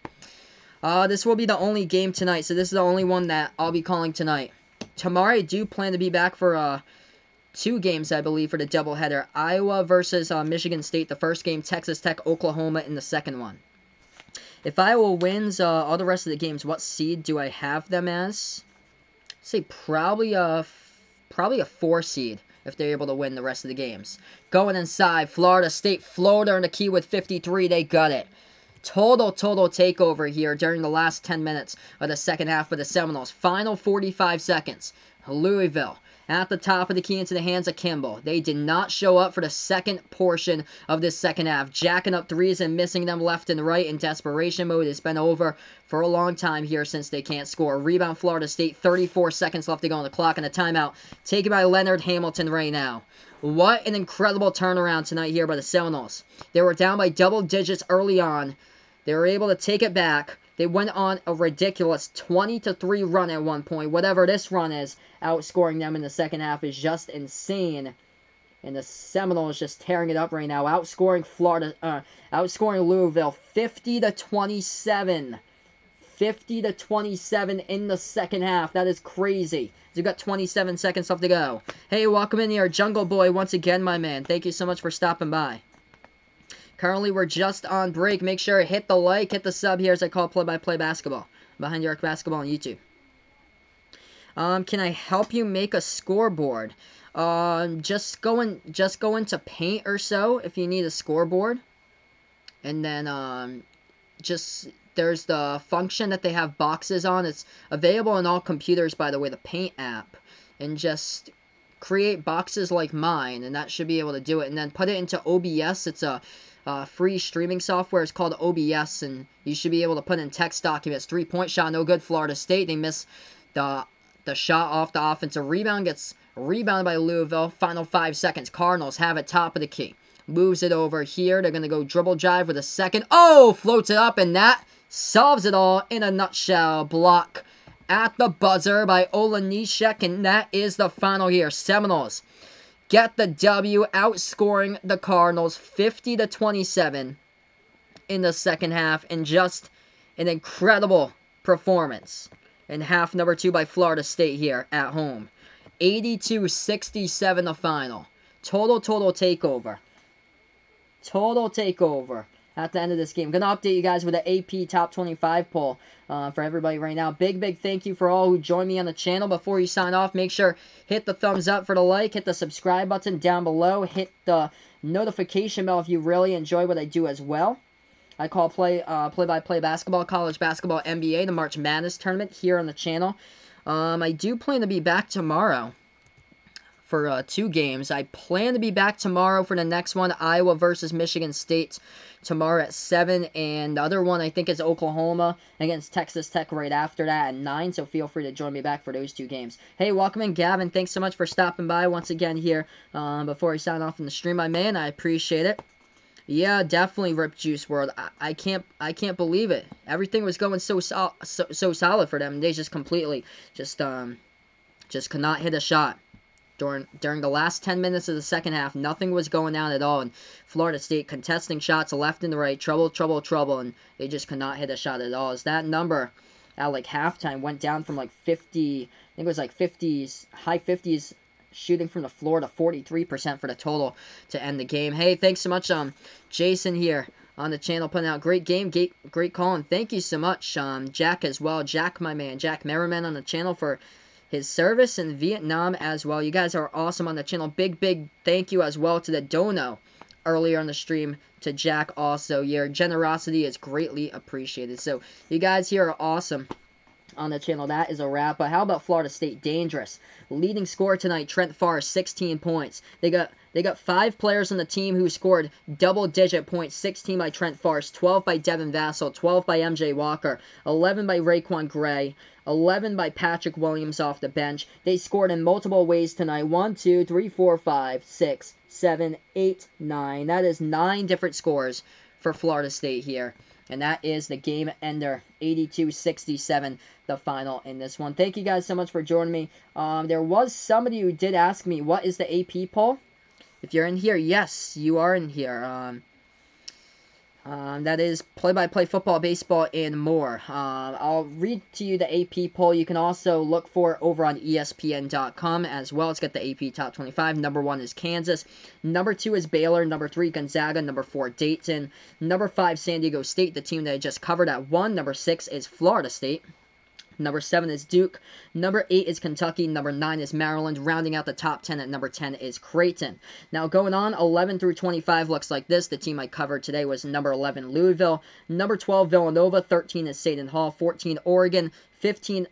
This will be the only game tonight, so this is the only one that I'll be calling tonight. Tomorrow I do plan to be back for 2 games, I believe, for the doubleheader. Iowa versus Michigan State, the first game. Texas Tech, Oklahoma in the second one. If Iowa wins all the rest of the games, what seed do I have them as? I'd say probably a 4 seed if they're able to win the rest of the games. Going inside, Florida State floater in the key with 53. They got it. Total takeover here during the last 10 minutes of the second half for the Seminoles. Final 45 seconds. Louisville at the top of the key into the hands of Kimball. They did not show up for the second portion of this second half. Jacking up threes and missing them left and right in desperation mode. It's been over for a long time here since they can't score. Rebound Florida State. 34 seconds left to go on the clock and a timeout taken by Leonard Hamilton right now. What an incredible turnaround tonight here by the Seminoles. They were down by double digits early on. They were able to take it back. They went on a ridiculous 20-3 run at one point. Whatever this run is, outscoring them in the second half is just insane. And the Seminoles just tearing it up right now. Outscoring Louisville 50-27. 50-27 in the second half. That is crazy. We've got 27 seconds left to go. Hey, welcome in here, Jungle Boy, once again, my man. Thank you so much for stopping by. Currently, we're just on break. Make sure to hit the like, hit the sub here as I call play-by-play basketball. Behind Your Arc Basketball on YouTube. Can I help you make a scoreboard? Just go into Paint or so if you need a scoreboard. And then, there's the function that they have boxes on. It's available on all computers, by the way, the Paint app. And just create boxes like mine, and that should be able to do it. And then put it into OBS. It's a free streaming software. It's called OBS, and you should be able to put in text documents. 3-point shot, no good. Florida State, they miss the shot off the offensive rebound. Gets rebounded by Louisville. Final 5 seconds. Cardinals have it top of the key. Moves it over here. They're going to go dribble drive with a second. Oh! Floats it up, and that solves it all in a nutshell. Block at the buzzer by Olenishek, and that is the final here. Seminoles get the W, outscoring the Cardinals 50-27 in the second half, and just an incredible performance in half number 2 by Florida State here at home. 82-67 the final. Total takeover. Total takeover at the end of this game. I'm going to update you guys with the AP Top 25 poll for everybody right now. Big thank you for all who joined me on the channel. Before you sign off, make sure hit the thumbs up for the like, hit the subscribe button down below, hit the notification bell if you really enjoy what I do as well. I call play-by-play basketball, college basketball, NBA, the March Madness tournament here on the channel. I do plan to be back tomorrow for 2 games. I plan to be back tomorrow for the next one, Iowa versus Michigan State, tomorrow at 7, and the other one I think is Oklahoma against Texas Tech right after that at 9, so feel free to join me back for those 2 games. Hey, welcome in, Gavin. Thanks so much for stopping by once again here before I sign off from the stream, my man. I appreciate it. Yeah, definitely, Rip Juice World. I can't believe it. Everything was going so solid for them. They just completely just could not hit a shot. During the last 10 minutes of the second half, nothing was going down at all, and Florida State contesting shots left and right, trouble, and they just could not hit a shot at all. As that number at like halftime went down from like 50, I think it was like 50s, high 50s, shooting from the floor to 43% for the total to end the game. Hey, thanks so much, Jason here on the channel putting out great game, great call, and thank you so much, Jack as well, Jack, my man, Jack Merriman on the channel for his service in Vietnam as well. You guys are awesome on the channel. Big thank you as well to the dono earlier on the stream, to Jack also. Your generosity is greatly appreciated. So you guys here are awesome on the channel. That is a wrap. But how about Florida State? Dangerous. Leading scorer tonight, Trent Forrest, 16 points. They got 5 players on the team who scored double-digit points. 16 by Trent Forrest, 12 by Devin Vassell, 12 by MJ Walker, 11 by Raekwon Gray, 11 by Patrick Williams off the bench. They scored in multiple ways tonight. 1, 2, 3, 4, 5, 6, 7, 8, 9. That is 9 different scores for Florida State here. And that is the game ender, 82-67, the final in this one. Thank you guys so much for joining me. There was somebody who did ask me, what is the AP poll? If you're in here, yes, you are in here. That is play-by-play football, baseball, and more. I'll read to you the AP poll. You can also look for it over on ESPN.com as well. It's got the AP Top 25. Number 1 is Kansas. Number 2 is Baylor. Number 3, Gonzaga. Number 4, Dayton. Number 5, San Diego State, the team that I just covered at 1. Number 6 is Florida State. Number 7 is Duke. Number 8 is Kentucky. Number 9 is Maryland. Rounding out the top 10 at number 10 is Creighton. Now going on, 11 through 25 looks like this. The team I covered today was number 11, Louisville. Number 12, Villanova. 13 is Seton Hall. 14, Oregon. 15,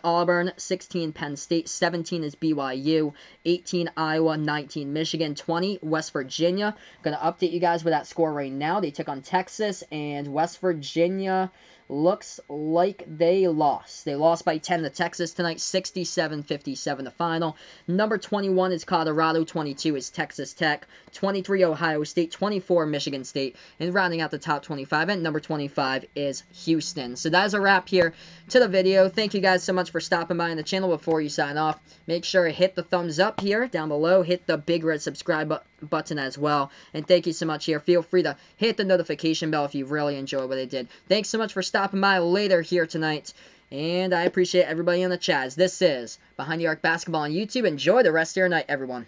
Auburn, 16 Penn State, 17 is BYU, 18 Iowa, 19 Michigan, 20 West Virginia. Going to update you guys with that score right now. They took on Texas, and West Virginia looks like they lost. They lost by 10 to Texas tonight, 67-57 the final. Number 21 is Colorado, 22 is Texas Tech, 23 Ohio State, 24 Michigan State, and rounding out the top 25 at number 25 is Houston. So that is a wrap here to the video. Thank you guys so much for stopping by on the channel. Before you sign off, make sure to hit the thumbs up here down below, hit the big red subscribe button as well, and thank you so much here. Feel free to hit the notification bell if you really enjoyed what I did. Thanks so much for stopping by later here tonight, and I appreciate everybody in the chat. This is Behind the Arc Basketball on YouTube. Enjoy the rest of your night, everyone.